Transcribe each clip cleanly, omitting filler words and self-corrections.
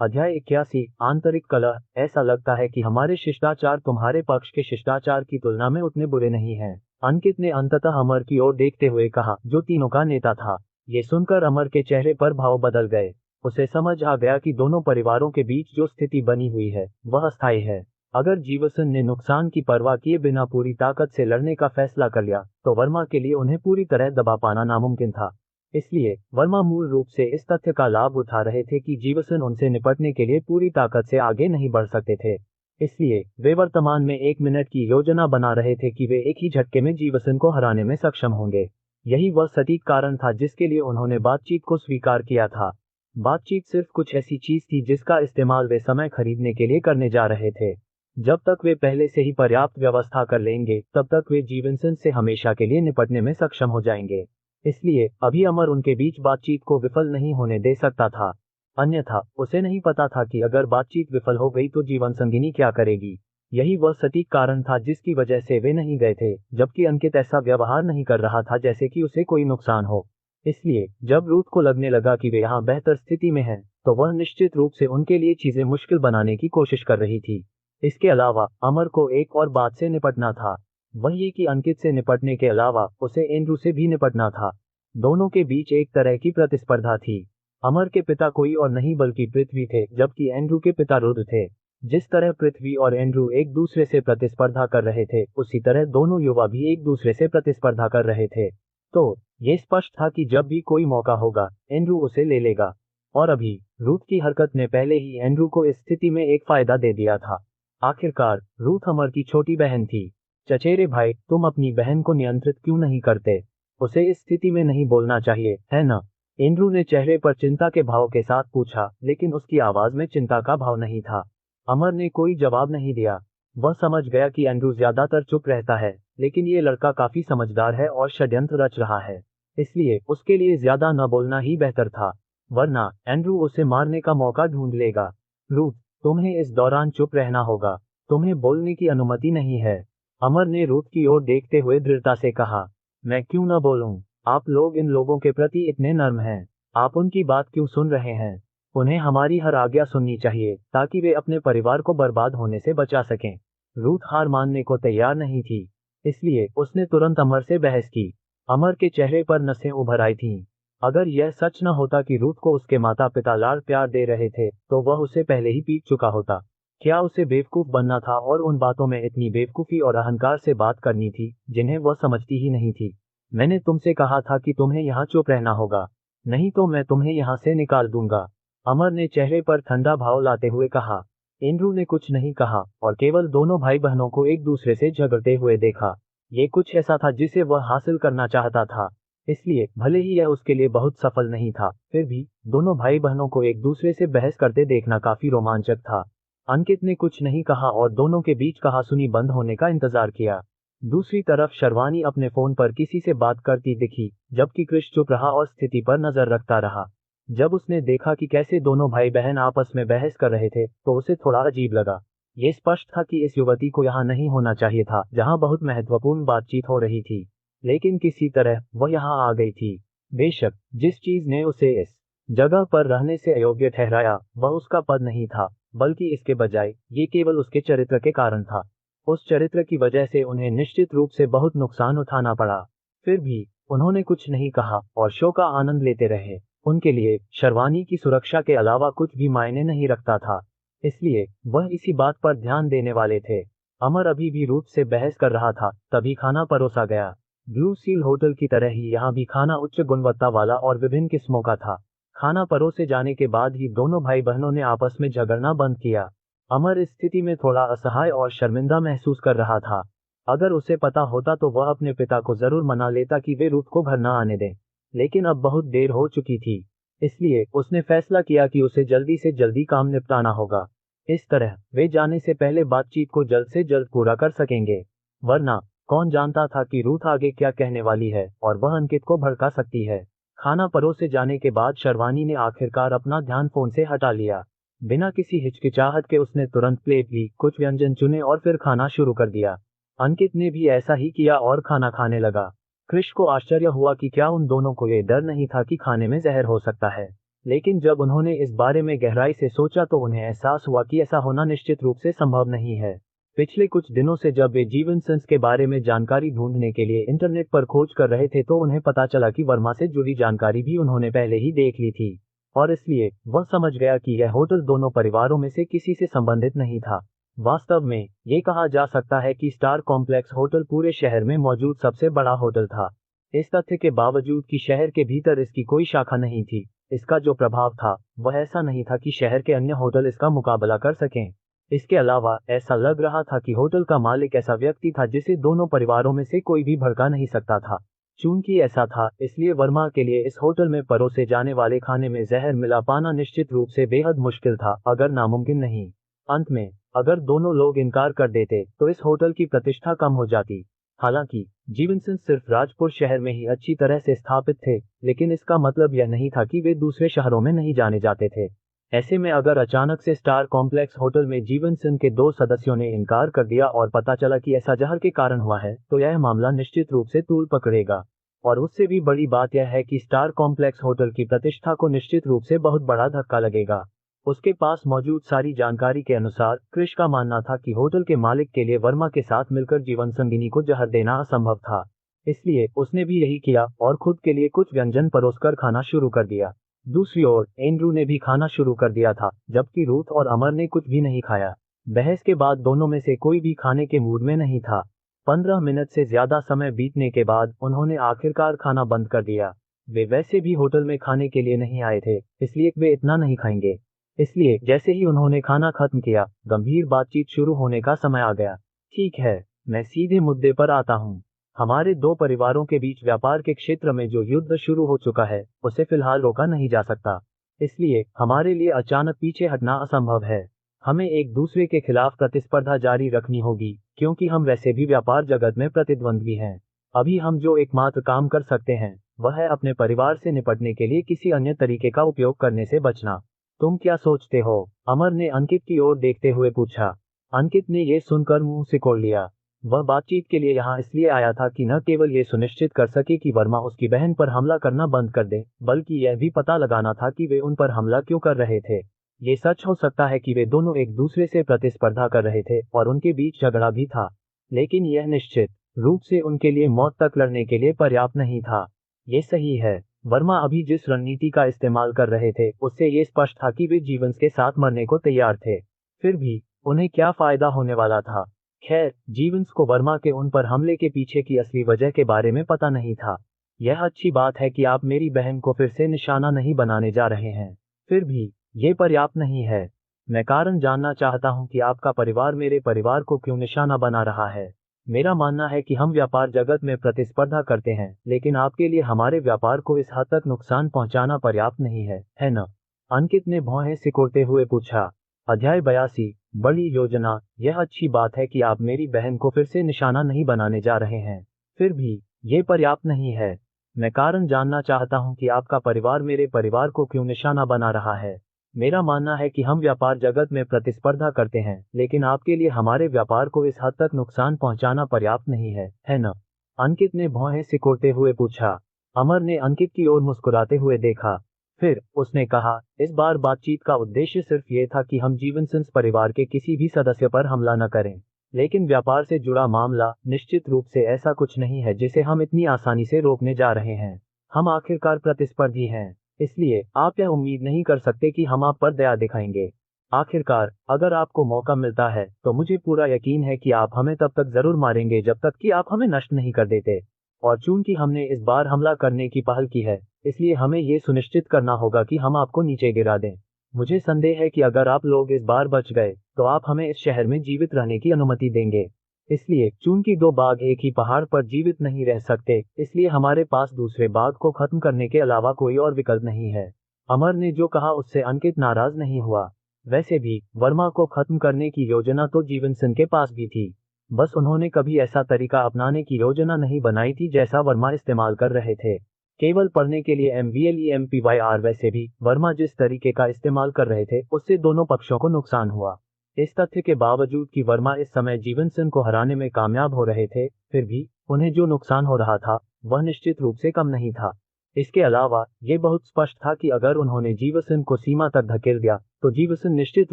अध्याय 81 आंतरिक कलह। ऐसा लगता है कि हमारे शिष्टाचार तुम्हारे पक्ष के शिष्टाचार की तुलना में उतने बुरे नहीं हैं, अंकित ने अंततः अमर की ओर देखते हुए कहा, जो तीनों का नेता था। ये सुनकर अमर के चेहरे पर भाव बदल गए। उसे समझ आ गया कि दोनों परिवारों के बीच जो स्थिति बनी हुई है वह अस्थायी है। अगर जीवसन ने नुकसान की परवाह किए बिना पूरी ताकत से लड़ने का फैसला कर लिया तो वर्मा के लिए उन्हें पूरी तरह दबा पाना नामुमकिन था। इसलिए वर्मा मूल रूप से इस तथ्य का लाभ उठा रहे थे कि जीवसन उनसे निपटने के लिए पूरी ताकत से आगे नहीं बढ़ सकते थे। इसलिए वे वर्तमान में 1 मिनट की योजना बना रहे थे कि वे एक ही झटके में जीवसन को हराने में सक्षम होंगे। यही वह सटीक कारण था जिसके लिए उन्होंने बातचीत को स्वीकार किया था। बातचीत सिर्फ कुछ ऐसी चीज थी जिसका इस्तेमाल वे समय खरीदने के लिए करने जा रहे थे। जब तक वे पहले से ही पर्याप्त व्यवस्था कर लेंगे तब तक वे जीवसन से हमेशा के लिए निपटने में सक्षम हो जाएंगे। इसलिए अभी अमर उनके बीच बातचीत को विफल नहीं होने दे सकता था। अन्यथा उसे नहीं पता था कि अगर बातचीत विफल हो गई तो जीवन संगिनी क्या करेगी। यही वह सटीक कारण था जिसकी वजह से वे नहीं गए थे, जबकि अंकित ऐसा व्यवहार नहीं कर रहा था जैसे कि उसे कोई नुकसान हो। इसलिए जब रूथ को लगने लगा कि वे यहाँ बेहतर स्थिति में हैं, तो वह निश्चित रूप से उनके लिए चीजें मुश्किल बनाने की कोशिश कर रही थी। इसके अलावा अमर को एक और बात से निपटना था। वह ये कि अंकित से निपटने के अलावा उसे एंड्रू से भी निपटना था। दोनों के बीच एक तरह की प्रतिस्पर्धा थी। अमर के पिता कोई और नहीं बल्कि पृथ्वी थे, जबकि एंड्रू के पिता रुद्र थे। जिस तरह पृथ्वी और एंड्रू एक दूसरे से प्रतिस्पर्धा कर रहे थे, उसी तरह दोनों युवा भी एक दूसरे से प्रतिस्पर्धा कर रहे थे। तो ये स्पष्ट था कि जब भी कोई मौका होगा एंड्रू उसे ले लेगा। और अभी रूथ की हरकत ने पहले ही एंड्रू को इस स्थिति में एक फायदा दे दिया था। आखिरकार रूथ अमर की छोटी बहन थी। चचेरे भाई, तुम अपनी बहन को नियंत्रित क्यों नहीं करते? उसे इस स्थिति में नहीं बोलना चाहिए, है ना? एंड्रू ने चेहरे पर चिंता के भाव के साथ पूछा, लेकिन उसकी आवाज में चिंता का भाव नहीं था। अमर ने कोई जवाब नहीं दिया। वह समझ गया कि एंड्रू ज्यादातर चुप रहता है, लेकिन ये लड़का काफी समझदार है और षड्यंत्र रच रहा है। इसलिए उसके लिए ज्यादा न बोलना ही बेहतर था, वरना एंड्रू उसे मारने का मौका ढूंढ लेगा। रूथ, तुम्हें इस दौरान चुप रहना होगा। तुम्हें बोलने की अनुमति नहीं है। अमर ने रूथ की ओर देखते हुए दृढ़ता से कहा। मैं क्यों न बोलूं? आप लोग इन लोगों के प्रति इतने नर्म हैं। आप उनकी बात क्यों सुन रहे हैं? उन्हें हमारी हर आज्ञा सुननी चाहिए ताकि वे अपने परिवार को बर्बाद होने से बचा सकें। रूथ हार मानने को तैयार नहीं थी, इसलिए उसने तुरंत अमर से बहस की। अमर के चेहरे पर नसें उभर आई थीं। अगर यह सच न होता कि रूथ को उसके माता पिता लाड़ प्यार दे रहे थे, तो वह उसे पहले ही पीट चुका होता। क्या उसे बेवकूफ बनना था और उन बातों में इतनी बेवकूफी और अहंकार से बात करनी थी जिन्हें वह समझती ही नहीं थी? मैंने तुमसे कहा था कि तुम्हें यहाँ चुप रहना होगा, नहीं तो मैं तुम्हें यहाँ से निकाल दूंगा, अमर ने चेहरे पर ठंडा भाव लाते हुए कहा। एंड्रू ने कुछ नहीं कहा और केवल दोनों भाई बहनों को एक दूसरे से झगड़ते हुए देखा। ये कुछ ऐसा था जिसे वह हासिल करना चाहता था, इसलिए भले ही यह उसके लिए बहुत सफल नहीं था, फिर भी दोनों भाई बहनों को एक दूसरे से बहस करते देखना काफी रोमांचक था। अंकित ने कुछ नहीं कहा और दोनों के बीच कहासुनी बंद होने का इंतजार किया। दूसरी तरफ शर्वानी अपने फोन पर किसी से बात करती दिखी, जबकि क्रिश चुप रहा और स्थिति पर नजर रखता रहा। जब उसने देखा कि कैसे दोनों भाई बहन आपस में बहस कर रहे थे, तो उसे थोड़ा अजीब लगा। ये स्पष्ट था कि इस युवती को यहाँ नहीं होना चाहिए था जहाँ बहुत महत्वपूर्ण बातचीत हो रही थी, लेकिन किसी तरह वह यहाँ आ गई थी। बेशक जिस चीज ने उसे इस जगह पर रहने से अयोग्य ठहराया वह उसका पद नहीं था, बल्कि इसके बजाय ये केवल उसके चरित्र के कारण था। उस चरित्र की वजह से उन्हें निश्चित रूप से बहुत नुकसान उठाना पड़ा। फिर भी उन्होंने कुछ नहीं कहा और शो का आनंद लेते रहे। उनके लिए शर्वानी की सुरक्षा के अलावा कुछ भी मायने नहीं रखता था, इसलिए वह इसी बात पर ध्यान देने वाले थे। अमर अभी भी रूथ से बहस कर रहा था, तभी खाना परोसा गया। ब्लू सील होटल की तरह ही यहाँ भी खाना उच्च गुणवत्ता वाला और विभिन्न किस्मों का था। खाना परोसे जाने के बाद ही दोनों भाई बहनों ने आपस में झगड़ना बंद किया। अमर इस स्थिति में थोड़ा असहाय और शर्मिंदा महसूस कर रहा था। अगर उसे पता होता तो वह अपने पिता को जरूर मना लेता कि वे रूथ को घर न आने दें, लेकिन अब बहुत देर हो चुकी थी। इसलिए उसने फैसला किया कि उसे जल्दी से जल्दी काम निपटाना होगा। इस तरह वे जाने से पहले बातचीत को जल्द से जल्द पूरा कर सकेंगे, वरना कौन जानता था कि रूथ आगे क्या कहने वाली है और वह अंकित को भड़का सकती है। खाना परोसे जाने के बाद शर्वानी ने आखिरकार अपना ध्यान फोन से हटा लिया। बिना किसी हिचकिचाहट के उसने तुरंत प्लेट ली, कुछ व्यंजन चुने और फिर खाना शुरू कर दिया। अंकित ने भी ऐसा ही किया और खाना खाने लगा। क्रिश को आश्चर्य हुआ कि क्या उन दोनों को ये डर नहीं था कि खाने में जहर हो सकता है, लेकिन जब उन्होंने इस बारे में गहराई से सोचा तो उन्हें एहसास हुआ कि ऐसा होना निश्चित रूप से संभव नहीं है। पिछले कुछ दिनों से जब वे जीवनसेंस के बारे में जानकारी ढूंढने के लिए इंटरनेट पर खोज कर रहे थे तो उन्हें पता चला कि वर्मा से जुड़ी जानकारी भी उन्होंने पहले ही देख ली थी, और इसलिए वह समझ गया कि यह होटल दोनों परिवारों में से किसी से संबंधित नहीं था। वास्तव में ये कहा जा सकता है कि स्टार कॉम्प्लेक्स होटल पूरे शहर में मौजूद सबसे बड़ा होटल था। इस तथ्य के बावजूद कि शहर के भीतर इसकी कोई शाखा नहीं थी, इसका जो प्रभाव था वह ऐसा नहीं था कि शहर के अन्य होटल इसका मुकाबला कर सकें। इसके अलावा ऐसा लग रहा था कि होटल का मालिक ऐसा व्यक्ति था जिसे दोनों परिवारों में से कोई भी भड़का नहीं सकता था। चूंकि ऐसा था, इसलिए वर्मा के लिए इस होटल में परोसे जाने वाले खाने में जहर मिला पाना निश्चित रूप से बेहद मुश्किल था, अगर नामुमकिन नहीं। अंत में अगर दोनों लोग इनकार कर देते तो इस होटल की प्रतिष्ठा कम हो जाती। हालांकि जीवनसेन सिर्फ राजपुर शहर में ही अच्छी तरह से स्थापित थे, लेकिन इसका मतलब यह नहीं था कि वे दूसरे शहरों में नहीं जाने जाते थे। ऐसे में अगर अचानक से स्टार कॉम्प्लेक्स होटल में जीवनसेन के 2 सदस्यों ने इनकार कर दिया और पता चला कि ऐसा जहर के कारण हुआ है, तो यह मामला निश्चित रूप से तूल पकड़ेगा। और उससे भी बड़ी बात यह है कि स्टार कॉम्प्लेक्स होटल की प्रतिष्ठा को निश्चित रूप से बहुत बड़ा धक्का लगेगा। उसके पास मौजूद सारी जानकारी के अनुसार क्रिश का मानना था कि होटल के मालिक के लिए वर्मा के साथ मिलकर जीवन संगिनी को जहर देना असंभव था। इसलिए उसने भी यही किया और खुद के लिए कुछ व्यंजन परोसकर खाना शुरू कर दिया। दूसरी ओर एंड्रू ने भी खाना शुरू कर दिया था, जबकि रूथ और अमर ने कुछ भी नहीं खाया। बहस के बाद दोनों में से कोई भी खाने के मूड में नहीं था। 15 मिनट से ज्यादा समय बीतने के बाद उन्होंने आखिरकार खाना बंद कर दिया। वे वैसे भी होटल में खाने के लिए नहीं आए थे, इसलिए वे इतना नहीं खाएंगे। इसलिए जैसे ही उन्होंने खाना खत्म किया, गंभीर बातचीत शुरू होने का समय आ गया। ठीक है, मैं सीधे मुद्दे पर आता हूँ। हमारे 2 परिवारों के बीच व्यापार के क्षेत्र में जो युद्ध शुरू हो चुका है, उसे फिलहाल रोका नहीं जा सकता। इसलिए हमारे लिए अचानक पीछे हटना असंभव है। हमें एक दूसरे के खिलाफ प्रतिस्पर्धा जारी रखनी होगी, क्योंकि हम वैसे भी व्यापार जगत में प्रतिद्वंद्वी हैं। अभी हम जो एकमात्र काम कर सकते हैं, वह है अपने परिवार से निपटने के लिए किसी अन्य तरीके का उपयोग करने से बचना। तुम क्या सोचते हो? अमर ने अंकित की ओर देखते हुए पूछा। अंकित ने यह सुनकर मुंह सिकोड़ लिया। वह बातचीत के लिए यहाँ इसलिए आया था कि न केवल ये सुनिश्चित कर सके कि वर्मा उसकी बहन पर हमला करना बंद कर दे, बल्कि यह भी पता लगाना था कि वे उन पर हमला क्यों कर रहे थे। ये सच हो सकता है कि वे दोनों एक दूसरे से प्रतिस्पर्धा कर रहे थे और उनके बीच झगड़ा भी था, लेकिन यह निश्चित रूप से उनके लिए मौत तक लड़ने के लिए पर्याप्त नहीं था। ये सही है, वर्मा अभी जिस रणनीति का इस्तेमाल कर रहे थे उससे ये स्पष्ट था कि वे जीवन के साथ मरने को तैयार थे। फिर भी उन्हें क्या फायदा होने वाला था? खैर, जीवंस को वर्मा के उन पर हमले के पीछे की असली वजह के बारे में पता नहीं था। यह अच्छी बात है कि आप मेरी बहन को फिर से निशाना नहीं बनाने जा रहे हैं। फिर भी ये पर्याप्त नहीं है। मैं कारण जानना चाहता हूँ कि आपका परिवार मेरे परिवार को क्यों निशाना बना रहा है। मेरा मानना है कि हम व्यापार जगत में प्रतिस्पर्धा करते हैं, लेकिन आपके लिए हमारे व्यापार को इस हद तक नुकसान पहुंचाना पर्याप्त नहीं है न? अंकित ने भौहें सिकोड़ते हुए पूछा। अध्याय 82, बड़ी योजना। यह अच्छी बात है कि आप मेरी बहन को फिर से निशाना नहीं बनाने जा रहे हैं। फिर भी ये पर्याप्त नहीं है। मैं कारण जानना चाहता हूं कि आपका परिवार मेरे परिवार को क्यों निशाना बना रहा है। मेरा मानना है कि हम व्यापार जगत में प्रतिस्पर्धा करते हैं, लेकिन आपके लिए हमारे व्यापार को इस हद तक नुकसान पहुंचाना पर्याप्त नहीं है न? अंकित ने भौहें सिकोड़ते हुए पूछा। अमर ने अंकित की ओर मुस्कुराते हुए देखा। फिर उसने कहा, इस बार बातचीत का उद्देश्य सिर्फ ये था कि हम जीवनसेंस परिवार के किसी भी सदस्य पर हमला न करें, लेकिन व्यापार से जुड़ा मामला निश्चित रूप से ऐसा कुछ नहीं है जिसे हम इतनी आसानी से रोकने जा रहे हैं। हम आखिरकार प्रतिस्पर्धी हैं, इसलिए आप यह उम्मीद नहीं कर सकते कि हम आप पर दया दिखाएंगे। आखिरकार अगर आपको मौका मिलता है तो मुझे पूरा यकीन है कि आप हमें तब तक जरूर मारेंगे जब तक कि आप हमें नष्ट नहीं कर देते। और चूंकि हमने इस बार हमला करने की पहल की है, इसलिए हमें ये सुनिश्चित करना होगा कि हम आपको नीचे गिरा दें। मुझे संदेह है कि अगर आप लोग इस बार बच गए तो आप हमें इस शहर में जीवित रहने की अनुमति देंगे। इसलिए चूंकि 2 बाघ एक ही पहाड़ पर जीवित नहीं रह सकते, इसलिए हमारे पास दूसरे बाघ को खत्म करने के अलावा कोई और विकल्प नहीं है। अमर ने जो कहा उससे अंकित नाराज नहीं हुआ। वैसे भी वर्मा को खत्म करने की योजना तो जीवनसेन के पास भी थी, बस उन्होंने कभी ऐसा तरीका अपनाने की योजना नहीं बनाई थी जैसा वर्मा इस्तेमाल कर रहे थे। केवल पढ़ने के लिए MVLEMPYR। वैसे भी वर्मा जिस तरीके का इस्तेमाल कर रहे थे उससे दोनों पक्षों को नुकसान हुआ। इस तथ्य के बावजूद कि वर्मा इस समय जीवनसेन को हराने में कामयाब हो रहे थे, फिर भी उन्हें जो नुकसान हो रहा था वह निश्चित रूप से कम नहीं था। इसके अलावा ये बहुत स्पष्ट था कि अगर उन्होंने जीवसन को सीमा तक धकेल दिया तो जीवसन निश्चित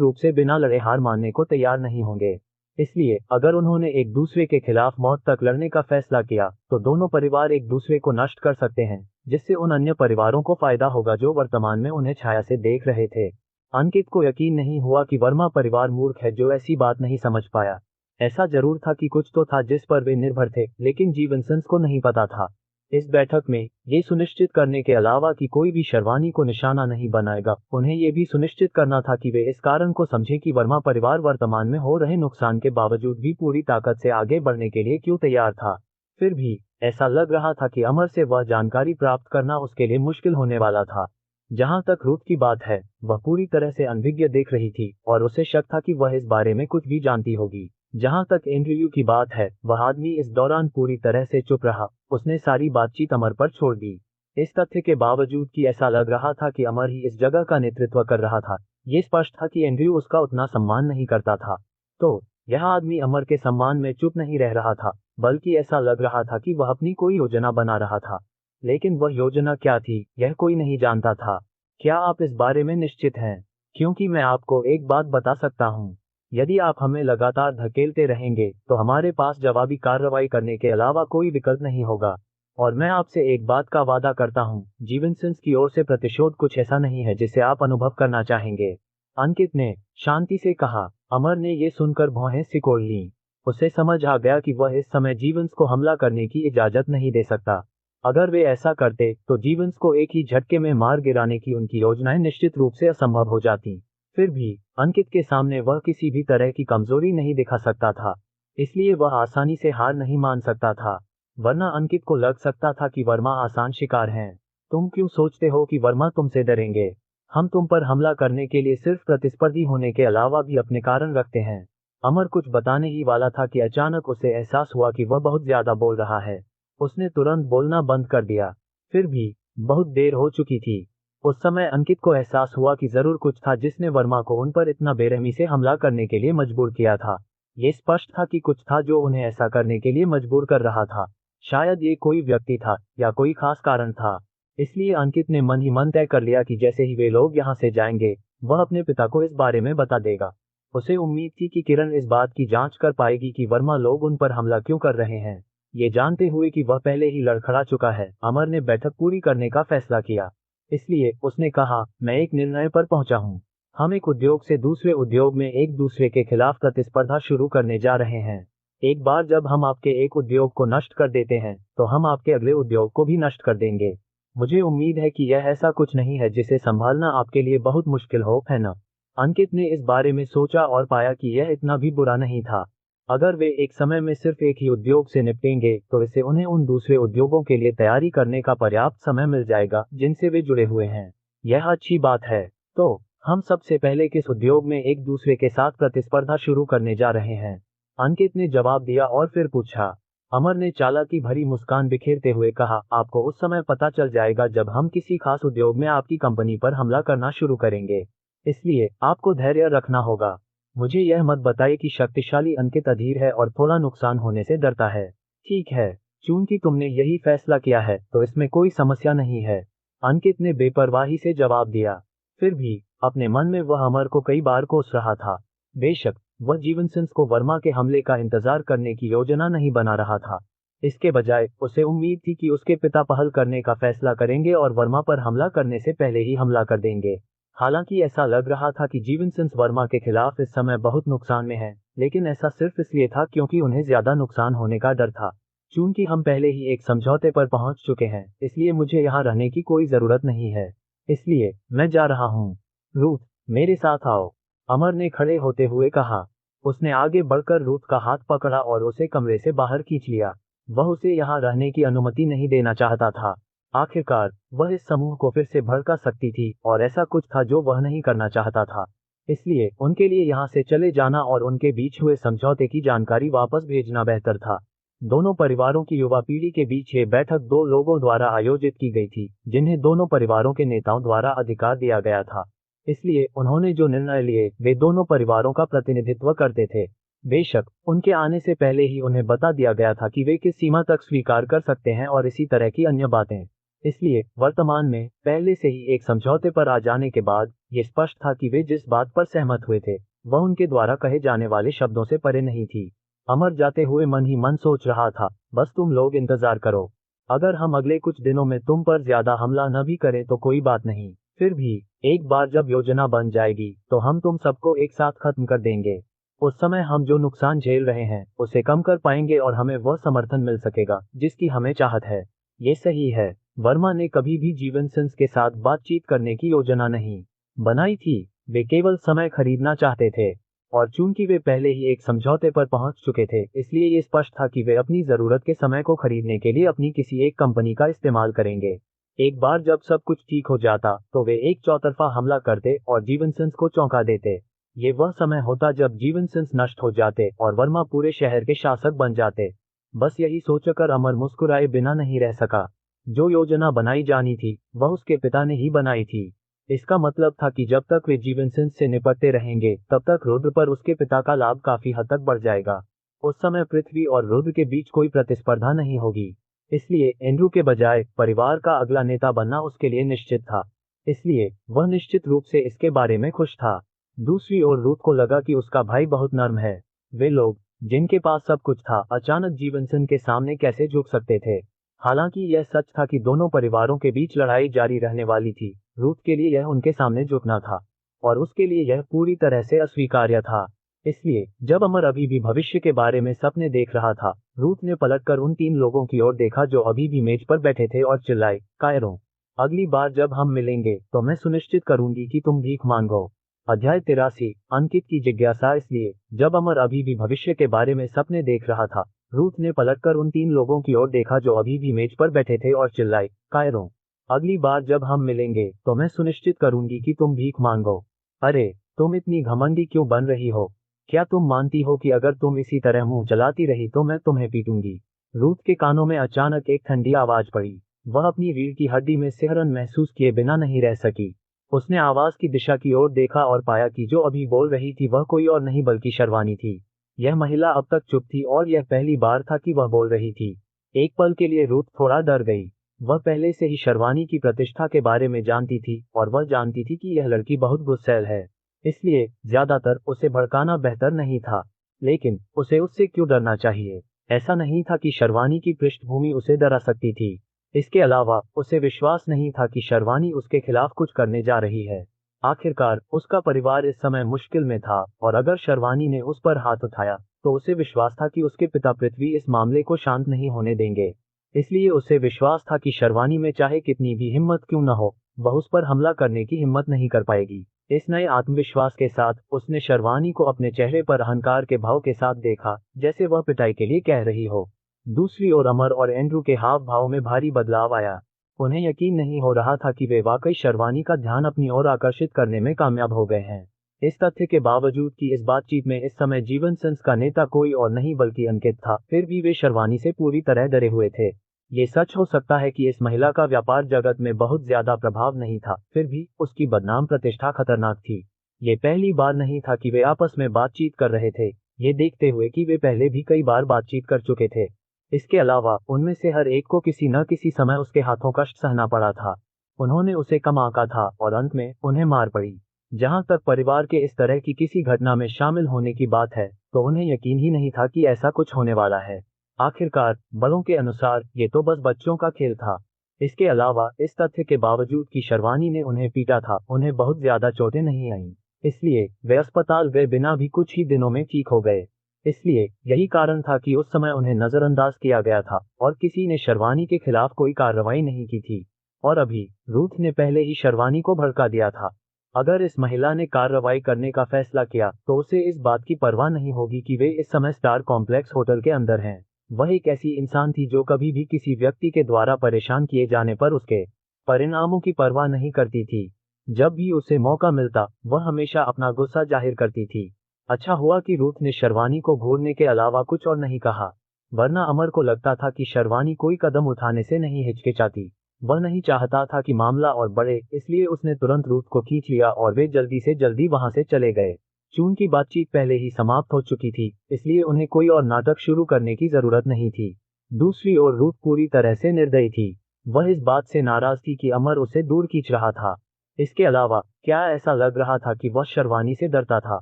रूप से बिना लड़े हार मानने को तैयार नहीं होंगे। इसलिए अगर उन्होंने एक दूसरे के खिलाफ मौत तक लड़ने का फैसला किया तो दोनों परिवार एक दूसरे को नष्ट कर सकते हैं, जिससे उन अन्य परिवारों को फायदा होगा जो वर्तमान में उन्हें छाया से देख रहे थे। अंकित को यकीन नहीं हुआ कि वर्मा परिवार मूर्ख है जो ऐसी बात नहीं समझ पाया। ऐसा जरूर था कि कुछ तो था जिस पर वे निर्भर थे, लेकिन जीवनसन को नहीं पता था। इस बैठक में ये सुनिश्चित करने के अलावा कि कोई भी शर्वानी को निशाना नहीं बनाएगा, उन्हें ये भी सुनिश्चित करना था कि वे इस कारण को समझें कि वर्मा परिवार वर्तमान में हो रहे नुकसान के बावजूद भी पूरी ताकत से आगे बढ़ने के लिए क्यों तैयार था। फिर भी ऐसा लग रहा था कि अमर से वह जानकारी प्राप्त करना उसके लिए मुश्किल होने वाला था। जहां तक रूथ की बात है, वह पूरी तरह से अनभिज्ञ देख रही थी और उसे शक था कि वह इस बारे में कुछ भी जानती होगी। जहां तक एंड्रयू की बात है, वह आदमी इस दौरान पूरी तरह से चुप रहा। उसने सारी बातचीत अमर पर छोड़ दी। इस तथ्य के बावजूद कि ऐसा लग रहा था कि अमर ही इस जगह का नेतृत्व कर रहा था, ये स्पष्ट था कि एंड्रयू उसका उतना सम्मान नहीं करता था। तो यह आदमी अमर के सम्मान में चुप नहीं रह रहा था, बल्कि ऐसा लग रहा था कि वह अपनी कोई योजना बना रहा था। लेकिन वह योजना क्या थी, यह कोई नहीं जानता था। क्या आप इस बारे में निश्चित हैं? क्योंकि मैं आपको एक बात बता सकता हूँ, यदि आप हमें लगातार धकेलते रहेंगे तो हमारे पास जवाबी कार्रवाई करने के अलावा कोई विकल्प नहीं होगा। और मैं आपसे एक बात का वादा करता हूँ, जीवनसेंस की ओर से प्रतिशोध कुछ ऐसा नहीं है जिसे आप अनुभव करना चाहेंगे। अंकित ने शांति से कहा। अमर ने ये सुनकर भौहें सिकोड़ लीं। उसे समझ आ गया कि वह इस समय जीवंस को हमला करने की इजाजत नहीं दे सकता। अगर वे ऐसा करते तो जीवंस को एक ही झटके में मार गिराने की उनकी योजनाएं निश्चित रूप से असंभव हो जाती। फिर भी अंकित के सामने वह किसी भी तरह की कमजोरी नहीं दिखा सकता था, इसलिए वह आसानी से हार नहीं मान सकता था। वरना अंकित को लग सकता था कि वर्मा आसान शिकार हैं। तुम क्यों सोचते हो कि वर्मा तुमसे डरेंगे? हम तुम पर हमला करने के लिए सिर्फ प्रतिस्पर्धी होने के अलावा भी अपने कारण रखते हैं। अमर कुछ बताने ही वाला था कि अचानक उसे एहसास हुआ कि वह बहुत ज्यादा बोल रहा है। उसने तुरंत बोलना बंद कर दिया। फिर भी बहुत देर हो चुकी थी। उस समय अंकित को एहसास हुआ कि जरूर कुछ था जिसने वर्मा को उन पर इतना बेरहमी से हमला करने के लिए मजबूर किया था। ये स्पष्ट था कि कुछ था जो उन्हें ऐसा करने के लिए मजबूर कर रहा था। शायद ये कोई व्यक्ति था या कोई खास कारण था। इसलिए अंकित ने मन ही मन तय कर लिया कि जैसे ही वे लोग यहाँ से जाएंगे, वह अपने पिता को इस बारे में बता देगा। उसे उम्मीद थी कि किरण इस बात की जांच कर पाएगी कि वर्मा लोग उन पर हमला क्यों कर रहे हैं। ये जानते हुए कि वह पहले ही लड़खड़ा चुका है, अमर ने बैठक पूरी करने का फैसला किया। इसलिए उसने कहा, मैं एक निर्णय पर पहुंचा हूं। हम एक उद्योग से दूसरे उद्योग में एक दूसरे के खिलाफ प्रतिस्पर्धा शुरू करने जा रहे हैं। एक बार जब हम आपके एक उद्योग को नष्ट कर देते हैं तो हम आपके अगले उद्योग को भी नष्ट कर देंगे। मुझे उम्मीद है कि यह ऐसा कुछ नहीं है जिसे संभालना आपके लिए बहुत मुश्किल हो, है ना? अंकित ने इस बारे में सोचा और पाया कि यह इतना भी बुरा नहीं था। अगर वे एक समय में सिर्फ एक ही उद्योग से निपटेंगे तो इससे उन्हें उन दूसरे उद्योगों के लिए तैयारी करने का पर्याप्त समय मिल जाएगा जिनसे वे जुड़े हुए हैं। यह अच्छी बात है। तो हम सबसे पहले किस उद्योग में एक दूसरे के साथ प्रतिस्पर्धा शुरू करने जा रहे हैं? अंकित ने जवाब दिया और फिर पूछा। अमर ने चालाकी भरी मुस्कान बिखेरते हुए कहा, आपको उस समय पता चल जाएगा जब हम किसी खास उद्योग में आपकी कंपनी पर हमला करना शुरू करेंगे। इसलिए आपको धैर्य रखना होगा। मुझे यह मत बताइए कि शक्तिशाली अंकित अधीर है और थोड़ा नुकसान होने से डरता है। ठीक है, चूंकि तुमने यही फैसला किया है तो इसमें कोई समस्या नहीं है, अंकित ने बेपरवाही से जवाब दिया। फिर भी अपने मन में वह अमर को कई बार कोस रहा था। बेशक वह जीवनसेंस को वर्मा के हमले का इंतजार करने की योजना नहीं बना रहा था। इसके बजाय उसे उम्मीद थी कि उसके पिता पहल करने का फैसला करेंगे और वर्मा पर हमला करने से पहले ही हमला कर देंगे। हालांकि ऐसा लग रहा था कि जीवनसेंस वर्मा के खिलाफ इस समय बहुत नुकसान में है, लेकिन ऐसा सिर्फ इसलिए था क्योंकि उन्हें ज्यादा नुकसान होने का डर था। चूंकि हम पहले ही एक समझौते पर पहुंच चुके हैं, इसलिए मुझे यहाँ रहने की कोई जरूरत नहीं है। इसलिए मैं जा रहा हूँ। रूथ, मेरे साथ आओ, अमर ने खड़े होते हुए कहा। उसने आगे बढ़कर रूथ का हाथ पकड़ा और उसे कमरे से बाहर खींच लिया। वह उसे यहाँ रहने की अनुमति नहीं देना चाहता था। आखिरकार वह इस समूह को फिर से भड़का सकती थी और ऐसा कुछ था जो वह नहीं करना चाहता था। इसलिए उनके लिए यहाँ से चले जाना और उनके बीच हुए समझौते की जानकारी वापस भेजना बेहतर था। दोनों परिवारों की युवा पीढ़ी के बीच ये बैठक दो लोगों द्वारा आयोजित की गई थी, जिन्हें दोनों परिवारों के नेताओं द्वारा अधिकार दिया गया था। इसलिए उन्होंने जो निर्णय लिए वे दोनों परिवारों का प्रतिनिधित्व करते थे। बेशक उनके आने से पहले ही उन्हें बता दिया गया था कि वे किस सीमा तक स्वीकार कर सकते हैं और इसी तरह की अन्य बातें। इसलिए वर्तमान में पहले से ही एक समझौते पर आ जाने के बाद ये स्पष्ट था कि वे जिस बात पर सहमत हुए थे वह उनके द्वारा कहे जाने वाले शब्दों से परे नहीं थी। अमर जाते हुए मन ही मन सोच रहा था, बस तुम लोग इंतजार करो। अगर हम अगले कुछ दिनों में तुम पर ज्यादा हमला न भी करें तो कोई बात नहीं, फिर भी एक बार जब योजना बन जाएगी तो हम तुम सबको एक साथ खत्म कर देंगे। उस समय हम जो नुकसान झेल रहे हैं उसे कम कर पाएंगे और हमें वह समर्थन मिल सकेगा जिसकी हमें चाहत है। ये सही है। वर्मा ने कभी भी जीवन सिंह के साथ बातचीत करने की योजना नहीं बनाई थी। वे केवल समय खरीदना चाहते थे और चूंकि वे पहले ही एक समझौते पर पहुंच चुके थे इसलिए ये स्पष्ट था कि वे अपनी जरूरत के समय को खरीदने के लिए अपनी किसी एक कंपनी का इस्तेमाल करेंगे। एक बार जब सब कुछ ठीक हो जाता तो वे एक चौतरफा हमला करते और जीवन सिंह को चौंका देते। ये वह समय होता जब जीवन सिंह नष्ट हो जाते और वर्मा पूरे शहर के शासक बन जाते। बस यही सोचकर अमर मुस्कुराए बिना नहीं रह सका। जो योजना बनाई जानी थी वह उसके पिता ने ही बनाई थी। इसका मतलब था कि जब तक वे जीवन सिंह से निपटते रहेंगे तब तक रुद्र पर उसके पिता का लाभ काफी हद तक बढ़ जाएगा। उस समय पृथ्वी और रुद्र के बीच कोई प्रतिस्पर्धा नहीं होगी। इसलिए एंड्रू के बजाय परिवार का अगला नेता बनना उसके लिए निश्चित था। इसलिए वह निश्चित रूप से इसके बारे में खुश था। दूसरी ओर रूथ को लगा कि उसका भाई बहुत नर्म है। वे लोग जिनके पास सब कुछ था अचानक जीवन सिंह के सामने कैसे झुक सकते थे। हालांकि यह सच था कि दोनों परिवारों के बीच लड़ाई जारी रहने वाली थी। रूथ के लिए यह उनके सामने झुकना था और उसके लिए यह पूरी तरह से अस्वीकार्य था। इसलिए जब अमर अभी भी भविष्य के बारे में सपने देख रहा था, रूथ ने पलटकर उन 3 लोगों की ओर देखा जो अभी भी मेज पर बैठे थे और चिल्लाए, कायरों, अगली बार जब हम मिलेंगे तो मैं सुनिश्चित करूंगी कि तुम भीख मांगो। अध्याय 83 अंकित की जिज्ञासा। इसलिए जब अमर अभी भी भविष्य के बारे में सपने देख रहा था, रूथ ने पलटकर उन 3 लोगों की ओर देखा जो अभी भी मेज पर बैठे थे और चिल्लाए, कायरों, अगली बार जब हम मिलेंगे तो मैं सुनिश्चित करूंगी कि तुम भीख मांगो। अरे, तुम इतनी घमंडी क्यों बन रही हो? क्या तुम मानती हो कि अगर तुम इसी तरह मुंह चलाती रही तो मैं तुम्हें पीटूंगी? रूथ के कानों में अचानक एक ठंडी आवाज पड़ी। वह अपनी रीढ़ की हड्डी में सिहरन महसूस किए बिना नहीं रह सकी। उसने आवाज की दिशा की ओर देखा और पाया कि जो अभी बोल रही थी वह कोई और नहीं बल्कि शर्वानी थी। यह महिला अब तक चुप थी और यह पहली बार था कि वह बोल रही थी। एक पल के लिए रूथ थोड़ा डर गई। वह पहले से ही शर्वानी की प्रतिष्ठा के बारे में जानती थी और वह जानती थी कि यह लड़की बहुत गुस्सैल है। इसलिए ज्यादातर उसे भड़काना बेहतर नहीं था, लेकिन उसे उससे क्यों डरना चाहिए? ऐसा नहीं था कि शर्वानी की पृष्ठभूमि उसे डरा सकती थी। इसके अलावा उसे विश्वास नहीं था कि शर्वानी उसके खिलाफ कुछ करने जा रही है। आखिरकार उसका परिवार इस समय मुश्किल में था और अगर शर्वानी ने उस पर हाथ उठाया तो उसे विश्वास था कि उसके पिता पृथ्वी इस मामले को शांत नहीं होने देंगे। इसलिए उसे विश्वास था कि शर्वानी में चाहे कितनी भी हिम्मत क्यों न हो, वह उस पर हमला करने की हिम्मत नहीं कर पाएगी। इस नए आत्मविश्वास के साथ उसने शर्वानी को अपने चेहरे पर अहंकार के भाव के साथ देखा, जैसे वह पिटाई के लिए कह रही हो। दूसरी ओर अमर और एंड्रू के हाव भाव में भारी बदलाव आया। उन्हें यकीन नहीं हो रहा था कि वे वाकई शर्वानी का ध्यान अपनी ओर आकर्षित करने में कामयाब हो गए हैं। इस तथ्य के बावजूद कि इस बातचीत में इस समय जीवन सिंह का नेता कोई और नहीं बल्कि अंकित था, फिर भी वे शर्वानी से पूरी तरह डरे हुए थे। ये सच हो सकता है कि इस महिला का व्यापार जगत में बहुत ज्यादा प्रभाव नहीं था, फिर भी उसकी बदनाम प्रतिष्ठा खतरनाक थी। ये पहली बार नहीं था कि वे आपस में बातचीत कर रहे थे, ये देखते हुए कि वे पहले भी कई बार बातचीत कर चुके थे। इसके अलावा उनमें से हर एक को किसी न किसी समय उसके हाथों कष्ट सहना पड़ा था। उन्होंने उसे कम आंका था और अंत में उन्हें मार पड़ी। जहां तक परिवार के इस तरह की किसी घटना में शामिल होने की बात है तो उन्हें यकीन ही नहीं था कि ऐसा कुछ होने वाला है। आखिरकार बलों के अनुसार ये तो बस बच्चों का खेल था। इसके अलावा इस तथ्य के बावजूद कि शर्वानी ने उन्हें पीटा था, उन्हें बहुत ज्यादा चोटें नहीं आईं। इसलिए वे अस्पताल गए बिना भी कुछ ही दिनों में ठीक हो गए। इसलिए यही कारण था कि उस समय उन्हें नजरअंदाज किया गया था और किसी ने शर्वानी के खिलाफ कोई कार्रवाई नहीं की थी। और अभी रूथ ने पहले ही शर्वानी को भड़का दिया था। अगर इस महिला ने कार्रवाई करने का फैसला किया तो उसे इस बात की परवाह नहीं होगी कि वे इस समय स्टार कॉम्प्लेक्स होटल के अंदर हैं। वह एक ऐसी इंसान थी जो कभी भी किसी व्यक्ति के द्वारा परेशान किए जाने पर उसके परिणामों की परवाह नहीं करती थी। जब भी उसे मौका मिलता वह हमेशा अपना गुस्सा जाहिर करती थी। अच्छा हुआ कि रूथ ने शर्वानी को घूरने के अलावा कुछ और नहीं कहा, वरना अमर को लगता था कि शर्वानी कोई कदम उठाने से नहीं हिचकिचाती। वह नहीं चाहता था कि मामला और बढ़े, इसलिए उसने तुरंत रूथ को खींच लिया और वे जल्दी से जल्दी वहां से चले गए। चूंकि बातचीत पहले ही समाप्त हो चुकी थी, इसलिए उन्हें कोई और नाटक शुरू करने की जरूरत नहीं थी। दूसरी ओर रूथ पूरी तरह से निर्दयी थी। वह इस बात से नाराज थी कि अमर उसे दूर खींच रहा था। इसके अलावा क्या ऐसा लग रहा था कि वह शर्वानी से डरता था?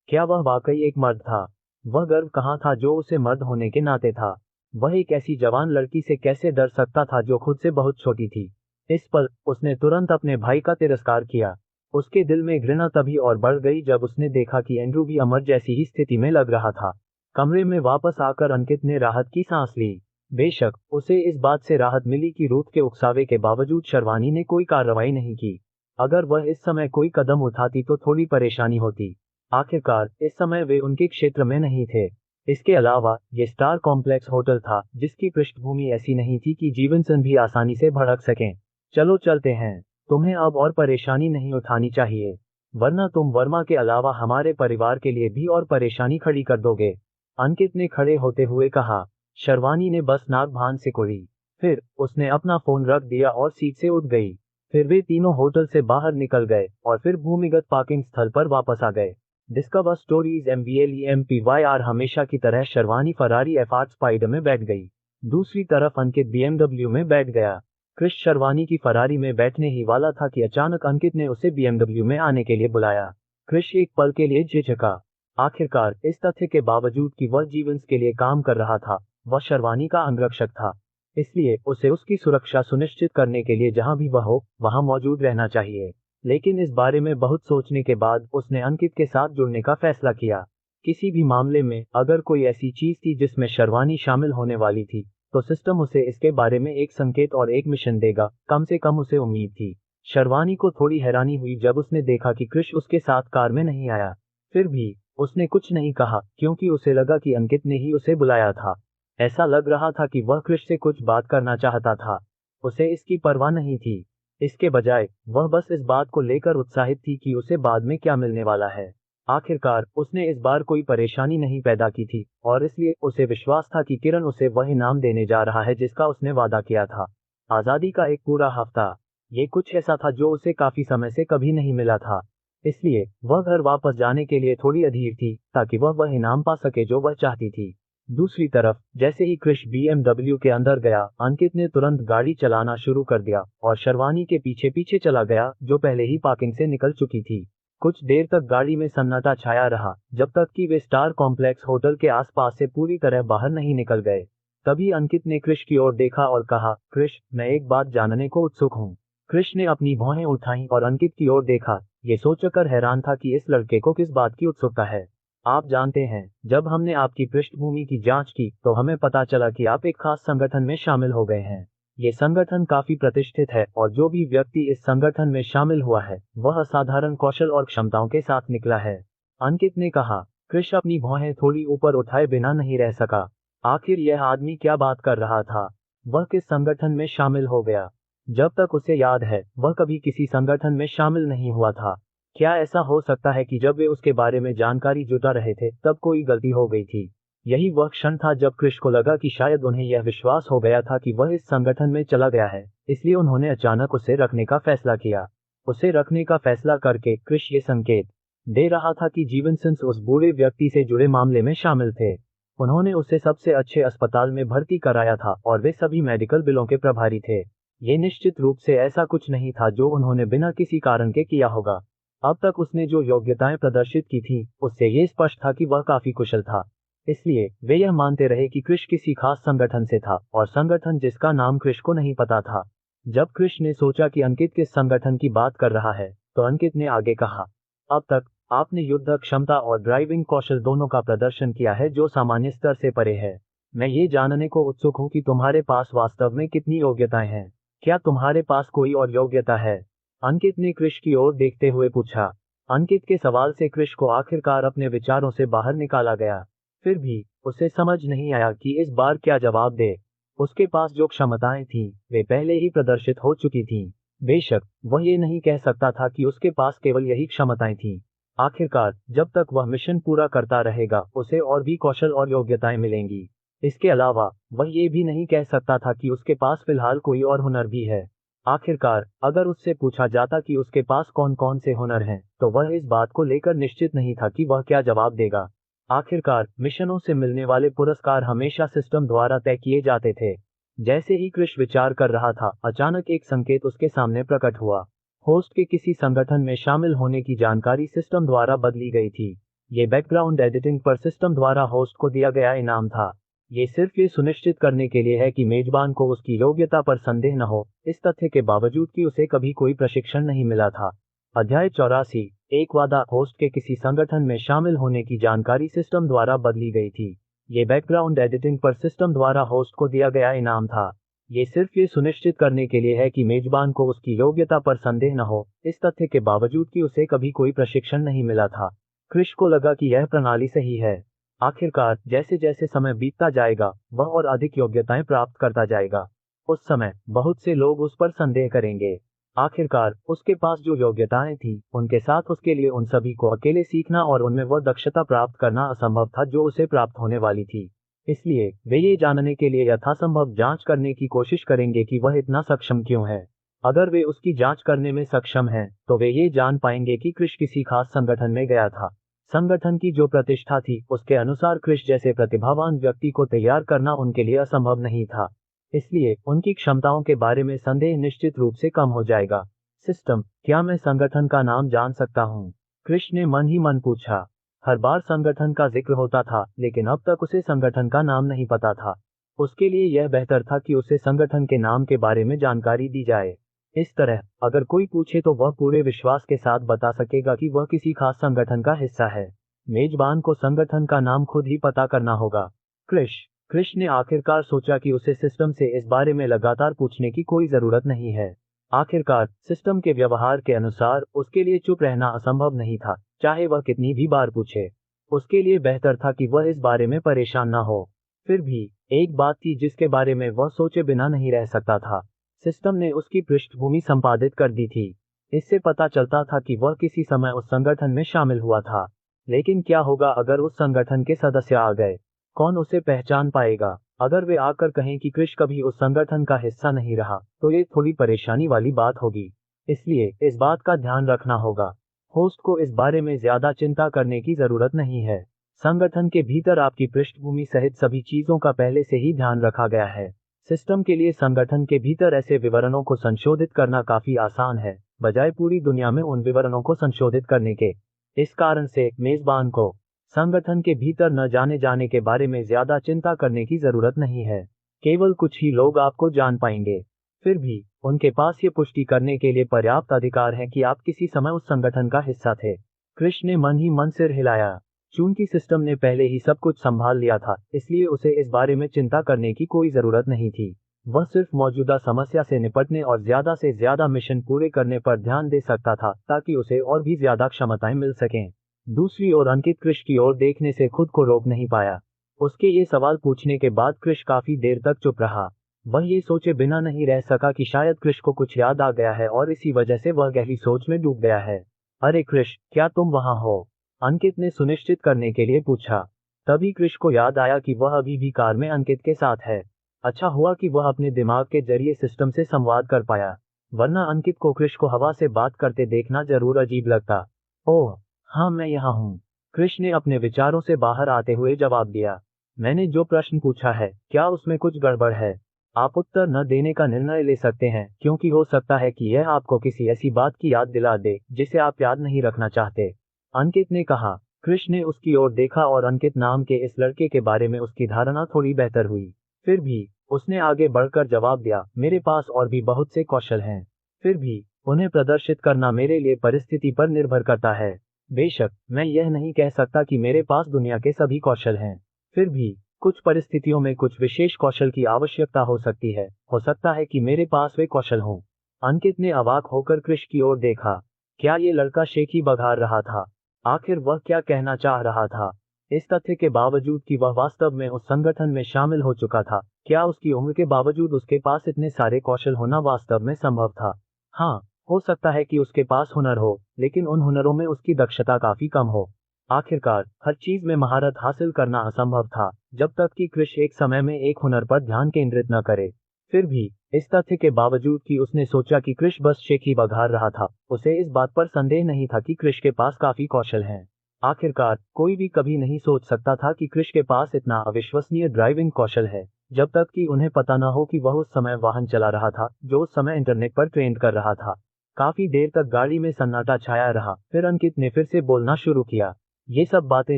क्या वह वाकई एक मर्द था? वह गर्व कहाँ था जो उसे मर्द होने के नाते था? वह एक ऐसी जवान लड़की से कैसे डर सकता था जो खुद से बहुत छोटी थी? इस पल उसने तुरंत अपने भाई का तिरस्कार किया। उसके दिल में घृणा तभी और बढ़ गई जब उसने देखा कि एंड्रू भी अमर जैसी ही स्थिति में लग रहा था। कमरे में वापस आकर अंकित ने राहत की सांस ली। बेशक उसे इस बात से राहत मिली कि रूथ के उकसावे के बावजूद शर्वानी ने कोई कार्रवाई नहीं की। अगर वह इस समय कोई कदम उठाती तो थोड़ी परेशानी होती। आखिरकार इस समय वे उनके क्षेत्र में नहीं थे। इसके अलावा ये स्टार कॉम्प्लेक्स होटल था जिसकी पृष्ठभूमि ऐसी नहीं थी कि जीवनसन भी आसानी से भड़क सकें। चलो चलते हैं। तुम्हें अब और परेशानी नहीं उठानी चाहिए, वरना तुम वर्मा के अलावा हमारे परिवार के लिए भी और परेशानी खड़ी कर दोगे, अंकित ने खड़े होते हुए कहा। शर्वानी ने बस नाक भान से कुड़ी। फिर उसने अपना फोन रख दिया और सीट से उठ गई। फिर वे तीनों होटल से बाहर निकल गए और फिर भूमिगत पार्किंग स्थल पर वापस आ गए। डिस्कवर स्टोरीज MVLEMPYR हमेशा की तरह शर्वानी फरारी एफआर स्पाइडर में बैठ गई। दूसरी तरफ अंकित BMW में बैठ गया। क्रिश शर्वानी की फरारी में बैठने ही वाला था कि अचानक अंकित ने उसे BMW में आने के लिए बुलाया। क्रिश एक पल के लिए झिझका। आखिरकार इस तथ्य के बावजूद कि वह जीवंस के लिए काम कर रहा था, वह शर्वानी का अंगरक्षक था। इसलिए उसे उसकी सुरक्षा सुनिश्चित करने के लिए जहां भी वह हो वहां मौजूद रहना चाहिए। लेकिन इस बारे में बहुत सोचने के बाद उसने अंकित के साथ जुड़ने का फैसला किया। किसी भी मामले में अगर कोई ऐसी चीज थी जिसमें शर्वानी शामिल होने वाली थी, तो सिस्टम उसे इसके बारे में एक संकेत और एक मिशन देगा, कम से कम उसे उम्मीद थी। शर्वानी को थोड़ी हैरानी हुई जब उसने देखा कि क्रिश उसके साथ कार में नहीं आया। फिर भी उसने कुछ नहीं कहा क्योंकि उसे लगा कि अंकित ने ही उसे बुलाया था। ऐसा लग रहा था कि वह क्रिश से कुछ बात करना चाहता था। उसे इसकी परवाह नहीं थी। इसके बजाय वह बस इस बात को लेकर उत्साहित थी कि उसे बाद में क्या मिलने वाला है। आखिरकार उसने इस बार कोई परेशानी नहीं पैदा की थी और इसलिए उसे विश्वास था कि किरण उसे वह इनाम देने जा रहा है जिसका उसने वादा किया था। आजादी का एक पूरा हफ्ता। ये कुछ ऐसा था जो उसे काफी समय से कभी नहीं मिला था। इसलिए वह घर वापस जाने के लिए थोड़ी अधीर थी ताकि वह इनाम पा सके जो वह चाहती थी। दूसरी तरफ जैसे ही क्रिश BMW के अंदर गया, अंकित ने तुरंत गाड़ी चलाना शुरू कर दिया और शर्वानी के पीछे पीछे चला गया जो पहले ही पार्किंग से निकल चुकी थी। कुछ देर तक गाड़ी में सन्नाटा छाया रहा जब तक कि वे स्टार कॉम्प्लेक्स होटल के आसपास से पूरी तरह बाहर नहीं निकल गए। तभी अंकित ने क्रिश की ओर देखा और कहा, क्रिश, मैं एक बात जानने को उत्सुक हूँ। क्रिश ने अपनी भौहें उठाईं और अंकित की ओर देखा, ये सोचकर हैरान था कि इस लड़के को किस बात की उत्सुकता है। आप जानते हैं, जब हमने आपकी पृष्ठभूमि की जांच की तो हमें पता चला कि आप एक खास संगठन में शामिल हो गए हैं। ये संगठन काफी प्रतिष्ठित है और जो भी व्यक्ति इस संगठन में शामिल हुआ है वह असाधारण कौशल और क्षमताओं के साथ निकला है, अंकित ने कहा। क्रिश अपनी भौहें थोड़ी ऊपर उठाए बिना नहीं रह सका। आखिर यह आदमी क्या बात कर रहा था? वह किस संगठन में शामिल हो गया? जब तक उसे याद है वह कभी किसी संगठन में शामिल नहीं हुआ था। क्या ऐसा हो सकता है कि जब वे उसके बारे में जानकारी जुटा रहे थे तब कोई गलती हो गई थी? यही वह क्षण था जब क्रिश को लगा कि शायद उन्हें यह विश्वास हो गया था कि वह इस संगठन में चला गया है, इसलिए उन्होंने अचानक उसे रखने का फैसला किया। उसे रखने का फैसला करके क्रिश ये संकेत दे रहा था कि जीवनसिंह उस बूढ़े व्यक्ति से जुड़े मामले में शामिल थे। उन्होंने उसे सबसे अच्छे अस्पताल में भर्ती कराया था और वे सभी मेडिकल बिलों के प्रभारी थे। ये निश्चित रूप से ऐसा कुछ नहीं था जो उन्होंने बिना किसी कारण के किया होगा। अब तक उसने जो योग्यताएं प्रदर्शित की थी उससे ये स्पष्ट था कि वह काफी कुशल था। इसलिए वे यह मानते रहे कि क्रिश किसी खास संगठन से था और संगठन जिसका नाम क्रिश को नहीं पता था। जब क्रिश ने सोचा कि अंकित किस संगठन की बात कर रहा है तो अंकित ने आगे कहा, अब तक आपने युद्ध क्षमता और ड्राइविंग कौशल दोनों का प्रदर्शन किया है जो सामान्य स्तर से परे है। मैं ये जानने को उत्सुक हूँ कि तुम्हारे पास वास्तव में कितनी योग्यताएं हैं। क्या तुम्हारे पास कोई और योग्यता है? अंकित ने क्रिश की ओर देखते हुए पूछा। अंकित के सवाल से क्रिश को आखिरकार अपने विचारों से बाहर निकाला गया। फिर भी उसे समझ नहीं आया कि इस बार क्या जवाब दे। उसके पास जो क्षमताएं थीं वे पहले ही प्रदर्शित हो चुकी थीं। बेशक वह ये नहीं कह सकता था कि उसके पास केवल यही क्षमताएं थीं। आखिरकार जब तक वह मिशन पूरा करता रहेगा उसे और भी कौशल और योग्यताएं मिलेंगी। इसके अलावा वह ये भी नहीं कह सकता था कि उसके पास फिलहाल कोई और हुनर भी है। आखिरकार अगर उससे पूछा जाता कि उसके पास कौन कौन से हुनर हैं, तो वह इस बात को लेकर निश्चित नहीं था कि वह क्या जवाब देगा। आखिरकार मिशनों से मिलने वाले पुरस्कार हमेशा सिस्टम द्वारा तय किए जाते थे। जैसे ही कृष विचार कर रहा था, अचानक एक संकेत उसके सामने प्रकट हुआ। होस्ट के किसी संगठन में शामिल होने की जानकारी सिस्टम द्वारा बदली गई थी। ये बैकग्राउंड एडिटिंग पर सिस्टम द्वारा होस्ट को दिया गया इनाम था। ये सिर्फ ये सुनिश्चित करने के लिए है कि मेजबान को उसकी योग्यता पर संदेह न हो, इस तथ्य के बावजूद कि उसे कभी कोई प्रशिक्षण नहीं मिला था। अध्याय 84। एक वादा। होस्ट के किसी संगठन में शामिल होने की जानकारी सिस्टम द्वारा बदली गई थी। ये बैकग्राउंड एडिटिंग पर सिस्टम द्वारा होस्ट को दिया गया इनाम था। ये सिर्फ ये सुनिश्चित करने के लिए है कि मेजबान को उसकी योग्यता पर संदेह न हो, इस तथ्य के बावजूद कि उसे कभी कोई प्रशिक्षण नहीं मिला था। कृष को लगा कि यह प्रणाली सही है। आखिरकार जैसे जैसे समय बीतता जाएगा, वह और अधिक योग्यताएं प्राप्त करता जाएगा। उस समय बहुत से लोग उस पर संदेह करेंगे। आखिरकार उसके पास जो योग्यताएं थी, उनके साथ उसके लिए उन सभी को अकेले सीखना और उनमें वह दक्षता प्राप्त करना असंभव था जो उसे प्राप्त होने वाली थी। इसलिए वे ये जानने के लिए यथासंभव जांच करने की कोशिश करेंगे कि वह इतना सक्षम क्यों है। अगर वे उसकी जांच करने में सक्षम हैं, तो वे ये जान पाएंगे कि कृष किसी खास संगठन में गया था। संगठन की जो प्रतिष्ठा थी, उसके अनुसार कृष जैसे प्रतिभावान व्यक्ति को तैयार करना उनके लिए असंभव नहीं था। इसलिए उनकी क्षमताओं के बारे में संदेह निश्चित रूप से कम हो जाएगा। सिस्टम, क्या मैं संगठन का नाम जान सकता हूँ? कृष ने मन ही मन पूछा। हर बार संगठन का जिक्र होता था, लेकिन अब तक उसे संगठन का नाम नहीं पता था। उसके लिए यह बेहतर था कि उसे संगठन के नाम के बारे में जानकारी दी जाए। इस तरह अगर कोई पूछे तो वह पूरे विश्वास के साथ बता सकेगा कि वह किसी खास संगठन का हिस्सा है। मेजबान को संगठन का नाम खुद ही पता करना होगा। कृष ने आखिरकार सोचा कि उसे सिस्टम से इस बारे में लगातार पूछने की कोई जरूरत नहीं है। आखिरकार सिस्टम के व्यवहार के अनुसार उसके लिए चुप रहना असंभव नहीं था, चाहे वह कितनी भी बार पूछे। उसके लिए बेहतर था कि वह इस बारे में परेशान न हो। फिर भी एक बात थी जिसके बारे में वह सोचे बिना नहीं रह सकता था। सिस्टम ने उसकी पृष्ठभूमि संपादित कर दी थी। इससे पता चलता था कि वह किसी समय उस संगठन में शामिल हुआ था। लेकिन क्या होगा अगर उस संगठन के सदस्य आ गए? कौन उसे पहचान पाएगा? अगर वे आकर कहें कि कृष कभी उस संगठन का हिस्सा नहीं रहा, तो ये थोड़ी परेशानी वाली बात होगी। इसलिए इस बात का ध्यान रखना होगा। होस्ट को इस बारे में ज्यादा चिंता करने की जरूरत नहीं है। संगठन के भीतर आपकी पृष्ठभूमि सहित सभी चीजों का पहले से ही ध्यान रखा गया है। सिस्टम के लिए संगठन के भीतर ऐसे विवरणों को संशोधित करना काफी आसान है, बजाय पूरी दुनिया में उन विवरणों को संशोधित करने के। इस कारण से मेजबान को संगठन के भीतर न जाने के बारे में ज्यादा चिंता करने की जरूरत नहीं है। केवल कुछ ही लोग आपको जान पाएंगे। फिर भी उनके पास ये पुष्टि करने के लिए पर्याप्त अधिकार है कि आप किसी समय उस संगठन का हिस्सा थे। कृष ने मन ही मन सिर हिलाया। चूंकि सिस्टम ने पहले ही सब कुछ संभाल लिया था, इसलिए उसे इस बारे में चिंता करने की कोई जरूरत नहीं थी। वह सिर्फ मौजूदा समस्या से निपटने और ज्यादा से ज्यादा मिशन पूरे करने पर ध्यान दे सकता था, ताकि उसे और भी ज्यादा क्षमताएं मिल सकें। दूसरी ओर अंकित कृष की ओर देखने से खुद को रोक नहीं पाया। उसके ये सवाल पूछने के बाद कृष काफी देर तक चुप रहा। वह ये सोचे बिना नहीं रह सका कि शायद कृष को कुछ याद आ गया है और इसी वजह से वह गहरी सोच में डूब गया है। अरे कृष, क्या तुम वहां हो? अंकित ने सुनिश्चित करने के लिए पूछा। तभी कृष को याद आया कि वह अभी भी कार में अंकित के साथ है। अच्छा हुआ कि वह अपने दिमाग के जरिए सिस्टम से संवाद कर पाया, वरना अंकित को कृष को हवा से बात करते देखना जरूर अजीब लगता। ओह हाँ, मैं यहाँ हूँ, कृष ने अपने विचारों से बाहर आते हुए जवाब दिया। मैंने जो प्रश्न पूछा है, क्या उसमें कुछ गड़बड़ है? आप उत्तर न देने का निर्णय ले सकते हैं, क्योंकि हो सकता है कि यह आपको किसी ऐसी बात की याद दिला दे जिसे आप याद नहीं रखना चाहते, अंकित ने कहा। कृष ने उसकी ओर देखा और अंकित नाम के इस लड़के के बारे में उसकी धारणा थोड़ी बेहतर हुई। फिर भी उसने आगे बढ़कर जवाब दिया, मेरे पास और भी बहुत से कौशल हैं। फिर भी उन्हें प्रदर्शित करना मेरे लिए परिस्थिति पर निर्भर करता है। बेशक मैं यह नहीं कह सकता कि मेरे पास दुनिया के सभी कौशल हैं। फिर भी कुछ परिस्थितियों में कुछ विशेष कौशल की आवश्यकता हो सकती है। हो सकता है कि मेरे पास वे कौशल हों। अंकित ने अवाक होकर कृष की ओर देखा। क्या ये लड़का शेखी बघार रहा था? आखिर वह क्या कहना चाह रहा था? इस तथ्य के बावजूद कि वह वास्तव में उस संगठन में शामिल हो चुका था, क्या उसकी उम्र के बावजूद उसके पास इतने सारे कौशल होना वास्तव में संभव था? हाँ, हो सकता है कि उसके पास हुनर हो, लेकिन उन हुनरों में उसकी दक्षता काफी कम हो। आखिरकार हर चीज में महारत हासिल करना असंभव था, जब तक कि कृष एक समय में एक हुनर पर ध्यान केंद्रित न करे। फिर भी इस तथ्य के बावजूद कि उसने सोचा कि कृष बस शेखी बघार रहा था, उसे इस बात पर संदेह नहीं था कि कृष के पास काफी कौशल हैं। आखिरकार कोई भी कभी नहीं सोच सकता था कि कृष के पास इतना अविश्वसनीय ड्राइविंग कौशल है, जब तक कि उन्हें पता न हो कि वह उस समय वाहन चला रहा था जो उस समय इंटरनेट पर ट्रेंड कर रहा था। काफी देर तक गाड़ी में सन्नाटा छाया रहा, फिर अंकित ने फिर से बोलना शुरू किया। ये सब बातें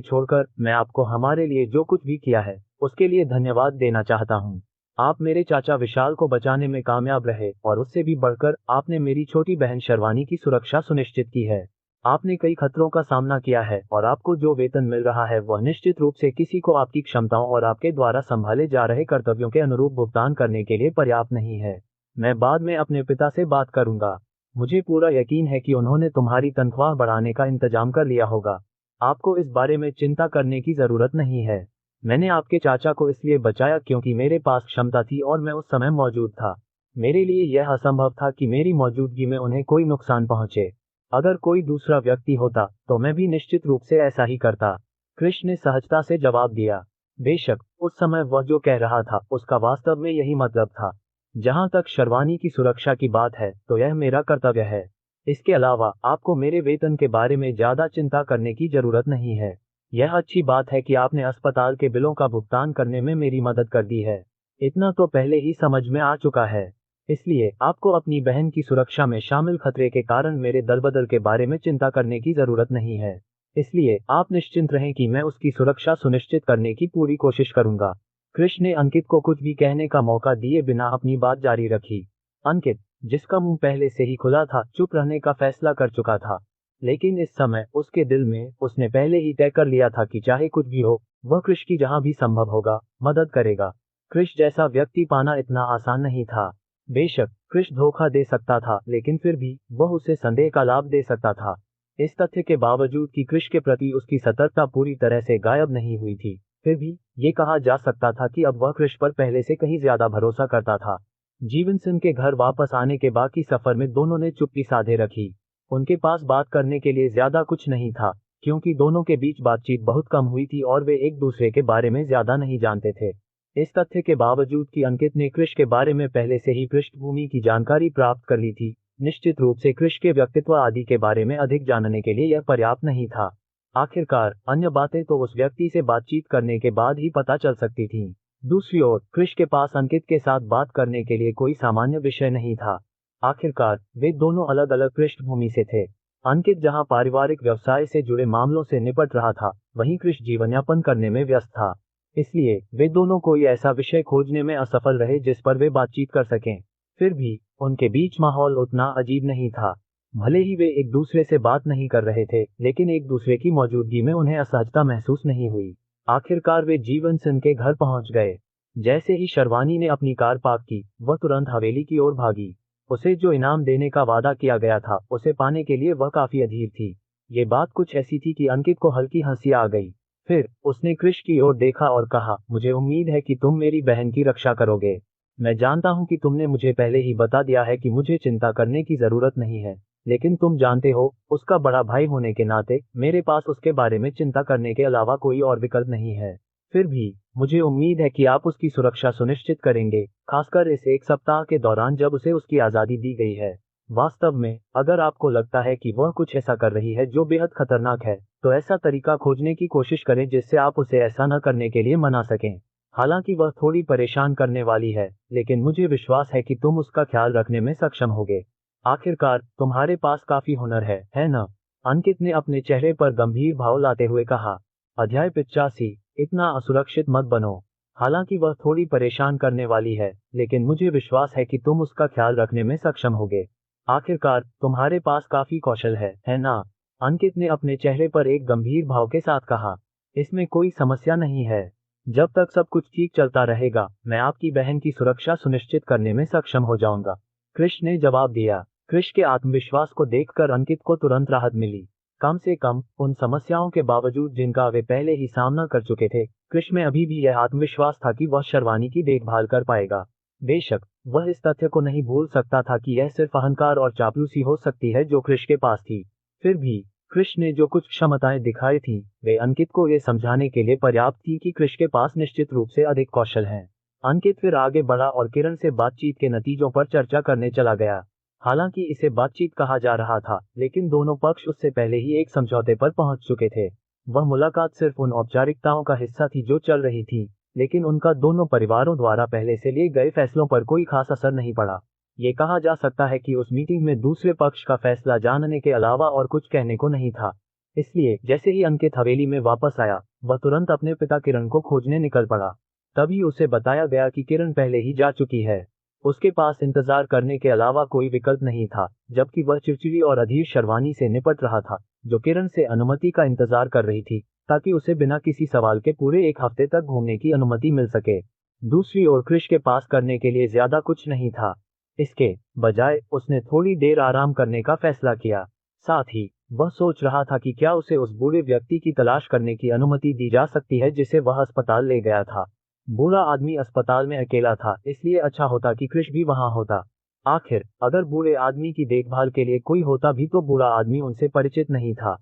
छोड़कर मैं आपको हमारे लिए जो कुछ भी किया है उसके लिए धन्यवाद देना चाहता हूँ। आप मेरे चाचा विशाल को बचाने में कामयाब रहे और उससे भी बढ़कर आपने मेरी छोटी बहन शर्वानी की सुरक्षा सुनिश्चित की है। आपने कई खतरों का सामना किया है और आपको जो वेतन मिल रहा है वह निश्चित रूप से किसी को आपकी क्षमताओं और आपके द्वारा संभाले जा रहे कर्तव्यों के अनुरूप भुगतान करने के लिए पर्याप्त नहीं है। मैं बाद में अपने पिता से बात करूंगा। मुझे पूरा यकीन है कि उन्होंने तुम्हारी तनख्वाह बढ़ाने का इंतजाम कर लिया होगा। आपको इस बारे में चिंता करने की जरूरत नहीं है। मैंने आपके चाचा को इसलिए बचाया क्योंकि मेरे पास क्षमता थी और मैं उस समय मौजूद था। मेरे लिए यह असंभव था कि मेरी मौजूदगी में उन्हें कोई नुकसान पहुंचे। अगर कोई दूसरा व्यक्ति होता तो मैं भी निश्चित रूप से ऐसा ही करता। कृष ने सहजता से जवाब दिया। बेशक उस समय वह जो कह रहा था उसका वास्तव में यही मतलब था। जहां तक शर्वानी की सुरक्षा की बात है तो यह मेरा कर्तव्य है। इसके अलावा आपको मेरे वेतन के बारे में ज्यादा चिंता करने की जरूरत नहीं है। यह अच्छी बात है कि आपने अस्पताल के बिलों का भुगतान करने में मेरी मदद कर दी है। इतना तो पहले ही समझ में आ चुका है। इसलिए आपको अपनी बहन की सुरक्षा में शामिल खतरे के कारण मेरे दलबदल के बारे में चिंता करने की जरूरत नहीं है। इसलिए आप निश्चिंत रहें कि मैं उसकी सुरक्षा सुनिश्चित करने की पूरी कोशिश करूंगा। कृष ने अंकित को कुछ भी कहने का मौका दिए बिना अपनी बात जारी रखी। अंकित, जिसका मुंह पहले से ही खुला था, चुप रहने का फैसला कर चुका था। लेकिन इस समय उसके दिल में उसने पहले ही तय कर लिया था कि चाहे कुछ भी हो वह कृष की जहां भी संभव होगा मदद करेगा। कृष जैसा व्यक्ति पाना इतना आसान नहीं था। बेशक कृष धोखा दे सकता था लेकिन फिर भी वह उसे संदेह का लाभ दे सकता था। इस तथ्य के बावजूद कि कृष के प्रति उसकी सतर्कता पूरी तरह से गायब नहीं हुई थी, फिर भी ये कहा जा सकता था कि अब वह कृष पर पहले से कहीं ज्यादा भरोसा करता था। जीवन सिंह के घर वापस आने के बाकी सफर में दोनों ने चुप्पी साधे रखी। उनके पास बात करने के लिए ज्यादा कुछ नहीं था क्योंकि दोनों के बीच बातचीत बहुत कम हुई थी और वे एक दूसरे के बारे में ज्यादा नहीं जानते थे। इस तथ्य के बावजूद कि अंकित ने कृष के बारे में पहले से ही पृष्ठभूमि की जानकारी प्राप्त कर ली थी, निश्चित रूप से कृष के व्यक्तित्व आदि के बारे में अधिक जानने के लिए यह पर्याप्त नहीं था। आखिरकार अन्य बातें तो उस व्यक्ति से बातचीत करने के बाद ही पता चल सकती थीं। दूसरी ओर कृष के पास अंकित के साथ बात करने के लिए कोई सामान्य विषय नहीं था। आखिरकार वे दोनों अलग अलग पृष्ठभूमि से थे। अंकित जहां पारिवारिक व्यवसाय से जुड़े मामलों से निपट रहा था, वहीं कृष जीवनयापन करने में व्यस्त था। इसलिए वे दोनों कोई ऐसा विषय खोजने में असफल रहे जिस पर वे बातचीत कर सकें। फिर भी उनके बीच माहौल उतना अजीब नहीं था। भले ही वे एक दूसरे से बात नहीं कर रहे थे, लेकिन एक दूसरे की मौजूदगी में उन्हें असहजता महसूस नहीं हुई। आखिरकार वे जीवन सिंह के घर पहुंच गए। जैसे ही शर्वानी ने अपनी कार पार्क की, वह तुरंत हवेली की ओर भागी। उसे जो इनाम देने का वादा किया गया था उसे पाने के लिए वह काफी अधीर थी। ये बात कुछ ऐसी थी कि अंकित को हल्की हंसी आ गई। फिर उसने कृष की ओर देखा और कहा, मुझे उम्मीद है कि तुम मेरी बहन की रक्षा करोगे। मैं जानता हूं कि तुमने मुझे पहले ही बता दिया है कि मुझे चिंता करने की जरूरत नहीं है, लेकिन तुम जानते हो, उसका बड़ा भाई होने के नाते मेरे पास उसके बारे में चिंता करने के अलावा कोई और विकल्प नहीं है। फिर भी मुझे उम्मीद है कि आप उसकी सुरक्षा सुनिश्चित करेंगे, खासकर इस एक सप्ताह के दौरान जब उसे उसकी आज़ादी दी गई है। वास्तव में अगर आपको लगता है कि वह कुछ ऐसा कर रही है जो बेहद खतरनाक है, तो ऐसा तरीका खोजने की कोशिश करें जिससे आप उसे ऐसा न करने के लिए मना सकें। हालांकि वह थोड़ी परेशान करने वाली है, लेकिन मुझे विश्वास है कि तुम उसका ख्याल रखने में सक्षम होगे। आखिरकार तुम्हारे पास काफी हुनर है न? अंकित ने अपने चेहरे पर गंभीर भाव लाते हुए कहा। अध्याय 85। इतना असुरक्षित मत बनो। हालांकि वह थोड़ी परेशान करने वाली है, लेकिन मुझे विश्वास है कि तुम उसका ख्याल रखने में सक्षम होगे। आखिरकार तुम्हारे पास काफी कौशल है ना? अंकित ने अपने चेहरे पर एक गंभीर भाव के साथ कहा। इसमें कोई समस्या नहीं है। जब तक सब कुछ ठीक चलता रहेगा, मैं आपकी बहन की सुरक्षा सुनिश्चित करने में सक्षम हो जाऊंगा, कृष ने जवाब दिया। कृष के आत्मविश्वास को देखकर अंकित को तुरंत राहत मिली। कम से कम उन समस्याओं के बावजूद जिनका वे पहले ही सामना कर चुके थे, कृष में अभी भी यह आत्मविश्वास था कि वह शर्वानी की देखभाल कर पाएगा। बेशक वह इस तथ्य को नहीं भूल सकता था कि यह सिर्फ अहंकार और चापलूसी हो सकती है जो कृष के पास थी। फिर भी कृष ने जो कुछ क्षमताएं दिखाई थीं, वे अंकित को ये समझाने के लिए पर्याप्त थी कि कृष के पास निश्चित रूप से अधिक कौशल हैं। अंकित फिर आगे बढ़ा और किरण से बातचीत के नतीजों पर चर्चा करने चला गया। हालांकि इसे बातचीत कहा जा रहा था, लेकिन दोनों पक्ष उससे पहले ही एक समझौते पर पहुंच चुके थे। वह मुलाकात सिर्फ उन औपचारिकताओं का हिस्सा थी जो चल रही थी। लेकिन उनका दोनों परिवारों द्वारा पहले से लिए गए फैसलों पर कोई खास असर नहीं पड़ा। ये कहा जा सकता है कि उस मीटिंग में दूसरे पक्ष का फैसला जानने के अलावा और कुछ कहने को नहीं था। इसलिए जैसे ही अंकित हवेली में वापस आया, वह तुरंत अपने पिता किरण को खोजने निकल पड़ा। तभी उसे बताया गया कि किरण पहले ही जा चुकी है। उसके पास इंतजार करने के अलावा कोई विकल्प नहीं था, जबकि वह चिड़चिड़ी और अधीर शर्वानी से निपट रहा था, जो किरण से अनुमति का इंतजार कर रही थी, ताकि उसे बिना किसी सवाल के पूरे 1 हफ्ते तक घूमने की अनुमति मिल सके। दूसरी ओर क्रिश के पास करने के लिए ज्यादा कुछ नहीं था। इसके बजाय उसने थोड़ी देर आराम करने का फैसला किया। साथ ही वह सोच रहा था कि क्या उसे उस बूढ़े व्यक्ति की तलाश करने की अनुमति दी जा सकती है जिसे वह अस्पताल ले गया था। बूढ़ा आदमी अस्पताल में अकेला था, इसलिए अच्छा होता कि क्रिश भी वहां होता। आखिर अगर बूढ़े आदमी की देखभाल के लिए कोई होता भी तो बूढ़ा आदमी उनसे परिचित नहीं था।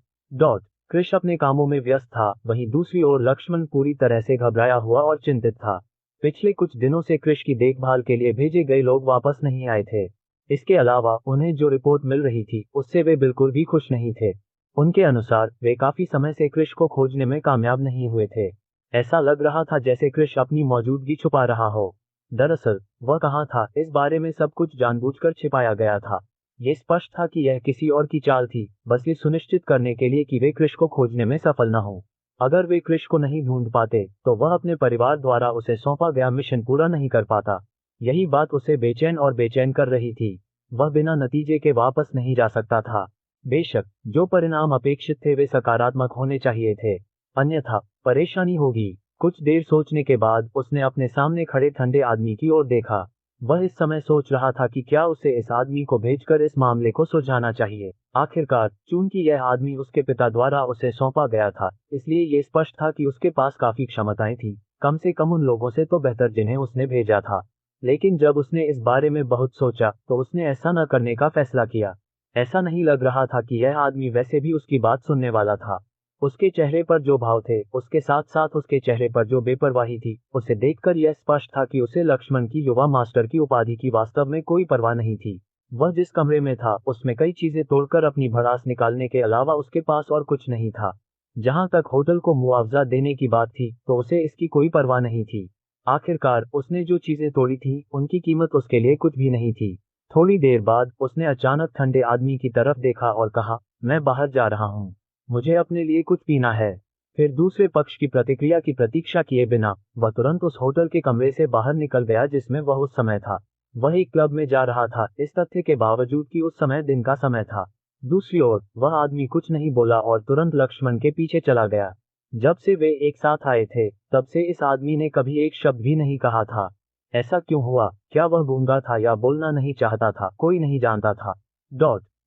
क्रिश अपने कामों में व्यस्त था, वहीं दूसरी ओर लक्ष्मण पूरी तरह से घबराया हुआ और चिंतित था। पिछले कुछ दिनों से क्रिश की देखभाल के लिए भेजे गए लोग वापस नहीं आए थे। इसके अलावा उन्हें जो रिपोर्ट मिल रही थी उससे वे बिल्कुल भी खुश नहीं थे। उनके अनुसार वे काफी समय से क्रिश को खोजने में कामयाब नहीं हुए थे। ऐसा लग रहा था जैसे क्रिश अपनी मौजूदगी छुपा रहा हो। दरअसल वह कहाँ था, इस बारे में सब कुछ जानबूझकर छिपाया गया था। ये स्पष्ट था कि यह किसी और की चाल थी, बस ये सुनिश्चित करने के लिए कि वे क्रिश को खोजने में सफल न हो। अगर वे क्रिश को नहीं ढूंढ पाते तो वह अपने परिवार द्वारा उसे सौंपा गया मिशन पूरा नहीं कर पाता। यही बात उसे बेचैन और बेचैन कर रही थी। वह बिना नतीजे के वापस नहीं जा सकता था। बेशक जो परिणाम अपेक्षित थे वे सकारात्मक होने चाहिए थे, अन्यथा परेशानी होगी। कुछ देर सोचने के बाद उसने अपने सामने खड़े ठंडे आदमी की ओर देखा। वह इस समय सोच रहा था कि क्या उसे इस आदमी को भेजकर इस मामले को सुलझाना चाहिए। आखिरकार चूंकि यह आदमी उसके पिता द्वारा उसे सौंपा गया था, इसलिए ये स्पष्ट था कि उसके पास काफी क्षमताएं थी, कम से कम उन लोगों से तो बेहतर जिन्हें उसने भेजा था। लेकिन जब उसने इस बारे में बहुत सोचा तो उसने ऐसा न करने का फैसला किया। ऐसा नहीं लग रहा था कि यह आदमी वैसे भी उसकी बात सुनने वाला था। उसके चेहरे पर जो भाव थे, उसके साथ साथ उसके चेहरे पर जो बेपरवाही थी, उसे देखकर यह स्पष्ट था कि उसे लक्ष्मण की युवा मास्टर की उपाधि की वास्तव में कोई परवाह नहीं थी। वह जिस कमरे में था उसमें कई चीजें तोड़कर अपनी भड़ास निकालने के अलावा उसके पास और कुछ नहीं था। जहां तक होटल को मुआवजा देने की बात थी तो उसे इसकी कोई परवाह नहीं थी। आखिरकार उसने जो चीजें तोड़ी थी उनकी कीमत उसके लिए कुछ भी नहीं थी। थोड़ी देर बाद उसने अचानक ठंडे आदमी की तरफ देखा और कहा, मैं बाहर जा रहा हूँ, मुझे अपने लिए कुछ पीना है। फिर दूसरे पक्ष की प्रतिक्रिया की प्रतीक्षा किए बिना वह तुरंत उस होटल के कमरे से बाहर निकल गया जिसमें वह उस समय था। वह एक क्लब में जा रहा था, इस तथ्य के बावजूद कि उस समय दिन का समय था। दूसरी ओर वह आदमी कुछ नहीं बोला और तुरंत लक्ष्मण के पीछे चला गया। जब से वे एक साथ आए थे तब से इस आदमी ने कभी एक शब्द भी नहीं कहा था। ऐसा क्यों हुआ? क्या वह गूंगा था या बोलना नहीं चाहता था? कोई नहीं जानता था।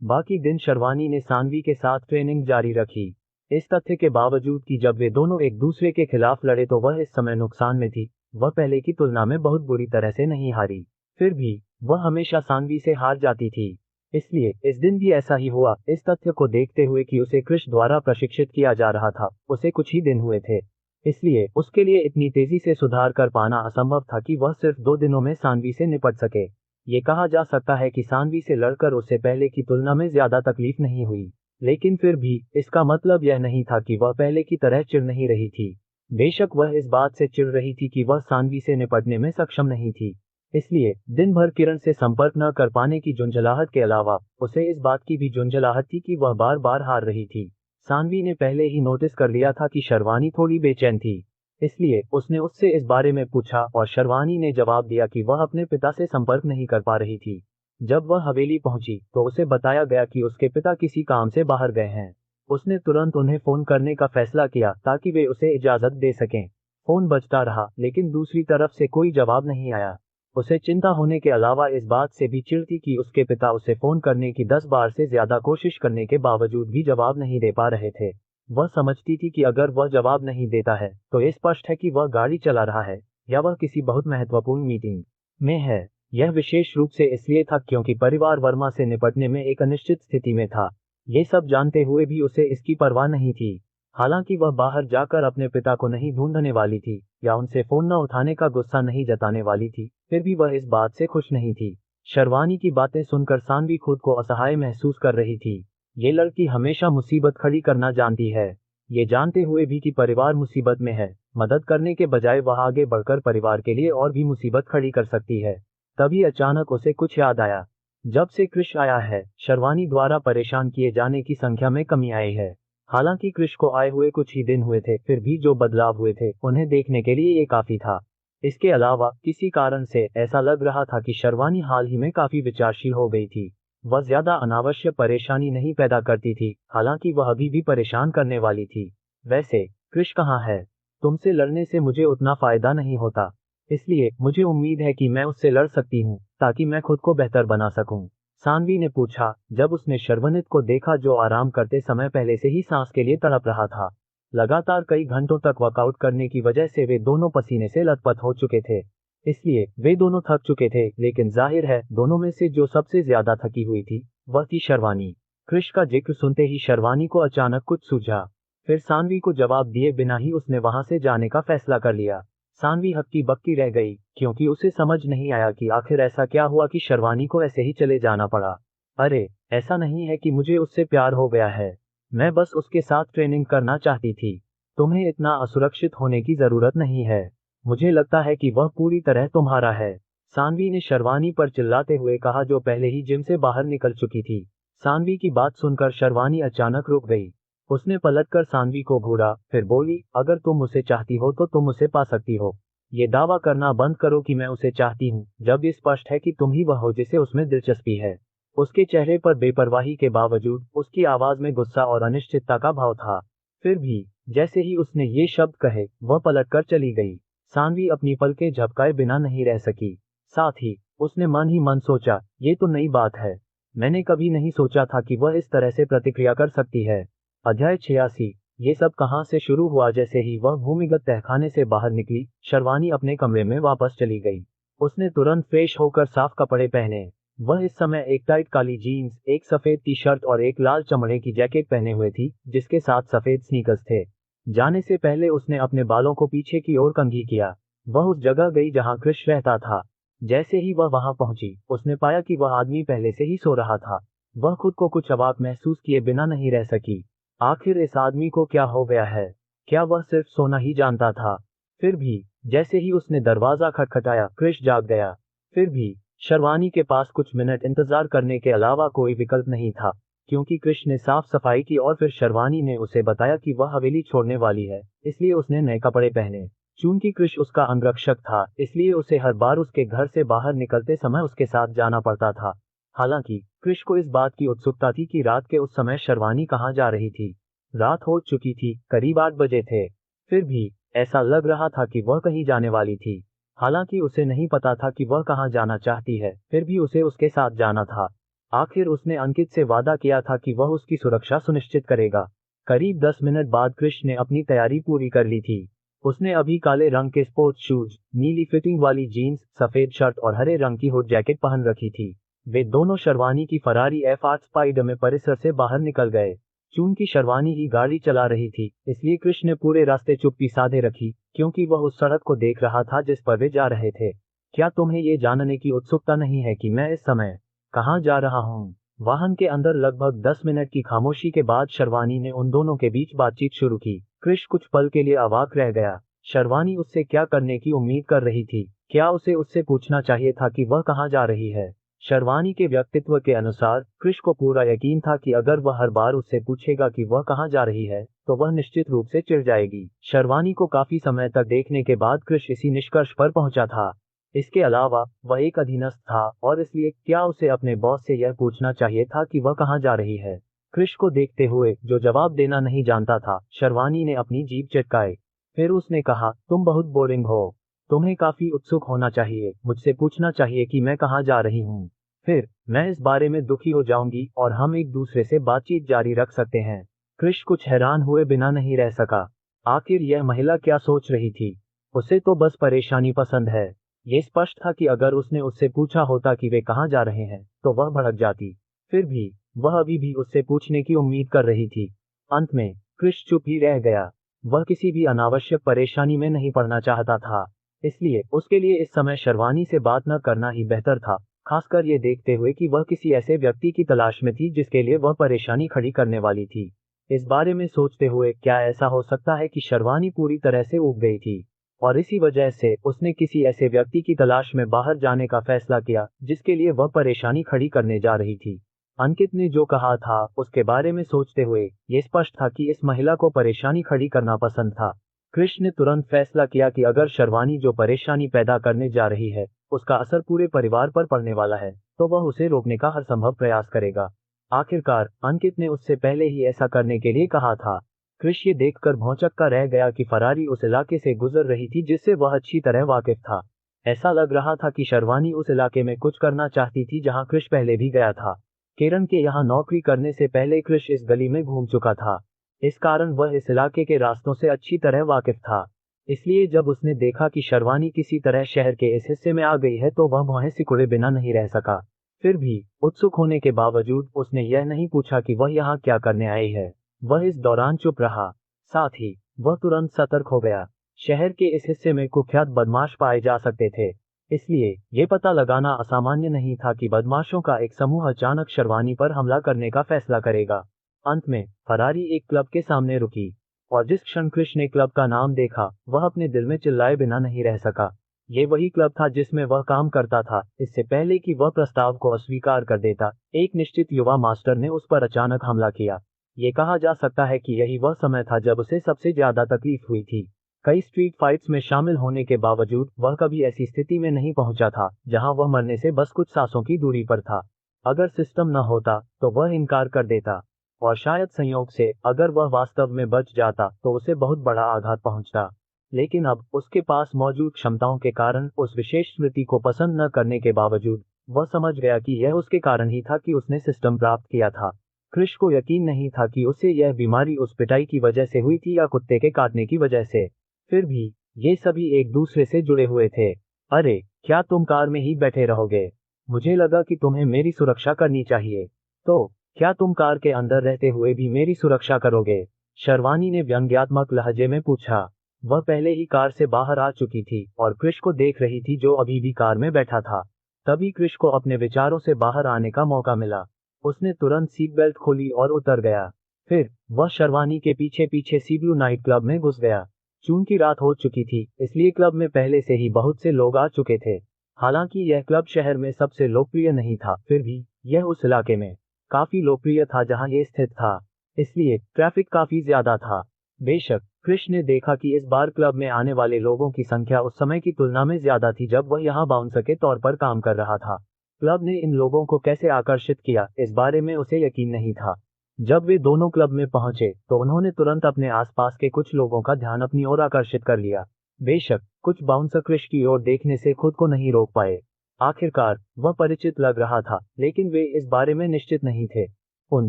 बाकी दिन शर्वानी ने सानवी के साथ ट्रेनिंग जारी रखी। इस तथ्य के बावजूद कि जब वे दोनों एक दूसरे के खिलाफ लड़े तो वह इस समय नुकसान में थी, वह पहले की तुलना में बहुत बुरी तरह से नहीं हारी। फिर भी वह हमेशा सानवी से हार जाती थी। इसलिए इस दिन भी ऐसा ही हुआ। इस तथ्य को देखते हुए कि उसे कृष द्वारा प्रशिक्षित किया जा रहा था, उसे कुछ ही दिन हुए थे, इसलिए उसके लिए इतनी तेजी से सुधार कर पाना असंभव था कि वह सिर्फ 2 दिनों में सानवी से निपट सके। ये कहा जा सकता है कि सानवी से लड़कर उसे पहले की तुलना में ज्यादा तकलीफ नहीं हुई, लेकिन फिर भी इसका मतलब यह नहीं था कि वह पहले की तरह चिढ़ नहीं रही थी। बेशक वह इस बात से चिढ़ रही थी कि वह सानवी से निपटने में सक्षम नहीं थी। इसलिए दिन भर किरण से संपर्क न कर पाने की झुंझलाहट के अलावा उसे इस बात की भी झुंझलाहट थी कि वह बार बार हार रही थी। सानवी ने पहले ही नोटिस कर लिया था कि शर्वानी थोड़ी बेचैन थी, इसलिए उसने उससे इस बारे में पूछा और शर्वानी ने जवाब दिया कि वह अपने पिता से संपर्क नहीं कर पा रही थी। जब वह हवेली पहुंची तो उसे बताया गया कि उसके पिता किसी काम से बाहर गए हैं। उसने तुरंत उन्हें फोन करने का फैसला किया ताकि वे उसे इजाजत दे सकें। फोन बजता रहा लेकिन दूसरी तरफ से कोई जवाब नहीं आया। उसे चिंता होने के अलावा इस बात से भी चिढ़ थी कि उसके पिता उसे फोन करने की 10 बार से ज्यादा कोशिश करने के बावजूद भी जवाब नहीं दे पा रहे थे। वह समझती थी कि अगर वह जवाब नहीं देता है तो ये स्पष्ट है कि वह गाड़ी चला रहा है या वह किसी बहुत महत्वपूर्ण मीटिंग में है। यह विशेष रूप से इसलिए था क्योंकि परिवार वर्मा से निपटने में एक अनिश्चित स्थिति में था। ये सब जानते हुए भी उसे इसकी परवाह नहीं थी। हालांकि वह बाहर जाकर अपने पिता को नहीं ढूंढने वाली थी या उनसे फोन न उठाने का गुस्सा नहीं जताने वाली थी, फिर भी वह इस बात से खुश नहीं थी। शर्वानी की बातें सुनकर सानवी खुद को असहाय महसूस कर रही थी। ये लड़की हमेशा मुसीबत खड़ी करना जानती है। ये जानते हुए भी कि परिवार मुसीबत में है, मदद करने के बजाय वह आगे बढ़कर परिवार के लिए और भी मुसीबत खड़ी कर सकती है। तभी अचानक उसे कुछ याद आया। जब से कृष आया है, शर्वानी द्वारा परेशान किए जाने की संख्या में कमी आई है। हालांकि कृष को आए हुए कुछ ही दिन हुए थे, फिर भी जो बदलाव हुए थे उन्हें देखने के लिए ये काफी था। इसके अलावा किसी कारण से ऐसा लग रहा था कि शर्वानी हाल ही में काफी विचारशील हो गई थी। वह ज्यादा अनावश्यक परेशानी नहीं पैदा करती थी, हालांकि वह अभी भी परेशान करने वाली थी। वैसे कृष कहाँ है? तुमसे लड़ने से मुझे उतना फायदा नहीं होता, इसलिए मुझे उम्मीद है कि मैं उससे लड़ सकती हूँ ताकि मैं खुद को बेहतर बना सकूं। सानवी ने पूछा, जब उसने शर्वनित को देखा जो आराम करते समय पहले से ही सांस के लिए तड़प रहा था। लगातार कई घंटों तक वर्कआउट करने की वजह से वे दोनों पसीने से लथपथ हो चुके थे, इसलिए वे दोनों थक चुके थे। लेकिन जाहिर है दोनों में से जो सबसे ज्यादा थकी हुई थी वह थी शर्वानी। कृष का जिक्र सुनते ही शर्वानी को अचानक कुछ सूझा। फिर सानवी को जवाब दिए बिना ही उसने वहां से जाने का फैसला कर लिया। सानवी हक्की बक्की रह गई, क्योंकि उसे समझ नहीं आया कि आखिर ऐसा क्या हुआ कि शर्वानी को ऐसे ही चले जाना पड़ा। अरे, ऐसा नहीं है कि मुझे उससे प्यार हो गया है, मैं बस उसके साथ ट्रेनिंग करना चाहती थी। तुम्हें इतना असुरक्षित होने की जरूरत नहीं है, मुझे लगता है कि वह पूरी तरह तुम्हारा है। सानवी ने शर्वानी पर चिल्लाते हुए कहा, जो पहले ही जिम से बाहर निकल चुकी थी। सानवी की बात सुनकर शर्वानी अचानक रुक गई। उसने पलटकर सानवी को घूरा, फिर बोली, अगर तुम उसे चाहती हो तो तुम उसे पा सकती हो। ये दावा करना बंद करो कि मैं उसे चाहती हूँ, जब ये स्पष्ट है कि तुम ही वह हो जिसे उसमें दिलचस्पी है। उसके चेहरे पर बेपरवाही के बावजूद उसकी आवाज में गुस्सा और अनिश्चितता का भाव था। फिर भी जैसे ही उसने ये शब्द कहे, वह पलटकर चली गई। सानवी अपनी पलकें झपकाए बिना नहीं रह सकी। साथ ही उसने मन ही मन सोचा, ये तो नई बात है, मैंने कभी नहीं सोचा था कि वह इस तरह से प्रतिक्रिया कर सकती है। अध्याय 86। ये सब कहाँ से शुरू हुआ? जैसे ही वह भूमिगत तहखाने से बाहर निकली, शर्वानी अपने कमरे में वापस चली गई। उसने तुरंत फ्रेश होकर साफ कपड़े पहने। वह इस समय एक टाइट काली जीन्स, एक सफेद टी शर्ट और एक लाल चमड़े की जैकेट पहने हुए थी, जिसके साथ सफेद स्नीकर्स थे। जाने से पहले उसने अपने बालों को पीछे की ओर कंघी किया। वह उस जगह गई जहां कृष रहता था। जैसे ही वह वहां पहुंची, उसने पाया कि वह आदमी पहले से ही सो रहा था। वह खुद को कुछ अवाक महसूस किए बिना नहीं रह सकी। आखिर इस आदमी को क्या हो गया है? क्या वह सिर्फ सोना ही जानता था? फिर भी जैसे ही उसने दरवाजा खटखटाया, कृष जाग गया। फिर भी शर्वानी के पास कुछ मिनट इंतजार करने के अलावा कोई विकल्प नहीं था, क्योंकि कृष ने साफ सफाई की और फिर शर्वानी ने उसे बताया कि वह हवेली छोड़ने वाली है, इसलिए उसने नए कपड़े पहने। चूंकि कृष उसका अंगरक्षक था, इसलिए उसे हर बार उसके घर से बाहर निकलते समय उसके साथ जाना पड़ता था। हालांकि कृष को इस बात की उत्सुकता थी कि रात के उस समय शर्वानी कहाँ जा रही थी। रात हो चुकी थी, करीब 8 बजे थे। फिर भी ऐसा लग रहा था कि वह कहीं जाने वाली थी। हालांकि उसे नहीं पता था कि वह कहाँ जाना चाहती है, फिर भी उसे उसके साथ जाना था। आखिर उसने अंकित से वादा किया था कि वह उसकी सुरक्षा सुनिश्चित करेगा। करीब 10 मिनट बाद कृष ने अपनी तैयारी पूरी कर ली थी। उसने अभी काले रंग के स्पोर्ट्स शूज, नीली फिटिंग वाली जीन्स, सफेद शर्ट और हरे रंग की हुड जैकेट पहन रखी थी। वे दोनों शर्वानी की फरारी F8 स्पाइडर में परिसर से बाहर निकल गए। चूंकि शर्वानी ही गाड़ी चला रही थी, इसलिए कृष ने पूरे रास्ते चुप्पी साधे रखी, क्योंकि वह उस सड़क को देख रहा था जिस पर वे जा रहे थे। क्या तुम्हें ये जानने की उत्सुकता नहीं है कि मैं इस समय कहाँ जा रहा हूँ? वाहन के अंदर लगभग 10 मिनट की खामोशी के बाद शर्वानी ने उन दोनों के बीच बातचीत शुरू की। कृष कुछ पल के लिए अवाक रह गया। शर्वानी उससे क्या करने की उम्मीद कर रही थी? क्या उसे उससे पूछना चाहिए था कि वह कहाँ जा रही है? शर्वानी के व्यक्तित्व के अनुसार कृष को पूरा यकीन था कि अगर वह हर बार उससे पूछेगा कि वह कहाँ जा रही है, तो वह निश्चित रूप से चिढ़ जाएगी। शर्वानी को काफी समय तक देखने के बाद कृष इसी निष्कर्ष पर पहुंचा था। इसके अलावा वह एक अधीनस्थ था, और इसलिए क्या उसे अपने बॉस से यह पूछना चाहिए था कि वह कहाँ जा रही है? कृष को देखते हुए, जो जवाब देना नहीं जानता था, शर्वानी ने अपनी जीभ चटकाई। फिर उसने कहा, तुम बहुत बोरिंग हो। तुम्हें काफी उत्सुक होना चाहिए, मुझसे पूछना चाहिए कि मैं कहाँ जा रही हूँ। फिर मैं इस बारे में दुखी हो जाऊंगी और हम एक दूसरे से बातचीत जारी रख सकते हैं। कृष कुछ हैरान हुए बिना नहीं रह सका। आखिर यह महिला क्या सोच रही थी? उसे तो बस परेशानी पसंद है। ये स्पष्ट था कि अगर उसने उससे पूछा होता कि वे कहाँ जा रहे हैं, तो वह भड़क जाती। फिर भी वह अभी भी उससे पूछने की उम्मीद कर रही थी। अंत में कृष चुप ही रह गया। वह किसी भी अनावश्यक परेशानी में नहीं पड़ना चाहता था, इसलिए उसके लिए इस समय शर्वानी से बात न करना ही बेहतर था, खासकर ये देखते हुए कि वह किसी ऐसे व्यक्ति की तलाश में थी जिसके लिए वह परेशानी खड़ी करने वाली थी। इस बारे में सोचते हुए क्या ऐसा हो सकता है कि शर्वानी पूरी तरह से ऊब गई थी और इसी वजह से उसने किसी ऐसे व्यक्ति की तलाश में बाहर जाने का फैसला किया जिसके लिए वह परेशानी खड़ी करने जा रही थी। अंकित ने जो कहा था उसके बारे में सोचते हुए ये स्पष्ट था कि इस महिला को परेशानी खड़ी करना पसंद था। कृष्ण ने तुरंत फैसला किया कि अगर शर्वानी जो परेशानी पैदा करने जा रही है उसका असर पूरे परिवार पर पड़ने वाला है तो वह उसे रोकने का हर संभव प्रयास करेगा। आखिरकार अंकित ने उससे पहले ही ऐसा करने के लिए कहा था। कृष ये देखकर भौंचक्का रह गया कि फरारी उस इलाके से गुजर रही थी जिससे वह अच्छी तरह वाकिफ था। ऐसा लग रहा था कि शर्वानी उस इलाके में कुछ करना चाहती थी जहां कृष पहले भी गया था। किरण के यहाँ नौकरी करने से पहले कृष इस गली में घूम चुका था, इस कारण वह इस इलाके के रास्तों से अच्छी तरह वाकिफ था। इसलिए जब उसने देखा कि शर्वानी किसी तरह शहर के इस हिस्से में आ गई है तो वह भौहें सिकुड़े बिना नहीं रह सका। फिर भी उत्सुक होने के बावजूद उसने यह नहीं पूछा कि वह यहाँ क्या करने आई है। वह इस दौरान चुप रहा, साथ ही वह तुरंत सतर्क हो गया। शहर के इस हिस्से में कुख्यात बदमाश पाए जा सकते थे, इसलिए ये पता लगाना असामान्य नहीं था कि बदमाशों का एक समूह अचानक शर्वानी पर हमला करने का फैसला करेगा। अंत में फरारी एक क्लब के सामने रुकी और जिस क्षण कृष्ण ने क्लब का नाम देखा वह अपने दिल में चिल्लाए बिना नहीं रह सका। ये वही क्लब था जिसमें वह काम करता था। इससे पहले कि वह प्रस्ताव को अस्वीकार कर देता, एक निश्चित युवा मास्टर ने उस पर अचानक हमला किया। ये कहा जा सकता है कि यही वह समय था जब उसे सबसे ज्यादा तकलीफ हुई थी। कई स्ट्रीट फाइट्स में शामिल होने के बावजूद वह कभी ऐसी स्थिति में नहीं पहुंचा था जहां वह मरने से बस कुछ सांसों की दूरी पर था। अगर सिस्टम न होता तो वह इनकार कर देता और शायद संयोग से अगर वह वास्तव में बच जाता तो उसे बहुत बड़ा आघात पहुंचता। लेकिन अब उसके पास मौजूद क्षमताओं के कारण उस विशेष स्मृति को पसंद न करने के बावजूद वह समझ गया कि यह उसके कारण ही था कि उसने सिस्टम प्राप्त किया था। कृष को यकीन नहीं था कि उसे यह बीमारी उस पिटाई की वजह से हुई थी या कुत्ते के काटने की वजह से। फिर भी ये सभी एक दूसरे से जुड़े हुए थे। अरे क्या तुम कार में ही बैठे रहोगे? मुझे लगा कि तुम्हें मेरी सुरक्षा करनी चाहिए। तो क्या तुम कार के अंदर रहते हुए भी मेरी सुरक्षा करोगे? शर्वानी ने व्यंग्यात्मक लहजे में पूछा। वह पहले ही कार से बाहर आ चुकी थी और कृष को देख रही थी जो अभी भी कार में बैठा था। तभी कृष को अपने विचारों से बाहर आने का मौका मिला। उसने तुरंत सीट बेल्ट खोली और उतर गया। फिर वह शर्वानी के पीछे पीछे सी ब्लू नाइट क्लब में घुस गया। चूंकि रात हो चुकी थी इसलिए क्लब में पहले से ही बहुत से लोग आ चुके थे। हालांकि यह क्लब शहर में सबसे लोकप्रिय नहीं था, फिर भी यह उस इलाके में काफी लोकप्रिय था जहां ये स्थित था, इसलिए ट्रैफिक काफी ज्यादा था। बेशक कृष ने देखा कि इस बार क्लब में आने वाले लोगों की संख्या उस समय की तुलना में ज्यादा थी जब वह यहाँ बाउंसर के तौर पर काम कर रहा था। क्लब ने इन लोगों को कैसे आकर्षित किया इस बारे में उसे यकीन नहीं था। जब वे दोनों क्लब में पहुंचे तो उन्होंने तुरंत अपने आसपास के कुछ लोगों का ध्यान अपनी ओर आकर्षित कर लिया। बेशक कुछ बाउंसर कृष की ओर देखने से खुद को नहीं रोक पाए। आखिरकार वह परिचित लग रहा था, लेकिन वे इस बारे में निश्चित नहीं थे। उन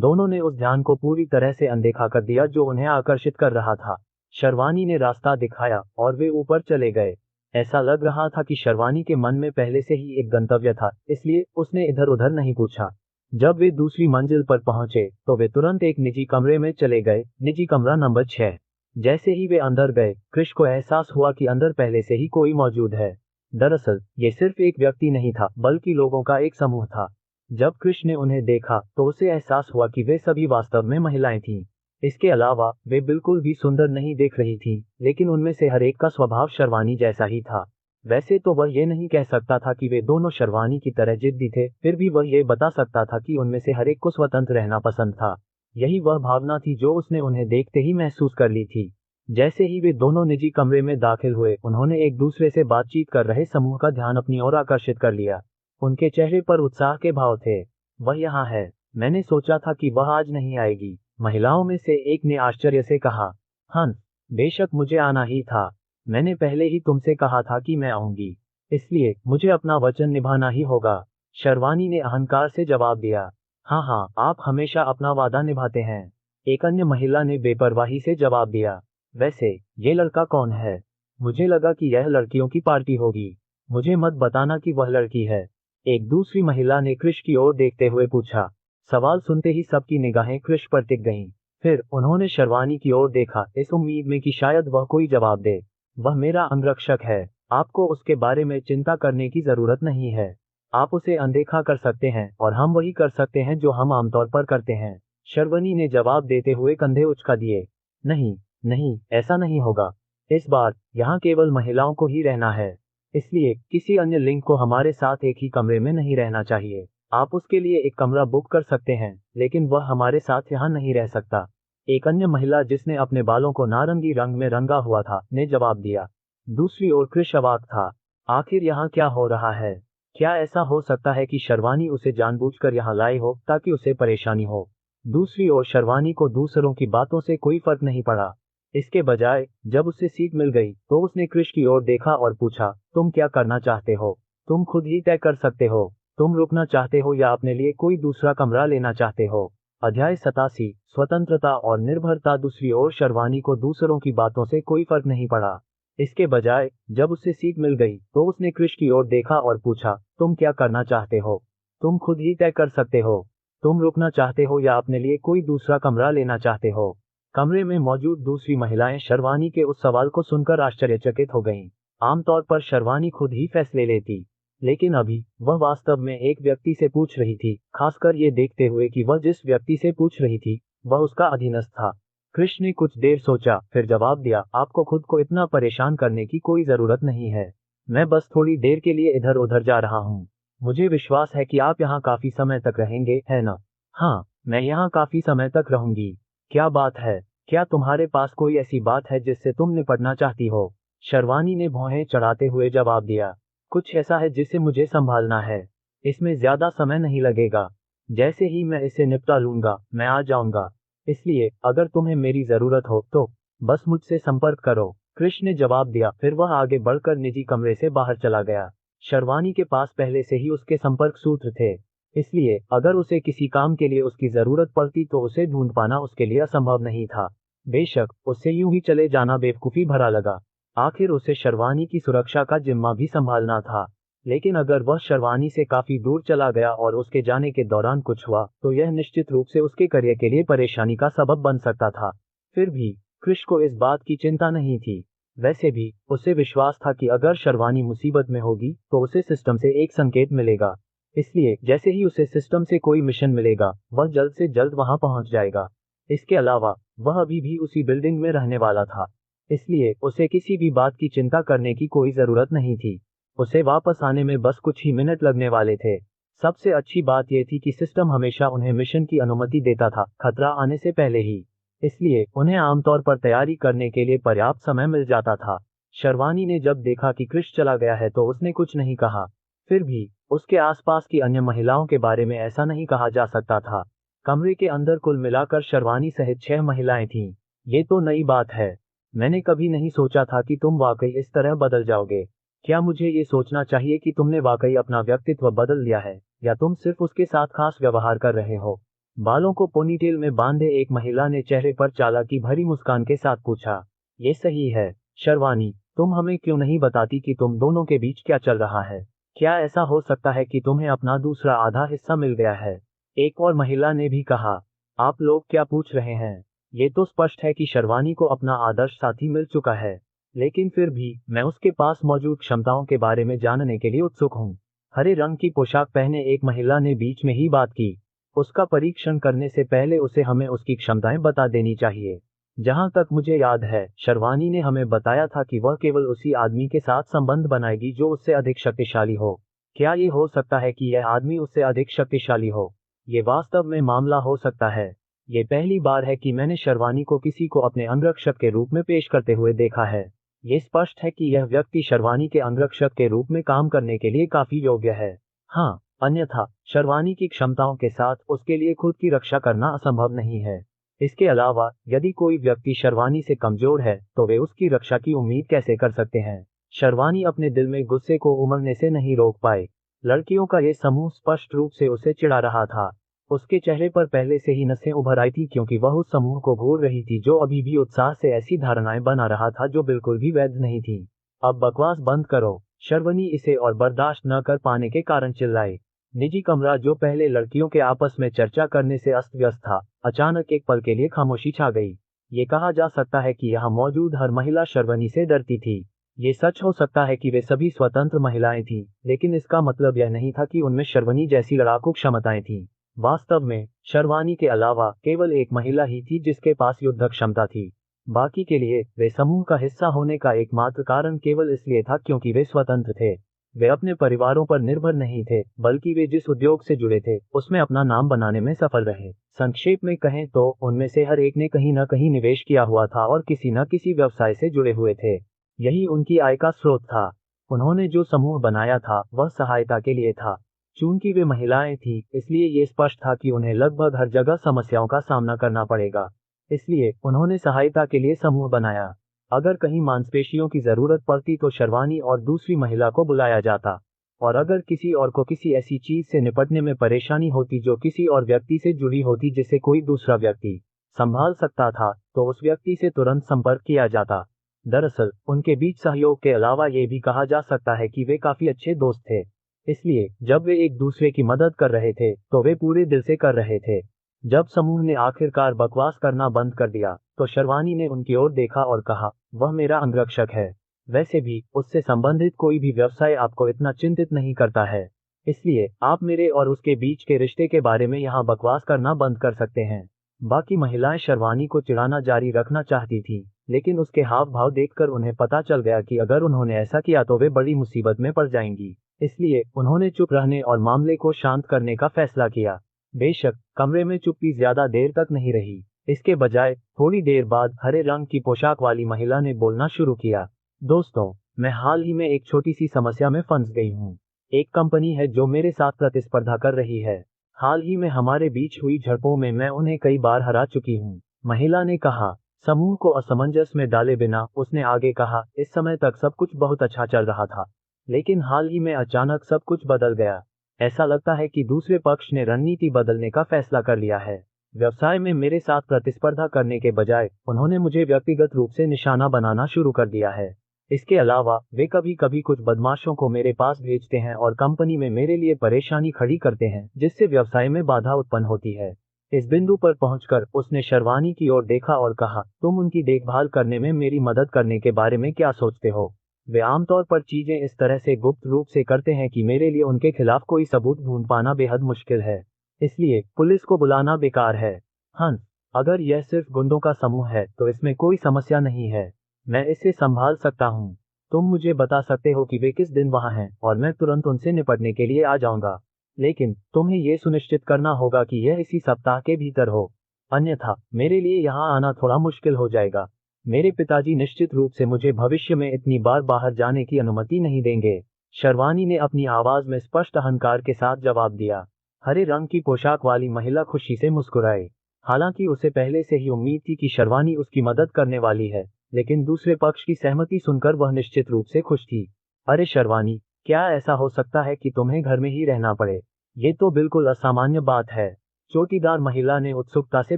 दोनों ने उस ध्यान को पूरी तरह से अनदेखा कर दिया जो उन्हें आकर्षित कर रहा था। शर्वानी ने रास्ता दिखाया और वे ऊपर चले गए। ऐसा लग रहा था कि शर्वानी के मन में पहले से ही एक गंतव्य था, इसलिए उसने इधर उधर नहीं पूछा। जब वे दूसरी मंजिल पर पहुंचे तो वे तुरंत एक निजी कमरे में चले गए, निजी कमरा नंबर 6। जैसे ही वे अंदर गए कृष को एहसास हुआ कि अंदर पहले से ही कोई मौजूद है। दरअसल ये सिर्फ एक व्यक्ति नहीं था बल्कि लोगों का एक समूह था। जब कृष ने उन्हें देखा तो उसे एहसास हुआ कि वे सभी वास्तव में महिलाएं थीं। इसके अलावा वे बिल्कुल भी सुंदर नहीं दिख रही थीं, लेकिन उनमें से हर एक का स्वभाव शर्वानी जैसा ही था। वैसे तो वह ये नहीं कह सकता था कि वे दोनों शर्वानी की तरह जिद्दी थे, फिर भी वह ये बता सकता था कि उनमें से हर एक को स्वतंत्र रहना पसंद था। यही वह भावना थी जो उसने उन्हें देखते ही महसूस कर ली थी। जैसे ही वे दोनों निजी कमरे में दाखिल हुए उन्होंने एक दूसरे से बातचीत कर रहे समूह का ध्यान अपनी ओर आकर्षित कर लिया। उनके चेहरे पर उत्साह के भाव थे। वह यहाँ है, मैंने सोचा था कि वह आज नहीं आएगी, महिलाओं में से एक ने आश्चर्य से कहा। हंस, बेशक मुझे आना ही था। मैंने पहले ही तुमसे कहा था कि मैं आऊंगी, इसलिए मुझे अपना वचन निभाना ही होगा, शर्वानी ने अहंकार से जवाब दिया। हाँ हाँ, आप हमेशा अपना वादा निभाते हैं, एक अन्य महिला ने बेपरवाही से जवाब दिया। वैसे ये लड़का कौन है? मुझे लगा कि यह लड़कियों की पार्टी होगी, मुझे मत बताना कि वह लड़की है, एक दूसरी महिला ने कृष की ओर देखते हुए पूछा। सवाल सुनते ही सबकी निगाहें कृष पर टिक गईं। फिर उन्होंने शर्वानी की ओर देखा, इस उम्मीद में कि शायद वह कोई जवाब दे। वह मेरा अंगरक्षक है, आपको उसके बारे में चिंता करने की जरूरत नहीं है। आप उसे अनदेखा कर सकते हैं और हम वही कर सकते हैं जो हम आमतौर पर करते हैं, शर्वनी ने जवाब देते हुए कंधे उचका दिए। नहीं, नहीं, ऐसा नहीं होगा। इस बार यहाँ केवल महिलाओं को ही रहना है, इसलिए किसी अन्य लिंग को हमारे साथ एक ही कमरे में नहीं रहना चाहिए। आप उसके लिए एक कमरा बुक कर सकते हैं, लेकिन वह हमारे साथ यहाँ नहीं रह सकता। एक अन्य महिला जिसने अपने बालों को नारंगी रंग में रंगा हुआ था ने जवाब दिया। दूसरी ओर कृष अवाक था। आखिर यहाँ क्या हो रहा है? क्या ऐसा हो सकता है कि शर्वानी उसे जानबूझकर यहाँ लाई हो ताकि उसे परेशानी हो? दूसरी ओर शर्वानी को दूसरों की बातों से कोई फर्क नहीं पड़ा। इसके बजाय जब उसे सीट मिल गई तो उसने कृष की ओर देखा और पूछा, तुम क्या करना चाहते हो? तुम खुद ही तय कर सकते हो। तुम रुकना चाहते हो या अपने लिए कोई दूसरा कमरा लेना चाहते हो? अध्याय 87, स्वतंत्रता और निर्भरता। दूसरी ओर शर्वानी को दूसरों की बातों से कोई फर्क नहीं पड़ा। इसके बजाय जब उसे सीट मिल गई तो उसने कृष की ओर देखा और पूछा, तुम क्या करना चाहते हो? तुम खुद ही तय कर सकते हो। तुम रुकना चाहते हो या अपने लिए कोई दूसरा कमरा लेना चाहते हो? कमरे में मौजूद दूसरी महिलाएं शर्वानी के उस सवाल को सुनकर आश्चर्यचकित हो गईं। आमतौर पर शर्वानी खुद ही फैसले लेती, लेकिन अभी वह वास्तव में एक व्यक्ति से पूछ रही थी, खासकर ये देखते हुए कि वह जिस व्यक्ति से पूछ रही थी वह उसका अधीनस्थ था। कृष्ण ने कुछ देर सोचा, फिर जवाब दिया, आपको खुद को इतना परेशान करने की कोई जरूरत नहीं है। मैं बस थोड़ी देर के लिए इधर उधर जा रहा हूँ। मुझे विश्वास है कि आप यहाँ काफी समय तक रहेंगे, है ना? हाँ, मैं यहाँ काफी समय तक रहूंगी। क्या बात है? क्या तुम्हारे पास कोई ऐसी बात है जिससे तुम निपटना चाहती हो? शर्वानी ने भौहें चढ़ाते हुए जवाब दिया। कुछ ऐसा है जिसे मुझे संभालना है। इसमें ज्यादा समय नहीं लगेगा। जैसे ही मैं इसे निपटा लूंगा मैं आ जाऊंगा। इसलिए अगर तुम्हें मेरी जरूरत हो तो बस मुझसे संपर्क करो। कृष्ण ने जवाब दिया। फिर वह आगे बढ़कर निजी कमरे से बाहर चला गया। शर्वानी के पास पहले से ही उसके संपर्क सूत्र थे, इसलिए अगर उसे किसी काम के लिए उसकी जरूरत पड़ती तो उसे ढूंढ पाना उसके लिए असंभव नहीं था। बेशक उसे यूं ही चले जाना बेवकूफी भरा लगा। आखिर उसे शर्वानी की सुरक्षा का जिम्मा भी संभालना था। लेकिन अगर वह शर्वानी से काफी दूर चला गया और उसके जाने के दौरान कुछ हुआ तो यह निश्चित रूप से उसके करियर के लिए परेशानी का सबब बन सकता था। फिर भी कृष को इस बात की चिंता नहीं थी। वैसे भी उसे विश्वास था कि अगर शर्वानी मुसीबत में होगी तो उसे सिस्टम से एक संकेत मिलेगा। इसलिए जैसे ही उसे सिस्टम से कोई मिशन मिलेगा वह जल्द से जल्द वहां पहुंच जाएगा। इसके अलावा वह अभी भी उसी बिल्डिंग में रहने वाला था, इसलिए उसे किसी भी बात की चिंता करने की कोई जरूरत नहीं थी। उसे वापस आने में बस कुछ ही मिनट लगने वाले थे। सबसे अच्छी बात यह थी कि सिस्टम हमेशा उन्हें मिशन की अनुमति देता था, खतरा आने से पहले ही। इसलिए उन्हें आमतौर पर तैयारी करने के लिए पर्याप्त समय मिल जाता था। शर्वानी ने जब देखा कि कृष चला गया है तो उसने कुछ नहीं कहा। फिर भी उसके आसपास की अन्य महिलाओं के बारे में ऐसा नहीं कहा जा सकता था। कमरे के अंदर कुल मिलाकर शर्वानी सहित 6 महिलाएं थीं। ये तो नई बात है। मैंने कभी नहीं सोचा था कि तुम वाकई इस तरह बदल जाओगे। क्या मुझे ये सोचना चाहिए कि तुमने वाकई अपना व्यक्तित्व बदल लिया है, या तुम सिर्फ उसके साथ खास व्यवहार कर रहे हो? बालों को पोनीटेल में बांधे एक महिला ने चेहरे पर चालाकी भरी मुस्कान के साथ पूछा। ये सही है शर्वानी, तुम हमें क्यों नहीं बताती कि तुम दोनों के बीच क्या चल रहा है? क्या ऐसा हो सकता है कि तुम्हें अपना दूसरा आधा हिस्सा मिल गया है? एक और महिला ने भी कहा। आप लोग क्या पूछ रहे हैं? ये तो स्पष्ट है कि शर्वानी को अपना आदर्श साथी मिल चुका है, लेकिन फिर भी मैं उसके पास मौजूद क्षमताओं के बारे में जानने के लिए उत्सुक हूँ। हरे रंग की पोशाक पहने एक महिला ने बीच में ही बात की। उसका परीक्षण करने से पहले उसे हमें उसकी क्षमताएं बता देनी चाहिए। जहां तक मुझे याद है शर्वानी ने हमें बताया था कि वह केवल उसी आदमी के साथ संबंध बनाएगी जो उससे अधिक शक्तिशाली हो। क्या ये हो सकता है कि यह आदमी उससे अधिक शक्तिशाली हो? ये वास्तव में मामला हो सकता है। ये पहली बार है कि मैंने शर्वानी को किसी को अपने अंगरक्षक के रूप में पेश करते हुए देखा है। ये स्पष्ट है कि यह व्यक्ति शर्वानी के अंगरक्षक के रूप में काम करने के लिए काफी योग्य है। हाँ, अन्यथा शर्वानी की क्षमताओं के साथ उसके लिए खुद की रक्षा करना असंभव नहीं है। इसके अलावा यदि कोई व्यक्ति शर्वानी से कमजोर है तो वे उसकी रक्षा की उम्मीद कैसे कर सकते हैं? शर्वानी अपने दिल में गुस्से को उमड़ने से नहीं रोक पाए। लड़कियों का ये समूह स्पष्ट रूप से उसे चिढ़ा रहा था। उसके चेहरे पर पहले से ही नसें उभर आई थी क्योंकि वह उस समूह को घूर रही थी जो अभी भी उत्साह से ऐसी धारणाएं बना रहा था जो बिल्कुल भी वैध नहीं थी। अब बकवास बंद करो, शर्वनी इसे और बर्दाश्त न कर पाने के कारण चिल्लाई। निजी कमरा जो पहले लड़कियों के आपस में चर्चा करने से अस्त व्यस्त था, अचानक एक पल के लिए खामोशी छा गई। ये कहा जा सकता है कि यहाँ मौजूद हर महिला शर्वनी से डरती थी। ये सच हो सकता है कि वे सभी स्वतंत्र महिलाएं थीं, लेकिन इसका मतलब यह नहीं था कि उनमें शर्वनी जैसी लड़ाकू क्षमताएं थीं। वास्तव में शर्वानी के अलावा केवल एक महिला ही थी जिसके पास युद्ध क्षमता थी। बाकी के लिए वे समूह का हिस्सा होने का एकमात्र कारण केवल इसलिए था क्योंकि वे स्वतंत्र थे। वे अपने परिवारों पर निर्भर नहीं थे, बल्कि वे जिस उद्योग से जुड़े थे उसमें अपना नाम बनाने में सफल रहे। संक्षेप में कहें तो उनमें से हर एक ने कहीं न कहीं निवेश किया हुआ था और किसी न किसी व्यवसाय से जुड़े हुए थे। यही उनकी आय का स्रोत था। उन्होंने जो समूह बनाया था वह सहायता के लिए था। चूंकि वे महिलाएं थीं, इसलिए ये स्पष्ट था कि उन्हें लगभग हर जगह समस्याओं का सामना करना पड़ेगा। इसलिए उन्होंने सहायता के लिए समूह बनाया। अगर कहीं मांसपेशियों की जरूरत पड़ती तो शर्वानी और दूसरी महिला को बुलाया जाता, और अगर किसी और को किसी ऐसी चीज से निपटने में परेशानी होती जो किसी और व्यक्ति से जुड़ी होती जिसे कोई दूसरा व्यक्ति संभाल सकता था, तो उस व्यक्ति से तुरंत संपर्क किया जाता। दरअसल उनके बीच सहयोग के अलावा ये भी कहा जा सकता है कि वे काफी अच्छे दोस्त थे। इसलिए जब वे एक दूसरे की मदद कर रहे थे तो वे पूरे दिल से कर रहे थे। जब समूह ने आखिरकार बकवास करना बंद कर दिया तो शर्वानी ने उनकी ओर देखा और कहा, वह मेरा अंगरक्षक है। वैसे भी उससे संबंधित कोई भी व्यवसाय आपको इतना चिंतित नहीं करता है, इसलिए आप मेरे और उसके बीच के रिश्ते के बारे में यहाँ बकवास करना बंद कर सकते हैं। बाकी महिलाएं शर्वानी को चिढ़ाना जारी रखना चाहती थीं, लेकिन उसके हाव भाव देखकर उन्हें पता चल गया कि अगर उन्होंने ऐसा किया तो वे बड़ी मुसीबत में पड़ जाएंगी। इसलिए उन्होंने चुप रहने और मामले को शांत करने का फैसला किया। बेशक कमरे में चुप्पी ज्यादा देर तक नहीं रही। इसके बजाय थोड़ी देर बाद हरे रंग की पोशाक वाली महिला ने बोलना शुरू किया। दोस्तों, मैं हाल ही में एक छोटी सी समस्या में फंस गई हूँ। एक कंपनी है जो मेरे साथ प्रतिस्पर्धा कर रही है। हाल ही में हमारे बीच हुई झड़पों में मैं उन्हें कई बार हरा चुकी हूँ, महिला ने कहा। समूह को असमंजस में डाले बिना उसने आगे कहा, इस समय तक सब कुछ बहुत अच्छा चल रहा था, लेकिन हाल ही में अचानक सब कुछ बदल गया। ऐसा लगता है कि दूसरे पक्ष ने रणनीति बदलने का फैसला कर लिया है। व्यवसाय में मेरे साथ प्रतिस्पर्धा करने के बजाय उन्होंने मुझे व्यक्तिगत रूप से निशाना बनाना शुरू कर दिया है। इसके अलावा वे कभी कभी कुछ बदमाशों को मेरे पास भेजते हैं और कंपनी में मेरे लिए परेशानी खड़ी करते हैं, जिससे व्यवसाय में बाधा उत्पन्न होती है। इस बिंदु पर पहुंचकर उसने शर्वानी की ओर देखा और कहा, तुम उनकी देखभाल करने में मेरी मदद करने के बारे में क्या सोचते हो? वे आमतौर पर चीजें इस तरह से गुप्त रूप से करते हैं कि मेरे लिए उनके खिलाफ कोई सबूत ढूंढ पाना बेहद मुश्किल है। इसलिए पुलिस को बुलाना बेकार है। हंस, अगर यह सिर्फ गुंडों का समूह है तो इसमें कोई समस्या नहीं है। मैं इसे संभाल सकता हूँ। तुम मुझे बता सकते हो कि वे किस दिन वहाँ हैं और मैं तुरंत उनसे निपटने के लिए आ जाऊंगा। लेकिन तुम्हें यह सुनिश्चित करना होगा कि यह इसी सप्ताह के भीतर हो, अन्यथा मेरे लिए यहाँ आना थोड़ा मुश्किल हो जाएगा। मेरे पिताजी निश्चित रूप से मुझे भविष्य में इतनी बार बाहर जाने की अनुमति नहीं देंगे। शर्वानी ने अपनी आवाज में स्पष्ट अहंकार के साथ जवाब दिया। हरे रंग की पोशाक वाली महिला खुशी से मुस्कुराई। हालांकि उसे पहले से ही उम्मीद थी कि शर्वानी उसकी मदद करने वाली है, लेकिन दूसरे पक्ष की सहमति सुनकर वह निश्चित रूप से खुश थी। अरे शर्वानी, क्या ऐसा हो सकता है कि तुम्हें घर में ही रहना पड़े? ये तो बिल्कुल असामान्य बात है, चोटीदार महिला ने उत्सुकता से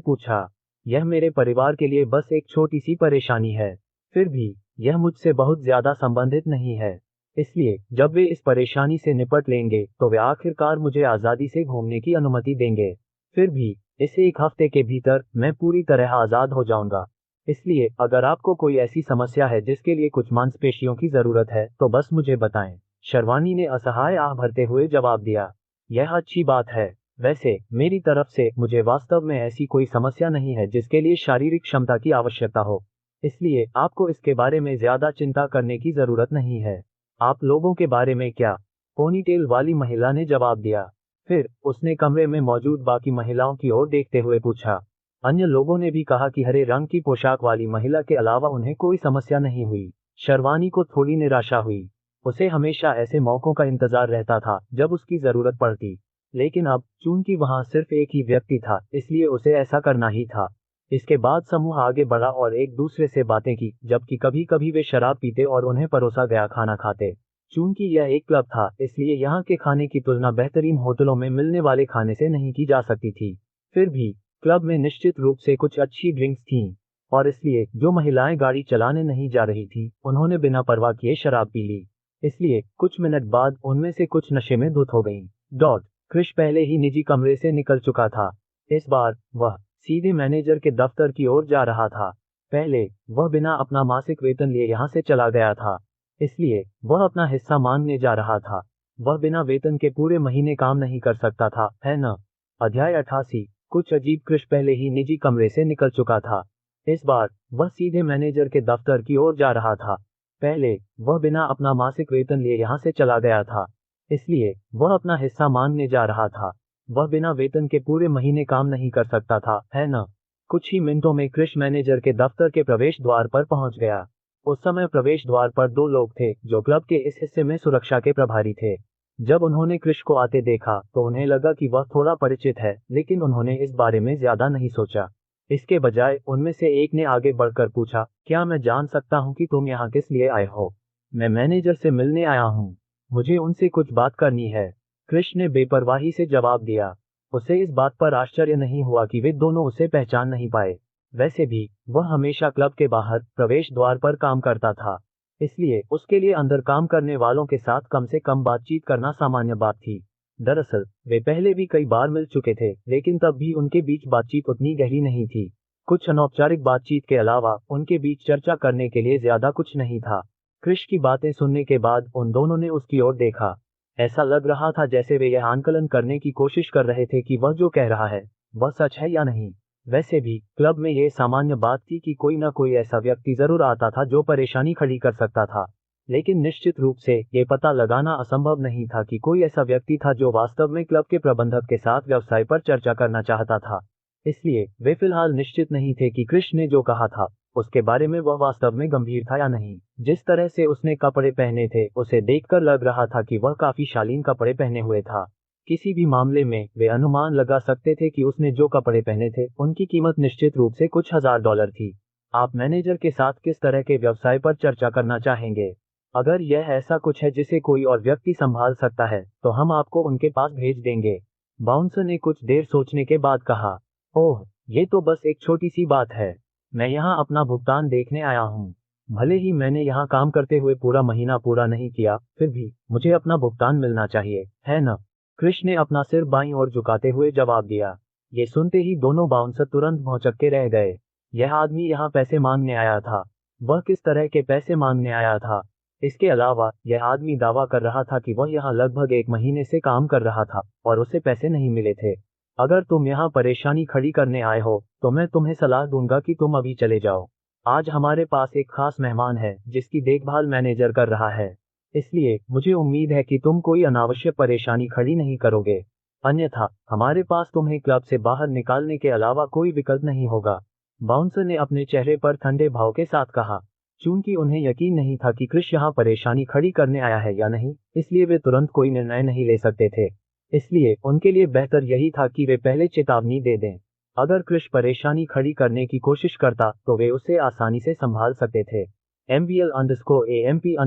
पूछा। यह मेरे परिवार के लिए बस एक छोटी सी परेशानी है, फिर भी यह मुझसे बहुत ज्यादा संबंधित नहीं है। इसलिए जब वे इस परेशानी से निपट लेंगे तो वे आखिरकार मुझे आज़ादी से घूमने की अनुमति देंगे। फिर भी इस एक हफ्ते के भीतर मैं पूरी तरह आज़ाद हो जाऊंगा। इसलिए अगर आपको कोई ऐसी समस्या है जिसके लिए कुछ मांसपेशियों की जरूरत है तो बस मुझे बताएं। शर्वानी ने असहाय आह भरते हुए जवाब दिया। यह अच्छी बात है। वैसे मेरी तरफ से मुझे वास्तव में ऐसी कोई समस्या नहीं है जिसके लिए शारीरिक क्षमता की आवश्यकता हो, इसलिए आपको इसके बारे में ज्यादा चिंता करने की जरूरत नहीं है। आप लोगों के बारे में क्या? पोनीटेल वाली महिला ने जवाब दिया। फिर उसने कमरे में मौजूद बाकी महिलाओं की ओर देखते हुए पूछा। अन्य लोगों ने भी कहा कि हरे रंग की पोशाक वाली महिला के अलावा उन्हें कोई समस्या नहीं हुई। शर्वानी को थोड़ी निराशा हुई। उसे हमेशा ऐसे मौकों का इंतजार रहता था जब उसकी जरूरत पड़ती, लेकिन अब चूंकि वहां सिर्फ एक ही व्यक्ति था, इसलिए उसे ऐसा करना ही था। इसके बाद समूह आगे बढ़ा और एक दूसरे से बातें की, जबकि कभी कभी वे शराब पीते और उन्हें परोसा गया खाना खाते। चूंकि यह एक क्लब था, इसलिए यहाँ के खाने की तुलना बेहतरीन होटलों में मिलने वाले खाने से नहीं की जा सकती थी। फिर भी क्लब में निश्चित रूप से कुछ अच्छी ड्रिंक्स थीं, और इसलिए जो महिलाएं गाड़ी चलाने नहीं जा रही थीं, उन्होंने बिना परवाह किए शराब पी ली। इसलिए कुछ मिनट बाद उनमें से कुछ नशे में धुत हो गईं। क्रिश पहले ही निजी कमरे से निकल चुका था। इस बार वह सीधे मैनेजर के दफ्तर की ओर जा रहा था। पहले वह बिना अपना मासिक वेतन लिए यहाँ से चला गया था, इसलिए वह अपना हिस्सा मांगने जा रहा था। वह बिना वेतन के पूरे महीने काम नहीं कर सकता था, है न? अध्याय 88। कुछ अजीब। कृष पहले ही निजी कमरे से निकल चुका था। इस बार वह सीधे मैनेजर के दफ्तर की ओर जा रहा था। पहले वह बिना अपना मासिक वेतन लिए यहाँ से चला गया था, इसलिए वह अपना हिस्सा मांगने जा रहा था। वह बिना वेतन के पूरे महीने काम नहीं कर सकता था, है न? कुछ ही मिनटों में कृष मैनेजर के दफ्तर के प्रवेश द्वार पर पहुंच गया। उस समय प्रवेश द्वार पर दो लोग थे जो क्लब के इस हिस्से में सुरक्षा के प्रभारी थे। जब उन्होंने कृष को आते देखा तो उन्हें लगा कि वह थोड़ा परिचित है, लेकिन उन्होंने इस बारे में ज्यादा नहीं सोचा। इसके बजाय उनमें से एक ने आगे बढ़कर पूछा, क्या मैं जान सकता हूं कि तुम यहाँ किस लिए आए हो? मैं मैनेजर से मिलने आया हूँ। मुझे उनसे कुछ बात करनी है। कृष ने बेपरवाही से जवाब दिया। उसे इस बात पर आश्चर्य नहीं हुआ कि वे दोनों उसे पहचान नहीं पाए। वैसे भी वह हमेशा क्लब के बाहर प्रवेश द्वार पर काम करता था, इसलिए उसके लिए अंदर काम करने वालों के साथ कम से कम बातचीत करना सामान्य बात थी। दरअसल वे पहले भी कई बार मिल चुके थे, लेकिन तब भी उनके बीच बातचीत उतनी गहरी नहीं थी। कुछ अनौपचारिक बातचीत के अलावा उनके बीच चर्चा करने के लिए ज्यादा कुछ नहीं था। कृष की बातें सुनने के बाद उन दोनों ने उसकी ओर देखा। ऐसा लग रहा था जैसे वे यह आंकलन करने की कोशिश कर रहे थे कि वह जो कह रहा है वह सच है या नहीं। वैसे भी क्लब में यह सामान्य बात थी कि कोई न कोई ऐसा व्यक्ति जरूर आता था जो परेशानी खड़ी कर सकता था, लेकिन निश्चित रूप से ये पता लगाना असंभव नहीं था कि कोई ऐसा व्यक्ति था जो वास्तव में क्लब के प्रबंधक के साथ व्यवसाय पर चर्चा करना चाहता था। इसलिए वे फिलहाल निश्चित नहीं थे कि कृष ने जो कहा था उसके बारे में वह वास्तव में गंभीर था या नहीं। जिस तरह से उसने कपड़े पहने थे उसे देखकर लग रहा था कि वह काफी शालीन कपड़े पहने हुए था। किसी भी मामले में वे अनुमान लगा सकते थे कि उसने जो कपड़े पहने थे उनकी कीमत निश्चित रूप से कुछ $1000 थी। आप मैनेजर के साथ किस तरह के व्यवसाय पर चर्चा करना चाहेंगे? अगर यह ऐसा कुछ है जिसे कोई और व्यक्ति संभाल सकता है तो हम आपको उनके पास भेज देंगे। बाउंसर ने कुछ देर सोचने के बाद कहा, ओह, ये तो बस एक छोटी सी बात है। मैं यहाँ अपना भुगतान देखने आया हूँ। भले ही मैंने यहाँ काम करते हुए पूरा महीना पूरा नहीं किया, फिर भी मुझे अपना भुगतान मिलना चाहिए, है न? कृष ने अपना सिर बाईं ओर झुकाते हुए जवाब दिया। ये सुनते ही दोनों बाउंसर तुरंत भौंचक्के रह गए। यह आदमी यहाँ पैसे मांगने आया था। वह किस तरह के पैसे मांगने आया था? इसके अलावा यह आदमी दावा कर रहा था कि वह यहाँ लगभग 1 महीने से काम कर रहा था और उसे पैसे नहीं मिले थे। अगर तुम यहाँ परेशानी खड़ी करने आए हो तो मैं तुम्हें सलाह दूंगा कि तुम अभी चले जाओ। आज हमारे पास एक खास मेहमान है जिसकी देखभाल मैनेजर कर रहा है, इसलिए मुझे उम्मीद है कि तुम कोई अनावश्यक परेशानी खड़ी नहीं करोगे। अन्यथा हमारे पास तुम्हें क्लब से बाहर निकालने के अलावा कोई विकल्प नहीं होगा। बाउंसर ने अपने चेहरे पर ठंडे भाव के साथ कहा। चूंकि उन्हें यकीन नहीं था कि कृष यहाँ परेशानी खड़ी करने आया है या नहीं, इसलिए वे तुरंत कोई निर्णय नहीं ले सकते थे। इसलिए उनके लिए बेहतर यही था कि वे पहले चेतावनी दे दें। अगर कृष परेशानी खड़ी करने की कोशिश करता तो वे उसे आसानी से संभाल सकते थे। MBL_AMP_R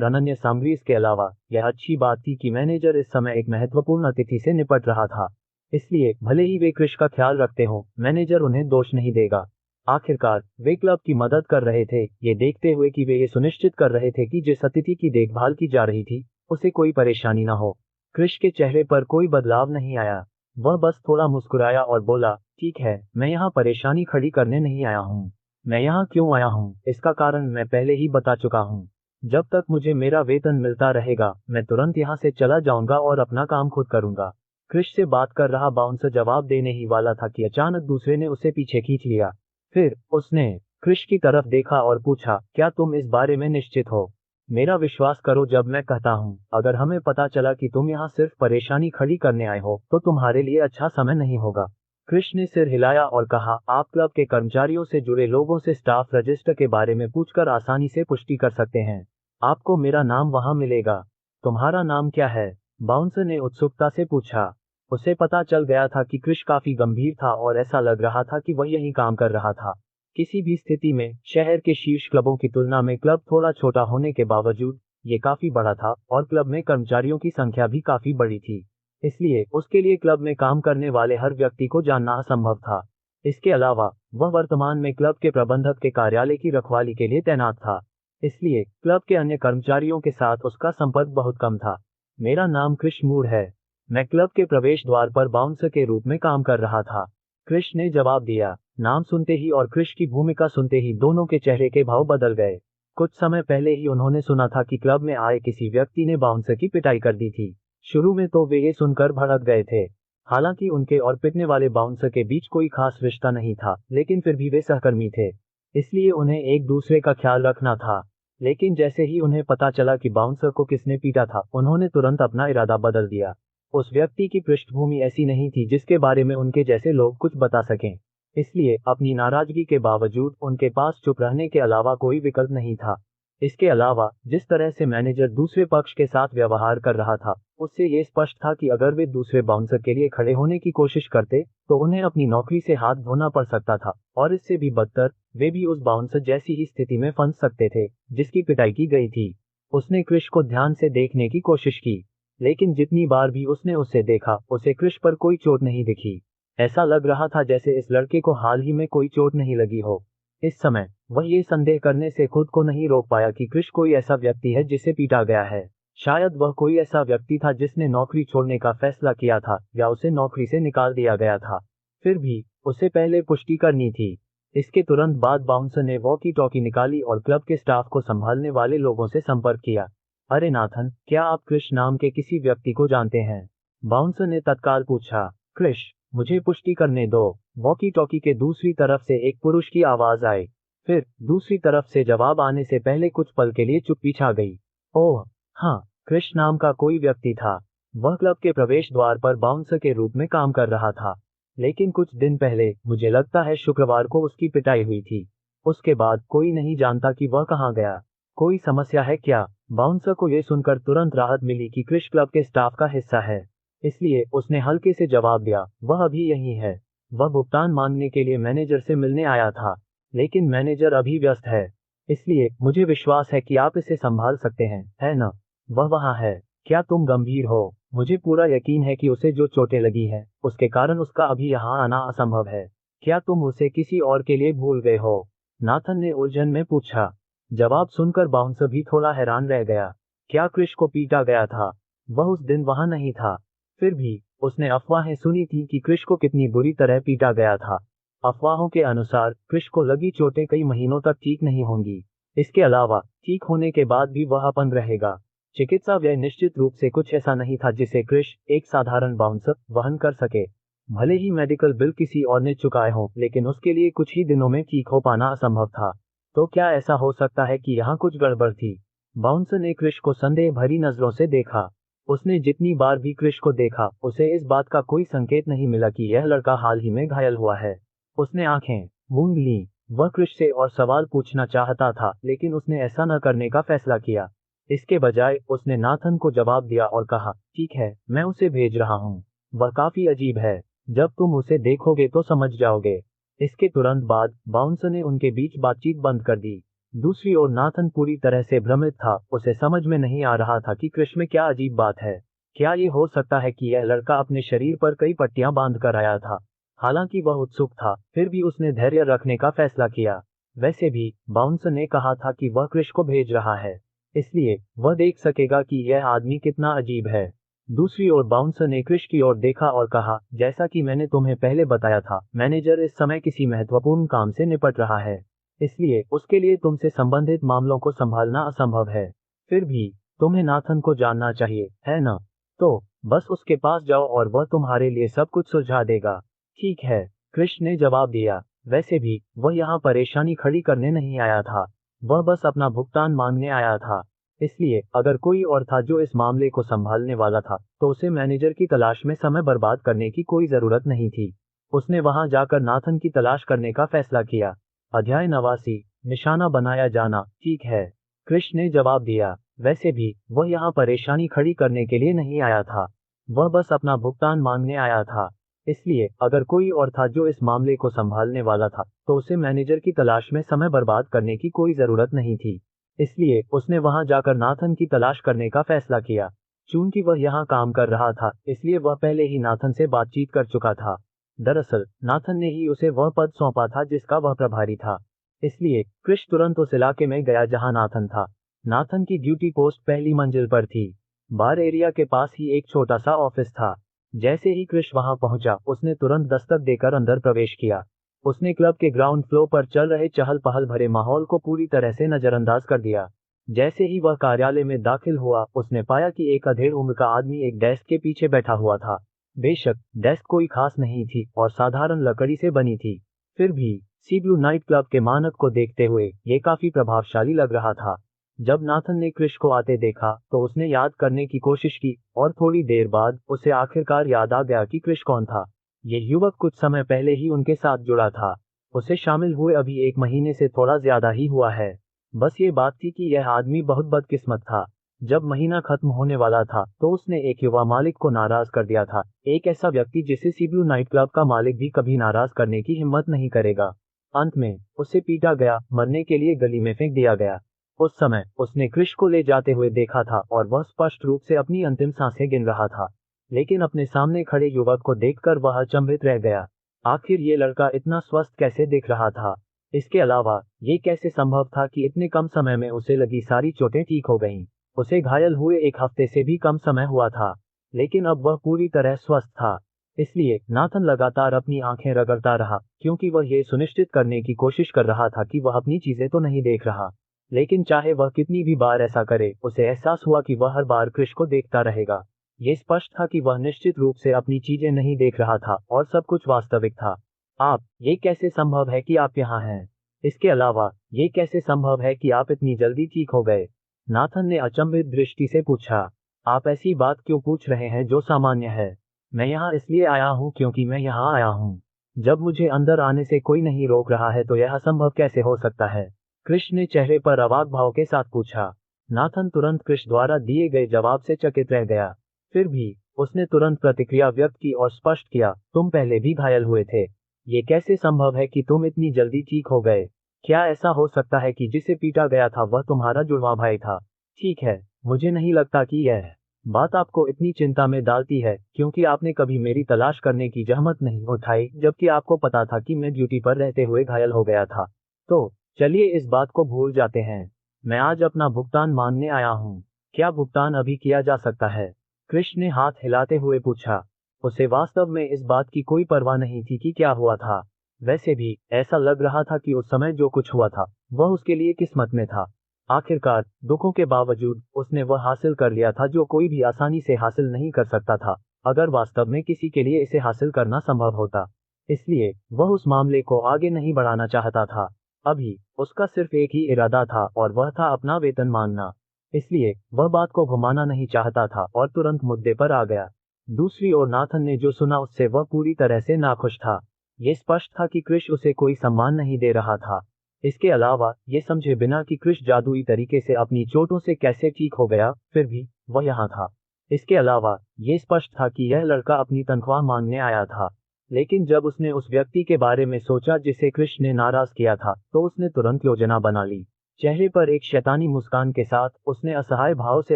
अनन्य सामग्रीज के अलावा यह अच्छी बात थी कि मैनेजर इस समय एक महत्वपूर्ण अतिथि से निपट रहा था, इसलिए भले ही वे कृष का ख्याल रखते हों, मैनेजर उन्हें दोष नहीं देगा। आखिरकार वे क्लब की मदद कर रहे थे, ये देखते हुए कि वे ये सुनिश्चित कर रहे थे कि जिस अतिथि की देखभाल की जा रही थी उसे कोई परेशानी न हो। कृष के चेहरे पर कोई बदलाव नहीं आया। वह बस थोड़ा मुस्कुराया और बोला, ठीक है, मैं यहाँ परेशानी खड़ी करने नहीं आया हूँ। मैं यहाँ क्यों आया हूँ इसका कारण मैं पहले ही बता चुका हूँ। जब तक मुझे मेरा वेतन मिलता रहेगा मैं तुरंत यहाँ से चला जाऊंगा और अपना काम खुद करूंगा। कृष से बात कर रहा बाउंसर जवाब देने ही वाला था कि अचानक दूसरे ने उसे पीछे खींच लिया। फिर उसने कृष की तरफ देखा और पूछा, क्या तुम इस बारे में निश्चित हो? मेरा विश्वास करो जब मैं कहता हूँ, अगर हमें पता चला कि तुम यहाँ सिर्फ परेशानी खड़ी करने आए हो तो तुम्हारे लिए अच्छा समय नहीं होगा। कृष ने सिर हिलाया और कहा, आप क्लब के कर्मचारियों से जुड़े लोगों से स्टाफ रजिस्टर के बारे में पूछकर आसानी से पुष्टि कर सकते हैं। आपको मेरा नाम वहां मिलेगा। तुम्हारा नाम क्या है? बाउंसर ने उत्सुकता से पूछा। उसे पता चल गया था कि कृष काफी गंभीर था और ऐसा लग रहा था कि वह यहीं काम कर रहा था। किसी भी स्थिति में शहर के शीर्ष क्लबों की तुलना में क्लब थोड़ा छोटा होने के बावजूद ये काफी बड़ा था और क्लब में कर्मचारियों की संख्या भी काफी बड़ी थी, इसलिए उसके लिए क्लब में काम करने वाले हर व्यक्ति को जानना असंभव था। इसके अलावा वह वर्तमान में क्लब के प्रबंधक के कार्यालय की रखवाली के लिए तैनात था, इसलिए क्लब के अन्य कर्मचारियों के साथ उसका संपर्क बहुत कम था। मेरा नाम कृष मूर है। मैं क्लब के प्रवेश द्वार पर बाउंसर के रूप में काम कर रहा था, कृष ने जवाब दिया। नाम सुनते ही और कृष की भूमिका सुनते ही दोनों के चेहरे के भाव बदल गए। कुछ समय पहले ही उन्होंने सुना था कि क्लब में आए किसी व्यक्ति ने बाउंसर की पिटाई कर दी थी। शुरू में तो वे ये सुनकर भड़क गए थे। हालांकि उनके और पिटने वाले बाउंसर के बीच कोई खास रिश्ता नहीं था, लेकिन फिर भी वे सहकर्मी थे, इसलिए उन्हें एक दूसरे का ख्याल रखना था। लेकिन जैसे ही उन्हें पता चला कि बाउंसर को किसने पीटा था, उन्होंने तुरंत अपना इरादा बदल दिया। उस व्यक्ति की पृष्ठभूमि ऐसी नहीं थी जिसके बारे में उनके जैसे लोग कुछ बता सकें, इसलिए अपनी नाराजगी के बावजूद उनके पास चुप रहने के अलावा कोई विकल्प नहीं था। इसके अलावा जिस तरह से मैनेजर दूसरे पक्ष के साथ व्यवहार कर रहा था, उससे ये स्पष्ट था कि अगर वे दूसरे बाउंसर के लिए खड़े होने की कोशिश करते तो उन्हें अपनी नौकरी से हाथ धोना पड़ सकता था, और इससे भी बदतर, वे भी उस बाउंसर जैसी ही स्थिति में फंस सकते थे जिसकी पिटाई की गई थी। उसने क्रिश को ध्यान से देखने की कोशिश की, लेकिन जितनी बार भी उसने उसे देखा, उसे क्रिश पर कोई चोट नहीं दिखी। ऐसा लग रहा था जैसे इस लड़के को हाल ही में कोई चोट नहीं लगी हो। इस समय वह ये संदेह करने से खुद को नहीं रोक पाया कि क्रिश कोई ऐसा व्यक्ति है जिसे पीटा गया है। शायद वह कोई ऐसा व्यक्ति था जिसने नौकरी छोड़ने का फैसला किया था, या उसे नौकरी से निकाल दिया गया था। फिर भी उसे पहले पुष्टि करनी थी। इसके तुरंत बाद बाउंसर ने वॉकी टॉकी निकाली और क्लब के स्टाफ को संभालने वाले लोगों से संपर्क किया। अरे नाथन, क्या आप क्रिश नाम के किसी व्यक्ति को जानते हैं? बाउंसर ने तत्काल पूछा। क्रिश, मुझे पुष्टि करने दो। वॉकी टॉकी के दूसरी तरफ से एक पुरुष की आवाज आई। फिर दूसरी तरफ से जवाब आने से पहले कुछ पल के लिए चुप्पी छा गई। ओह हाँ, क्रिश नाम का कोई व्यक्ति था। वह क्लब के प्रवेश द्वार पर बाउंसर के रूप में काम कर रहा था, लेकिन कुछ दिन पहले, मुझे लगता है शुक्रवार को, उसकी पिटाई हुई थी। उसके बाद कोई नहीं जानता कि वह कहाँ गया। कोई समस्या है क्या? बाउंसर को यह सुनकर तुरंत राहत मिली कि क्रिश क्लब के स्टाफ का हिस्सा है, इसलिए उसने हल्के से जवाब दिया, वह अभी यहीं है। वह भुगतान मांगने के लिए मैनेजर से मिलने आया था, लेकिन मैनेजर अभी व्यस्त है, इसलिए मुझे विश्वास है कि आप इसे संभाल सकते हैं, है ना? वह वहाँ है। क्या तुम गंभीर हो? मुझे पूरा यकीन है कि उसे जो चोटें लगी हैं, उसके कारण उसका अभी यहाँ आना असंभव है। क्या तुम उसे किसी और के लिए भूल गए हो? नाथन ने उलझन में पूछा। जवाब सुनकर बाउंसर भी थोड़ा हैरान रह गया। क्या क्रिश को पीटा गया था? वह उस दिन वहाँ नहीं था। फिर भी उसने अफवाहें सुनी थी कि क्रिश को कितनी बुरी तरह पीटा गया था। अफवाहों के अनुसार क्रिश को लगी चोटें कई महीनों तक ठीक नहीं होंगी। इसके अलावा ठीक होने के बाद भी वह अपंग रहेगा। चिकित्सा व्यय निश्चित रूप से कुछ ऐसा नहीं था जिसे क्रिश, एक साधारण बाउंसर, वहन कर सके। भले ही मेडिकल बिल किसी और ने चुकाए हों, लेकिन उसके लिए कुछ ही दिनों में ठीक हो पाना असंभव था। तो क्या ऐसा हो सकता है कि यहाँ कुछ गड़बड़ थी? बाउंसर ने क्रिश को संदेह भरी नजरों से देखा। उसने जितनी बार भी क्रिश को देखा, उसे इस बात का कोई संकेत नहीं मिला कि यह लड़का हाल ही में घायल हुआ है। उसने आंखें मूंद लीं। वह क्रिश से और सवाल पूछना चाहता था, लेकिन उसने ऐसा न करने का फैसला किया। इसके बजाय उसने नाथन को जवाब दिया और कहा, ठीक है, मैं उसे भेज रहा हूँ। वह काफी अजीब है। जब तुम उसे देखोगे तो समझ जाओगे। इसके तुरंत बाद बाउंसर ने उनके बीच बातचीत बंद कर दी। दूसरी ओर नाथन पूरी तरह से भ्रमित था। उसे समझ में नहीं आ रहा था कि क्रिश में क्या अजीब बात है। क्या ये हो सकता है कि यह लड़का अपने शरीर पर कई पट्टियां बांध कर आया था? हालांकि वह उत्सुक था, फिर भी उसने धैर्य रखने का फैसला किया। वैसे भी बाउंसर ने कहा था कि वह क्रिश को भेज रहा है, इसलिए वह देख सकेगा कि यह आदमी कितना अजीब है। दूसरी ओर बाउंसर ने क्रिश की ओर देखा और कहा, जैसा कि मैंने तुम्हें पहले बताया था, मैनेजर इस समय किसी महत्वपूर्ण काम से निपट रहा है, इसलिए उसके लिए तुमसे संबंधित मामलों को संभालना असंभव है। फिर भी तुम्हें नाथन को जानना चाहिए, है ना? तो बस उसके पास जाओ और वह तुम्हारे लिए सब कुछ सुलझा देगा। ठीक है, क्रिश ने जवाब दिया। वैसे भी वह यहाँ परेशानी खड़ी करने नहीं आया था, वह बस अपना भुगतान मांगने आया था। इसलिए अगर कोई और था जो इस मामले को संभालने वाला था, तो उसे मैनेजर की तलाश में समय बर्बाद करने की कोई जरूरत नहीं थी। उसने वहां जाकर नाथन की तलाश करने का फैसला किया। अध्याय 89, निशाना बनाया जाना। ठीक है, क्रिश ने जवाब दिया। वैसे भी वह यहाँ परेशानी खड़ी करने के लिए नहीं आया था, वह बस अपना भुगतान मांगने आया था। इसलिए अगर कोई और था जो इस मामले को संभालने वाला था, तो उसे मैनेजर की तलाश में समय बर्बाद करने की कोई जरूरत नहीं थी। इसलिए उसने वहां जाकर नाथन की तलाश करने का फैसला किया। चूंकि वह यहाँ काम कर रहा था, इसलिए वह पहले ही नाथन से बातचीत कर चुका था। दरअसल नाथन ने ही उसे वह पद सौंपा था जिसका वह प्रभारी था। इसलिए क्रिश तुरंत उस इलाके में गया जहां नाथन था। नाथन की ड्यूटी पोस्ट पहली मंजिल पर थी। बार एरिया के पास ही एक छोटा सा ऑफिस था। जैसे ही क्रिश वहां पहुंचा, उसने तुरंत दस्तक देकर अंदर प्रवेश किया। उसने क्लब के ग्राउंड फ्लोर पर चल रहे चहल पहल भरे माहौल को पूरी तरह से नजरअंदाज कर दिया। जैसे ही वह कार्यालय में दाखिल हुआ, उसने पाया कि एक अधेड़ उम्र का आदमी एक डेस्क के पीछे बैठा हुआ था। बेशक डेस्क कोई खास नहीं थी और साधारण लकड़ी से बनी थी, फिर भी सी ब्लू नाइट क्लब के मानक को देखते हुए ये काफी प्रभावशाली लग रहा था। जब नाथन ने क्रिश को आते देखा तो उसने याद करने की कोशिश की और थोड़ी देर बाद उसे आखिरकार याद आ गया कि क्रिश कौन था। ये युवक कुछ समय पहले ही उनके साथ जुड़ा था। उसे शामिल हुए अभी 1 महीने से थोड़ा ज्यादा ही हुआ है। बस ये बात थी कि यह आदमी बहुत बदकिस्मत था। जब महीना खत्म होने वाला था तो उसने एक युवा मालिक को नाराज कर दिया था, एक ऐसा व्यक्ति जिसे सी ब्लू नाइट क्लब का मालिक भी कभी नाराज करने की हिम्मत नहीं करेगा। अंत में उसे पीटा गया, मरने के लिए गली में फेंक दिया गया। उस समय उसने क्रिश को ले जाते हुए देखा था और वह स्पष्ट रूप से अपनी अंतिम सांसें गिन रहा था, लेकिन अपने सामने खड़े युवक को देखकर वह अचंभित रह गया। आखिर ये लड़का इतना स्वस्थ कैसे दिख रहा था? इसके अलावा ये कैसे संभव था कि इतने कम समय में उसे लगी सारी चोटें ठीक हो गईं? उसे घायल हुए 1 हफ्ते से भी कम समय हुआ था, लेकिन अब वह पूरी तरह स्वस्थ था। इसलिए नाथन लगातार अपनी आंखें रगड़ता रहा, क्योंकि वह ये सुनिश्चित करने की कोशिश कर रहा था कि वह अपनी चीजें तो नहीं देख रहा। लेकिन चाहे वह कितनी भी बार ऐसा करे, उसे एहसास हुआ कि वह हर बार क्रिश को देखता रहेगा। ये स्पष्ट था कि वह निश्चित रूप से अपनी चीजें नहीं देख रहा था और सब कुछ वास्तविक था। आप, ये कैसे संभव है कि आप यहाँ हैं? इसके अलावा ये कैसे संभव है कि आप इतनी जल्दी ठीक हो गए? नाथन ने अचंभित दृष्टि से पूछा। आप ऐसी बात क्यों पूछ रहे हैं जो सामान्य है? मैं यहाँ इसलिए आया हूँ क्योंकि मैं यहाँ आया हूँ। जब मुझे अंदर आने से कोई नहीं रोक रहा है तो यह असंभव कैसे हो सकता है? कृष्ण ने चेहरे पर अवाक भाव के साथ पूछा। नाथन तुरंत कृष्ण द्वारा दिए गए जवाब से चकित रह गया। फिर भी उसने तुरंत प्रतिक्रिया व्यक्त की और स्पष्ट किया, तुम पहले भी घायल हुए थे। ये कैसे संभव है कि तुम इतनी जल्दी ठीक हो गए? क्या ऐसा हो सकता है कि जिसे पीटा गया था वह तुम्हारा जुड़वा भाई था? ठीक है, मुझे नहीं लगता कि यह बात आपको इतनी चिंता में डालती है, क्योंकि आपने कभी मेरी तलाश करने की जहमत नहीं उठाई, जबकि आपको पता था कि मैं ड्यूटी पर रहते हुए घायल हो गया था। तो चलिए इस बात को भूल जाते हैं। मैं आज अपना भुगतान मांगने आया हूँ। क्या भुगतान अभी किया जा सकता है? कृष्ण ने हाथ हिलाते हुए पूछा। उसे वास्तव में इस बात की कोई परवाह नहीं थी कि क्या हुआ था। वैसे भी ऐसा लग रहा था कि उस समय जो कुछ हुआ था वह उसके लिए किस्मत में था। आखिरकार दुखों के बावजूद उसने वह हासिल कर लिया था जो कोई भी आसानी से हासिल नहीं कर सकता था, अगर वास्तव में किसी के लिए इसे हासिल करना संभव होता। इसलिए वह उस मामले को आगे नहीं बढ़ाना चाहता था। अभी उसका सिर्फ एक ही इरादा था और वह था अपना वेतन मांगना। इसलिए वह बात को घुमाना नहीं चाहता था और तुरंत मुद्दे पर आ गया। दूसरी ओर नाथन ने जो सुना उससे वह पूरी तरह से नाखुश था। ये स्पष्ट था कि क्रिश उसे कोई सम्मान नहीं दे रहा था। इसके अलावा ये समझे बिना कि क्रिश जादुई तरीके से अपनी चोटों से कैसे ठीक हो गया, फिर भी वह यहाँ था। इसके अलावा ये स्पष्ट था कि यह लड़का अपनी तनख्वाह मांगने आया था। लेकिन जब उसने उस व्यक्ति के बारे में सोचा जिसे कृष्ण ने नाराज किया था, तो उसने तुरंत योजना बना ली। चेहरे पर एक शैतानी मुस्कान के साथ उसने असहाय भाव से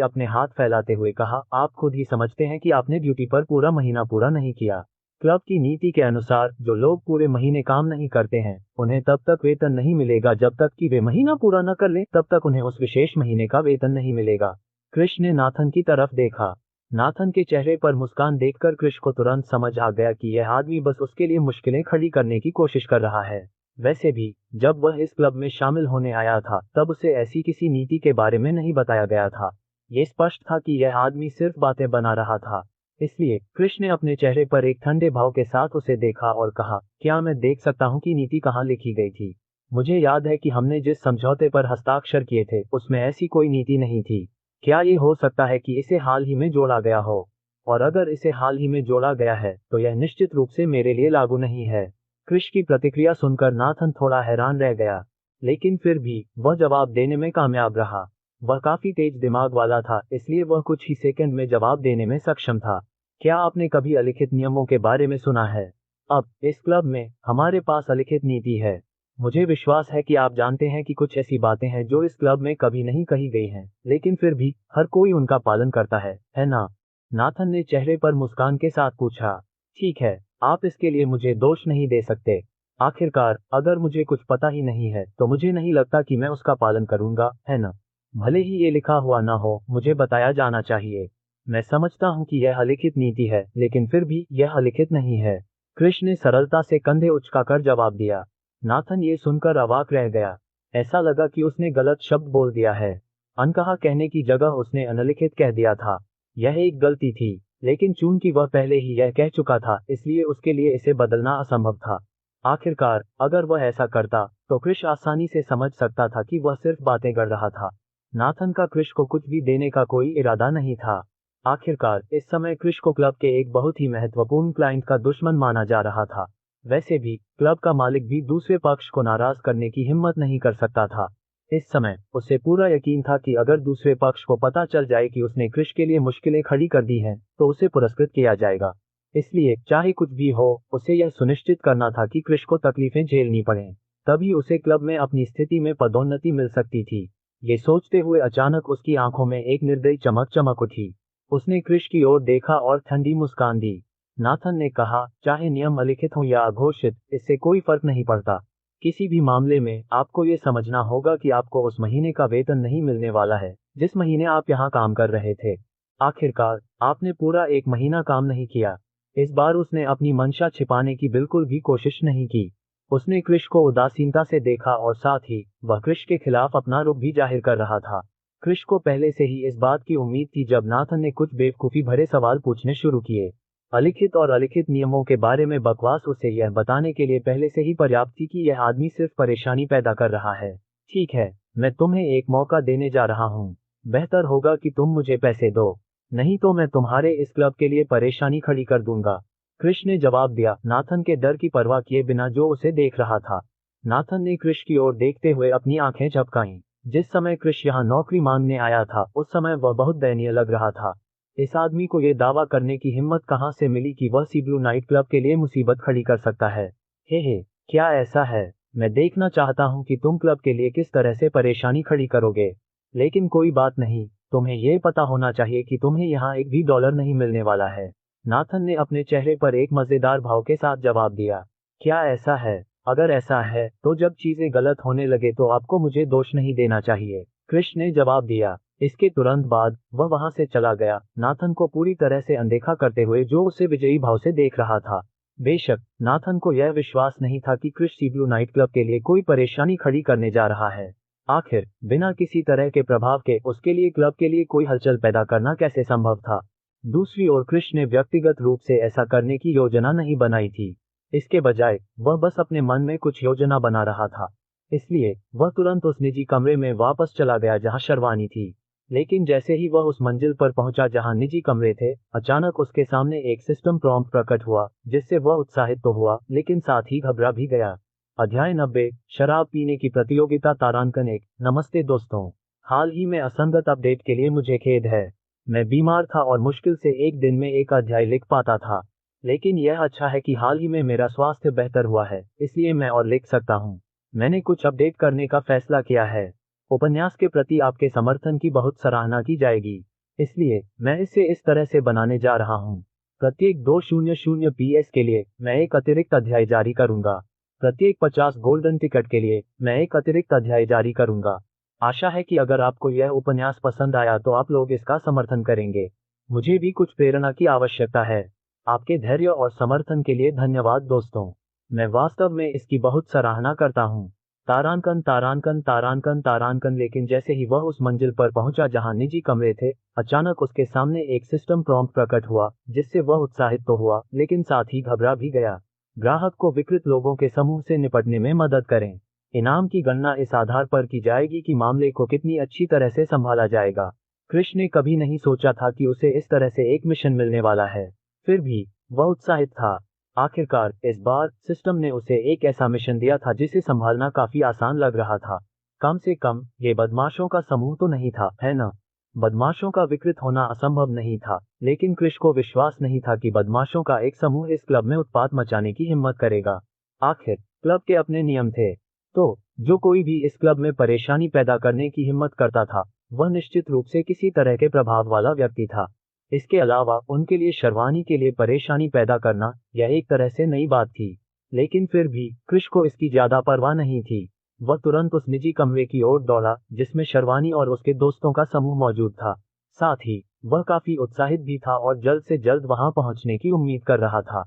अपने हाथ फैलाते हुए कहा, आप खुद ही समझते हैं कि आपने ड्यूटी पर पूरा महीना पूरा नहीं किया। क्लब की नीति के अनुसार जो लोग पूरे महीने काम नहीं करते हैं उन्हें तब तक वेतन नहीं मिलेगा जब तक कि वे महीना पूरा न कर लें, तब तक उन्हें उस विशेष महीने का वेतन नहीं मिलेगा। कृष्ण ने नाथन की तरफ देखा। नाथन के चेहरे पर मुस्कान देखकर कृष को तुरंत समझ आ गया कि यह आदमी बस उसके लिए मुश्किलें खड़ी करने की कोशिश कर रहा है। वैसे भी जब वह इस क्लब में शामिल होने आया था तब उसे ऐसी किसी नीति के बारे में नहीं बताया गया था। ये स्पष्ट था कि यह आदमी सिर्फ बातें बना रहा था। इसलिए कृष ने अपने चेहरे पर एक ठंडे भाव के साथ उसे देखा और कहा, क्या मैं देख सकता हूँ कि नीति कहाँ लिखी गई थी? मुझे याद है कि हमने जिस समझौते पर हस्ताक्षर किए थे उसमें ऐसी कोई नीति नहीं थी। क्या ये हो सकता है कि इसे हाल ही में जोड़ा गया हो? और अगर इसे हाल ही में जोड़ा गया है तो यह निश्चित रूप से मेरे लिए लागू नहीं है। कृष की प्रतिक्रिया सुनकर नाथन थोड़ा हैरान रह गया, लेकिन फिर भी वह जवाब देने में कामयाब रहा। वह काफी तेज दिमाग वाला था, इसलिए वह कुछ ही सेकंड में जवाब देने में सक्षम था। क्या आपने कभी अलिखित नियमों के बारे में सुना है? अब इस क्लब में हमारे पास अलिखित नीति है। मुझे विश्वास है कि आप जानते हैं कि कुछ ऐसी बातें हैं जो इस क्लब में कभी नहीं कही गई हैं, लेकिन फिर भी हर कोई उनका पालन करता है ना? नाथन ने चेहरे पर मुस्कान के साथ पूछा। ठीक है, आप इसके लिए मुझे दोष नहीं दे सकते। आखिरकार अगर मुझे कुछ पता ही नहीं है तो मुझे नहीं लगता कि मैं उसका पालन करूंगा, है ना? भले ही ये लिखा हुआ ना हो, मुझे बताया जाना चाहिए। मैं समझता हूँ कि यह अलिखित नीति है, लेकिन फिर भी यह अलिखित नहीं है। कृष्ण ने सरलता से कंधे उचकाकर जवाब दिया। नाथन ये सुनकर अवाक रह गया। ऐसा लगा कि उसने गलत शब्द बोल दिया है। अनकहा कहने की जगह उसने अनलिखित कह दिया था। यह एक गलती थी, लेकिन चूंकि वह पहले ही यह कह चुका था, इसलिए उसके लिए इसे बदलना असंभव था। आखिरकार अगर वह ऐसा करता तो क्रिश आसानी से समझ सकता था कि वह सिर्फ बातें कर रहा था। नाथन का क्रिश को कुछ भी देने का कोई इरादा नहीं था। आखिरकार इस समय क्रिश को क्लब के एक बहुत ही महत्वपूर्ण क्लाइंट का दुश्मन माना जा रहा था। वैसे भी क्लब का मालिक भी दूसरे पक्ष को नाराज करने की हिम्मत नहीं कर सकता था। इस समय उसे पूरा यकीन था कि अगर दूसरे पक्ष को पता चल जाए कि उसने क्रिश के लिए मुश्किलें खड़ी कर दी हैं, तो उसे पुरस्कृत किया जाएगा। इसलिए चाहे कुछ भी हो, उसे यह सुनिश्चित करना था कि क्रिश को तकलीफें झेलनी पड़ें। तभी उसे क्लब में अपनी स्थिति में पदोन्नति मिल सकती थी। ये सोचते हुए अचानक उसकी आंखों में एक निर्दयी चमक चमक उठी। उसने क्रिश की ओर देखा और ठंडी मुस्कान दी। नाथन ने कहा, चाहे नियम अलिखित हो या अघोषित, इससे कोई फर्क नहीं पड़ता। किसी भी मामले में आपको ये समझना होगा कि आपको उस महीने का वेतन नहीं मिलने वाला है जिस महीने आप यहाँ काम कर रहे थे। आखिरकार आपने पूरा एक महीना काम नहीं किया। इस बार उसने अपनी मंशा छिपाने की बिल्कुल भी कोशिश नहीं की। उसने क्रिश को उदासीनता से देखा और साथ ही वह क्रिश के खिलाफ अपना रुख भी जाहिर कर रहा था। क्रिश को पहले से ही इस बात की उम्मीद थी जब नाथन ने कुछ बेवकूफ़ी भरे सवाल पूछने शुरू किए। अलिखित और अलिखित नियमों के बारे में बकवास उसे यह बताने के लिए पहले से ही पर्याप्त थी कि यह आदमी सिर्फ परेशानी पैदा कर रहा है। ठीक है, मैं तुम्हें एक मौका देने जा रहा हूँ। बेहतर होगा कि तुम मुझे पैसे दो, नहीं तो मैं तुम्हारे इस क्लब के लिए परेशानी खड़ी कर दूंगा। क्रिश ने जवाब दिया, नाथन के डर की परवाह किए बिना जो उसे देख रहा था। नाथन ने क्रिश की ओर देखते हुए अपनी आंखें झपकाईं। जिस समय क्रिश यहाँ नौकरी मांगने आया था उस समय वह बहुत दयनीय लग रहा था। इस आदमी को यह दावा करने की हिम्मत कहाँ से मिली कि वह सी ब्लू नाइट क्लब के लिए मुसीबत खड़ी कर सकता है। हे, क्या ऐसा है? मैं देखना चाहता हूँ कि तुम क्लब के लिए किस तरह से परेशानी खड़ी करोगे। लेकिन कोई बात नहीं, तुम्हें यह पता होना चाहिए कि तुम्हें यहाँ एक भी डॉलर नहीं मिलने वाला है। नाथन ने अपने चेहरे पर एक मजेदार भाव के साथ जवाब दिया। क्या ऐसा है? अगर ऐसा है तो जब चीजें गलत होने लगे तो आपको मुझे दोष नहीं देना चाहिए, क्रिश ने जवाब दिया। इसके तुरंत बाद वह वहां से चला गया, नाथन को पूरी तरह से अनदेखा करते हुए जो उसे विजयी भाव से देख रहा था। बेशक नाथन को यह विश्वास नहीं था कि क्रिश सी ब्लू नाइट क्लब के लिए कोई परेशानी खड़ी करने जा रहा है। आखिर बिना किसी तरह के प्रभाव के उसके लिए क्लब के लिए कोई हलचल पैदा करना कैसे संभव था? दूसरी ओर क्रिश ने व्यक्तिगत रूप से ऐसा करने की योजना नहीं बनाई थी। इसके बजाय वह बस अपने मन में कुछ योजना बना रहा था। इसलिए वह तुरंत उस निजी कमरे में वापस चला गया जहां शर्वानी थी। लेकिन जैसे ही वह उस मंजिल पर पहुंचा जहां निजी कमरे थे, अचानक उसके सामने एक सिस्टम प्रॉम्प्ट प्रकट हुआ जिससे वह उत्साहित तो हुआ लेकिन साथ ही घबरा भी गया। अध्याय 90, शराब पीने की प्रतियोगिता तारांकन 1। नमस्ते दोस्तों, हाल ही में असंगत अपडेट के लिए मुझे खेद है। मैं बीमार था और मुश्किल से एक दिन में एक अध्याय लिख पाता था। लेकिन यह अच्छा है कि हाल ही में मेरा स्वास्थ्य बेहतर हुआ है, इसलिए मैं और लिख सकता हूँ। मैंने कुछ अपडेट करने का फैसला किया है। उपन्यास के प्रति आपके समर्थन की बहुत सराहना की जाएगी, इसलिए मैं इसे इस तरह से बनाने जा रहा हूँ। प्रत्येक 200 PS के लिए मैं एक अतिरिक्त अध्याय जारी करूंगा। प्रत्येक 50 गोल्डन टिकट के लिए मैं एक अतिरिक्त अध्याय जारी करूंगा। आशा है कि अगर आपको यह उपन्यास पसंद आया तो आप लोग इसका समर्थन करेंगे। मुझे भी कुछ प्रेरणा की आवश्यकता है। आपके धैर्य और समर्थन के लिए धन्यवाद दोस्तों। मैं वास्तव में इसकी बहुत सराहना करता हूँ। तारांकन तारांकन तारांकन तारांकन। लेकिन जैसे ही वह उस मंजिल पर पहुंचा जहां निजी कमरे थे, अचानक उसके सामने एक सिस्टम प्रॉम्प्ट प्रकट हुआ जिससे वह उत्साहित तो हुआ लेकिन साथ ही घबरा भी गया। ग्राहक को विकृत लोगों के समूह से निपटने में मदद करें। इनाम की गणना इस आधार पर की जाएगी कि मामले को कितनी अच्छी तरह से संभाला जाएगा। कृष्ण ने कभी नहीं सोचा था कि उसे इस तरह से एक मिशन मिलने वाला है। फिर भी वह उत्साहित था। आखिरकार इस बार सिस्टम ने उसे एक ऐसा मिशन दिया था जिसे संभालना काफी आसान लग रहा था। कम से कम ये बदमाशों का समूह तो नहीं था, है ना? बदमाशों का विकृत होना असंभव नहीं था, लेकिन कृष को विश्वास नहीं था कि बदमाशों का एक समूह इस क्लब में उत्पात मचाने की हिम्मत करेगा। आखिर क्लब के अपने नियम थे, तो जो कोई भी इस क्लब में परेशानी पैदा करने की हिम्मत करता था वह निश्चित रूप से किसी तरह के प्रभाव वाला व्यक्ति था। इसके अलावा उनके लिए शर्वानी के लिए परेशानी पैदा करना यह एक तरह से नई बात थी, लेकिन फिर भी कृष को इसकी ज्यादा परवाह नहीं थी। वह तुरंत उस निजी कमरे की ओर दौड़ा जिसमें शर्वानी और उसके दोस्तों का समूह मौजूद था। साथ ही वह काफी उत्साहित भी था और जल्द से जल्द वहां पहुंचने की उम्मीद कर रहा था।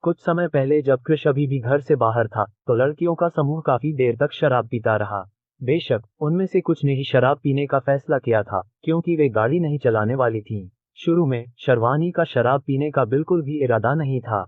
कुछ समय पहले जब कृष अभी भी घर से बाहर था तो लड़कियों का समूह काफी देर तक शराब पीता रहा। बेशक उनमें से कुछ ने ही शराब पीने का फैसला किया था क्योंकि वे गाड़ी नहीं चलाने वाली थीं। शुरू में शर्वानी का शराब पीने का बिल्कुल भी इरादा नहीं था।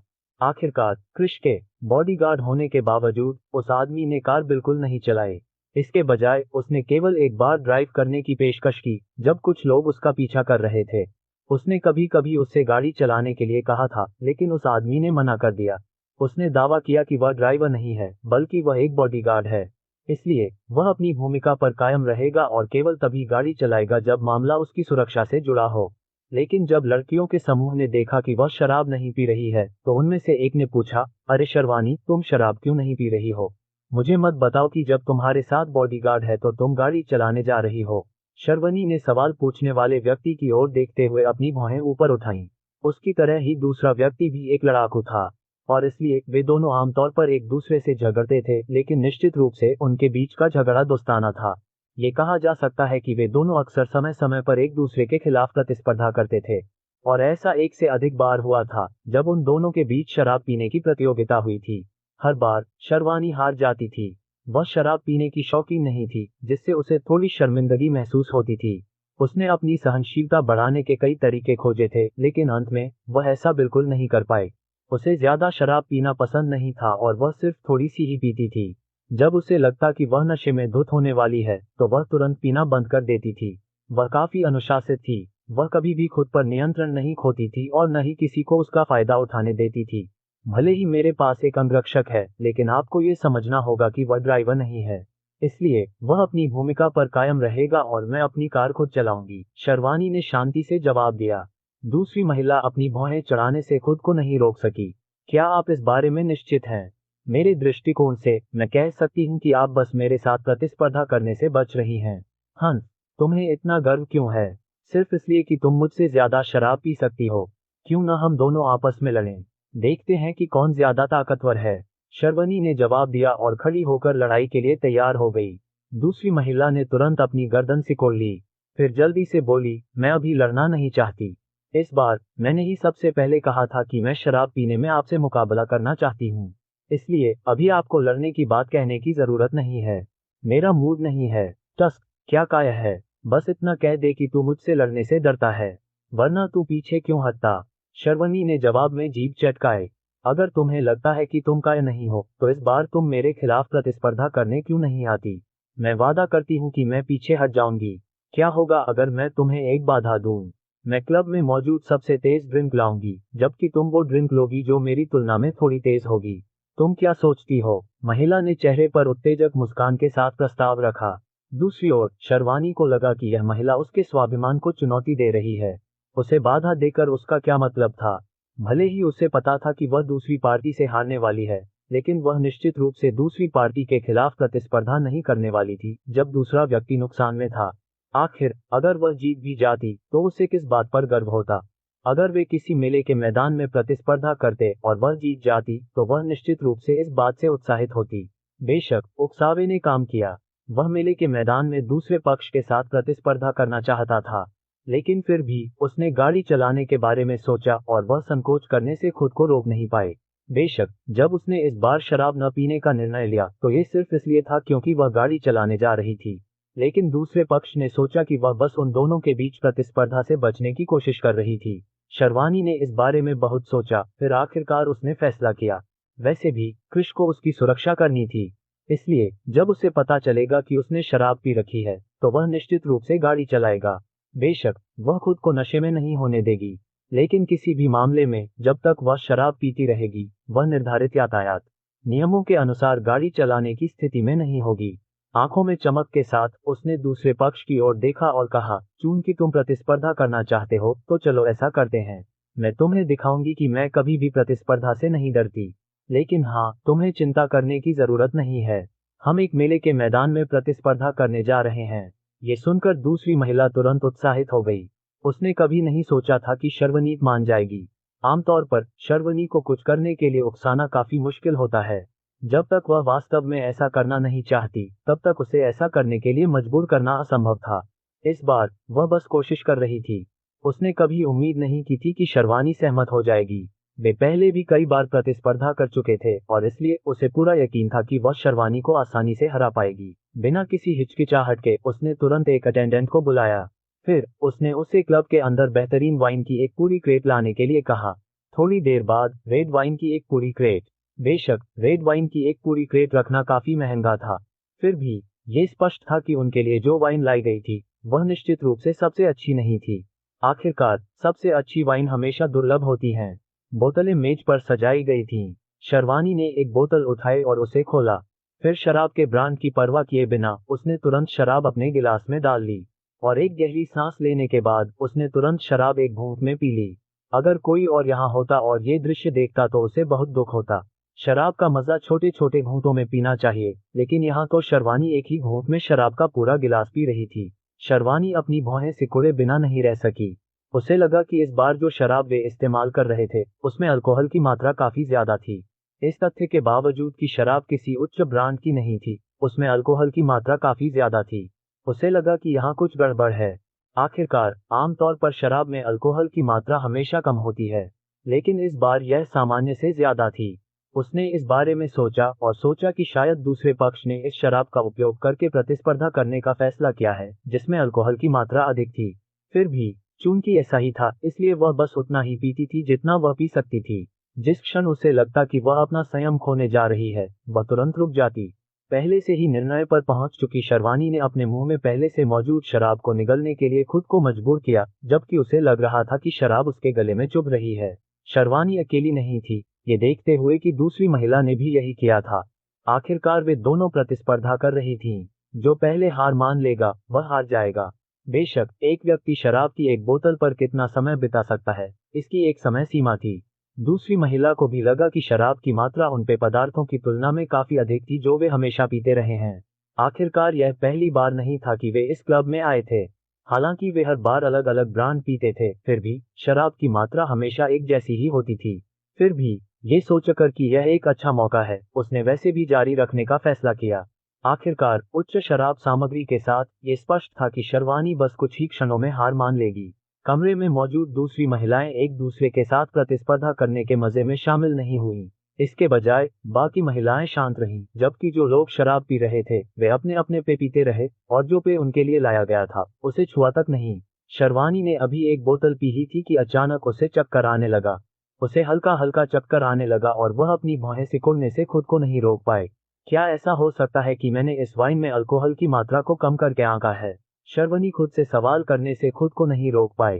आखिरकार क्रिश के बॉडीगार्ड होने के बावजूद उस आदमी ने कार बिल्कुल नहीं चलाई। इसके बजाय उसने केवल एक बार ड्राइव करने की पेशकश की जब कुछ लोग उसका पीछा कर रहे थे। उसने कभी कभी उससे गाड़ी चलाने के लिए कहा था, लेकिन उस आदमी ने मना कर दिया। उसने दावा किया कि वह ड्राइवर नहीं है, बल्कि वह एक बॉडीगार्ड है। इसलिए वह अपनी भूमिका पर कायम रहेगा और केवल तभी गाड़ी चलाएगा जब मामला उसकी सुरक्षा से जुड़ा हो। लेकिन जब लड़कियों के समूह ने देखा कि वह शराब नहीं पी रही है, तो उनमें से एक ने पूछा, अरे शर्वानी, तुम शराब क्यों नहीं पी रही हो? मुझे मत बताओ कि जब तुम्हारे साथ बॉडीगार्ड है तो तुम गाड़ी चलाने जा रही हो। शर्वनी ने सवाल पूछने वाले व्यक्ति की ओर देखते हुए अपनी भौहें ऊपर उठाईं। उसकी तरह ही दूसरा व्यक्ति भी एक लड़ाकू था, और इसलिए वे दोनों आमतौर पर एक दूसरे से झगड़ते थे, लेकिन निश्चित रूप से उनके बीच का झगड़ा दोस्ताना था। ये कहा जा सकता है कि वे दोनों अक्सर समय समय पर एक दूसरे के खिलाफ प्रतिस्पर्धा करते थे, और ऐसा एक से अधिक बार हुआ था जब उन दोनों के बीच शराब पीने की प्रतियोगिता हुई थी। हर बार शर्वानी हार जाती थी। वह शराब पीने की शौकीन नहीं थी, जिससे उसे थोड़ी शर्मिंदगी महसूस होती थी। उसने अपनी सहनशीलता बढ़ाने के कई तरीके खोजे थे, लेकिन अंत में वह ऐसा बिल्कुल नहीं कर पाए। उसे ज्यादा शराब पीना पसंद नहीं था और वह सिर्फ थोड़ी सी ही पीती थी। जब उसे लगता कि वह नशे में धुत होने वाली है, तो वह तुरंत पीना बंद कर देती थी। वह काफी अनुशासित थी। वह कभी भी खुद पर नियंत्रण नहीं खोती थी और न ही किसी को उसका फायदा उठाने देती थी। भले ही मेरे पास एक अंगरक्षक है, लेकिन आपको ये समझना होगा कि वह ड्राइवर नहीं है। इसलिए वह अपनी भूमिका पर कायम रहेगा और मैं अपनी कार खुद चलाऊंगी, शर्वानी ने शांति से जवाब दिया। दूसरी महिला अपनी भौहें चढ़ाने से खुद को नहीं रोक सकी। क्या आप इस बारे में निश्चित हैं? मेरे दृष्टिकोण से मैं कह सकती हूँ कि आप बस मेरे साथ प्रतिस्पर्धा करने से बच रही हैं। हंस, तुम्हें इतना गर्व क्यों है? सिर्फ इसलिए कि तुम मुझसे ज्यादा शराब पी सकती हो? क्यों न हम दोनों आपस में लड़ें? देखते हैं कि कौन ज्यादा ताकतवर है। शर्वनी ने जवाब दिया और खड़ी होकर लड़ाई के लिए तैयार हो गई। दूसरी महिला ने तुरंत अपनी गर्दन सिकोड़ ली। फिर जल्दी से बोली, मैं अभी लड़ना नहीं चाहती। इस बार मैंने ही सबसे पहले कहा था कि मैं शराब पीने में आपसे मुकाबला करना चाहती हूँ। इसलिए अभी आपको लड़ने की बात कहने की जरूरत नहीं है। मेरा मूड नहीं है। टस्क, क्या काया है? बस इतना कह दे कि तू मुझसे लड़ने से डरता है, वरना तू पीछे क्यों हटता? शर्वनी ने जवाब में जीभ चटकाए। अगर तुम्हें लगता है कि तुम काया नहीं हो, तो इस बार तुम मेरे खिलाफ प्रतिस्पर्धा करने क्यों नहीं आती? मैं वादा करती हूँ कि मैं पीछे हट जाऊंगी। क्या होगा अगर मैं तुम्हें एक बाधा दूं? मैं क्लब में मौजूद सबसे तेज ड्रिंक लाऊंगी, जबकि तुम वो ड्रिंक लोगी जो मेरी तुलना में थोड़ी तेज होगी। तुम क्या सोचती हो? महिला ने चेहरे पर उत्तेजक मुस्कान के साथ प्रस्ताव रखा। दूसरी ओर शर्वानी को लगा कि यह महिला उसके स्वाभिमान को चुनौती दे रही है। उसे बाधा देकर उसका क्या मतलब था? भले ही उसे पता था कि वह दूसरी पार्टी से हारने वाली है, लेकिन वह निश्चित रूप से दूसरी पार्टी के खिलाफ प्रतिस्पर्धा नहीं करने वाली थी जब दूसरा व्यक्ति नुकसान में था। आखिर अगर वह जीत भी जाती तो उसे किस बात पर गर्व होता? अगर वे किसी मेले के मैदान में प्रतिस्पर्धा करते और वह जीत जाती, तो वह निश्चित रूप से इस बात से उत्साहित होती। बेशक उकसावे ने काम किया। वह मेले के मैदान में दूसरे पक्ष के साथ प्रतिस्पर्धा करना चाहता था, लेकिन फिर भी उसने गाड़ी चलाने के बारे में सोचा और वह संकोच करने से खुद को रोक नहीं पाए। बेशक जब उसने इस बार शराब न पीने का निर्णय लिया तो ये सिर्फ इसलिए था क्योंकि वह गाड़ी चलाने जा रही थी, लेकिन दूसरे पक्ष ने सोचा कि वह बस उन दोनों के बीच प्रतिस्पर्धा से बचने की कोशिश कर रही थी। शर्वानी ने इस बारे में बहुत सोचा, फिर आखिरकार उसने फैसला किया। वैसे भी क्रिश को उसकी सुरक्षा करनी थी, इसलिए जब उसे पता चलेगा कि उसने शराब पी रखी है, तो वह निश्चित रूप से गाड़ी चलाएगा। बेशक वह खुद को नशे में नहीं होने देगी, लेकिन किसी भी मामले में जब तक वह शराब पीती रहेगी, वह निर्धारित यातायात नियमों के अनुसार गाड़ी चलाने की स्थिति में नहीं होगी। आंखों में चमक के साथ उसने दूसरे पक्ष की ओर देखा और कहा, चूंकि तुम प्रतिस्पर्धा करना चाहते हो, तो चलो ऐसा करते हैं। मैं तुम्हें दिखाऊंगी कि मैं कभी भी प्रतिस्पर्धा से नहीं डरती। लेकिन हाँ, तुम्हें चिंता करने की जरूरत नहीं है। हम एक मेले के मैदान में प्रतिस्पर्धा करने जा रहे हैं। ये सुनकर दूसरी महिला तुरंत उत्साहित हो गई। उसने कभी नहीं सोचा था कि शर्वनी मान जाएगी। आमतौर पर शर्वनी को कुछ करने के लिए उकसाना काफी मुश्किल होता है। जब तक वह वास्तव में ऐसा करना नहीं चाहती, तब तक उसे ऐसा करने के लिए मजबूर करना असंभव था। इस बार वह बस कोशिश कर रही थी। उसने कभी उम्मीद नहीं की थी कि शर्वानी सहमत हो जाएगी। वे पहले भी कई बार प्रतिस्पर्धा कर चुके थे और इसलिए उसे पूरा यकीन था कि वह शर्वानी को आसानी से हरा पाएगी। बिना किसी हिचकिचाहट के उसने तुरंत एक अटेंडेंट को बुलाया। फिर उसने उसे क्लब के अंदर बेहतरीन वाइन की एक पूरी क्रेट लाने के लिए कहा। थोड़ी देर बाद रेड वाइन की एक पूरी क्रेट। बेशक रेड वाइन की एक पूरी क्रेट रखना काफी महंगा था, फिर भी ये स्पष्ट था कि उनके लिए जो वाइन लाई गई थी वह निश्चित रूप से सबसे अच्छी नहीं थी। आखिरकार सबसे अच्छी वाइन हमेशा दुर्लभ होती हैं। बोतलें मेज पर सजाई गई थीं। शर्वानी ने एक बोतल उठाई और उसे खोला। फिर शराब के ब्रांड की परवाह किए बिना उसने तुरंत शराब अपने गिलास में डाल ली और एक गहरी सांस लेने के बाद उसने तुरंत शराब एक घूंट में पी ली। अगर कोई और यहाँ होता और ये दृश्य देखता तो उसे बहुत दुख होता। शराब का मजा छोटे छोटे घूंटों में पीना चाहिए, लेकिन यहाँ तो शर्वानी एक ही घूंट में शराब का पूरा गिलास पी रही थी। शर्वानी अपनी भौहें सिकुड़े बिना नहीं रह सकी। उसे लगा कि इस बार जो शराब वे इस्तेमाल कर रहे थे उसमें अल्कोहल की मात्रा काफी ज्यादा थी। इस तथ्य के बावजूद कि शराब किसी उच्च ब्रांड की नहीं थी, उसमें अल्कोहल की मात्रा काफी ज्यादा थी। उसे लगा कि यहाँ कुछ गड़बड़ है। आखिरकार आमतौर पर शराब में अल्कोहल की मात्रा हमेशा कम होती है, लेकिन इस बार यह सामान्य से ज्यादा थी। उसने इस बारे में सोचा और सोचा कि शायद दूसरे पक्ष ने इस शराब का उपयोग करके प्रतिस्पर्धा करने का फैसला किया है जिसमें अल्कोहल की मात्रा अधिक थी। फिर भी चूंकि ऐसा ही था, इसलिए वह बस उतना ही पीती थी जितना वह पी सकती थी। जिस क्षण उसे लगता कि वह अपना संयम खोने जा रही है, वह तुरंत रुक जाती। पहले से ही निर्णय पर पहुंच चुकी शर्वानी ने अपने मुंह में पहले से मौजूद शराब को निगलने के लिए खुद को मजबूर किया, जबकि उसे लग रहा था कि शराब उसके गले में चुभ रही है। शर्वानी अकेली नहीं थी, ये देखते हुए कि दूसरी महिला ने भी यही किया था। आखिरकार वे दोनों प्रतिस्पर्धा कर रही थीं। जो पहले हार मान लेगा वह हार जाएगा। बेशक एक व्यक्ति शराब की एक बोतल पर कितना समय बिता सकता है, इसकी एक समय सीमा थी। दूसरी महिला को भी लगा कि शराब की मात्रा उन पेय पदार्थों की तुलना में काफी अधिक थी जो वे हमेशा पीते रहे हैं। आखिरकार यह पहली बार नहीं था कि वे इस क्लब में आए थे। हालांकि वे हर बार अलग अलग ब्रांड पीते थे, फिर भी शराब की मात्रा हमेशा एक जैसी ही होती थी। फिर भी ये सोचकर कि यह एक अच्छा मौका है, उसने वैसे भी जारी रखने का फैसला किया। आखिरकार उच्च शराब सामग्री के साथ ये स्पष्ट था कि शर्वानी बस कुछ ही क्षणों में हार मान लेगी। कमरे में मौजूद दूसरी महिलाएं एक दूसरे के साथ प्रतिस्पर्धा करने के मजे में शामिल नहीं हुईं। इसके बजाय बाकी महिलाएं शांत रहीं, जबकि जो लोग शराब पी रहे थे वे अपने अपने पे पीते रहे और जो पे उनके लिए लाया गया था उसे छुआ तक नहीं। शर्वानी ने अभी एक बोतल पी ही थी कि अचानक उसे चक्कर आने लगा। उसे हल्का हल्का चक्कर आने लगा और वह अपनी भौहें सिकुड़ने से खुद को नहीं रोक पाए। क्या ऐसा हो सकता है कि मैंने इस वाइन में अल्कोहल की मात्रा को कम करके आंका है? शर्वनी खुद से सवाल करने से खुद को नहीं रोक पाए।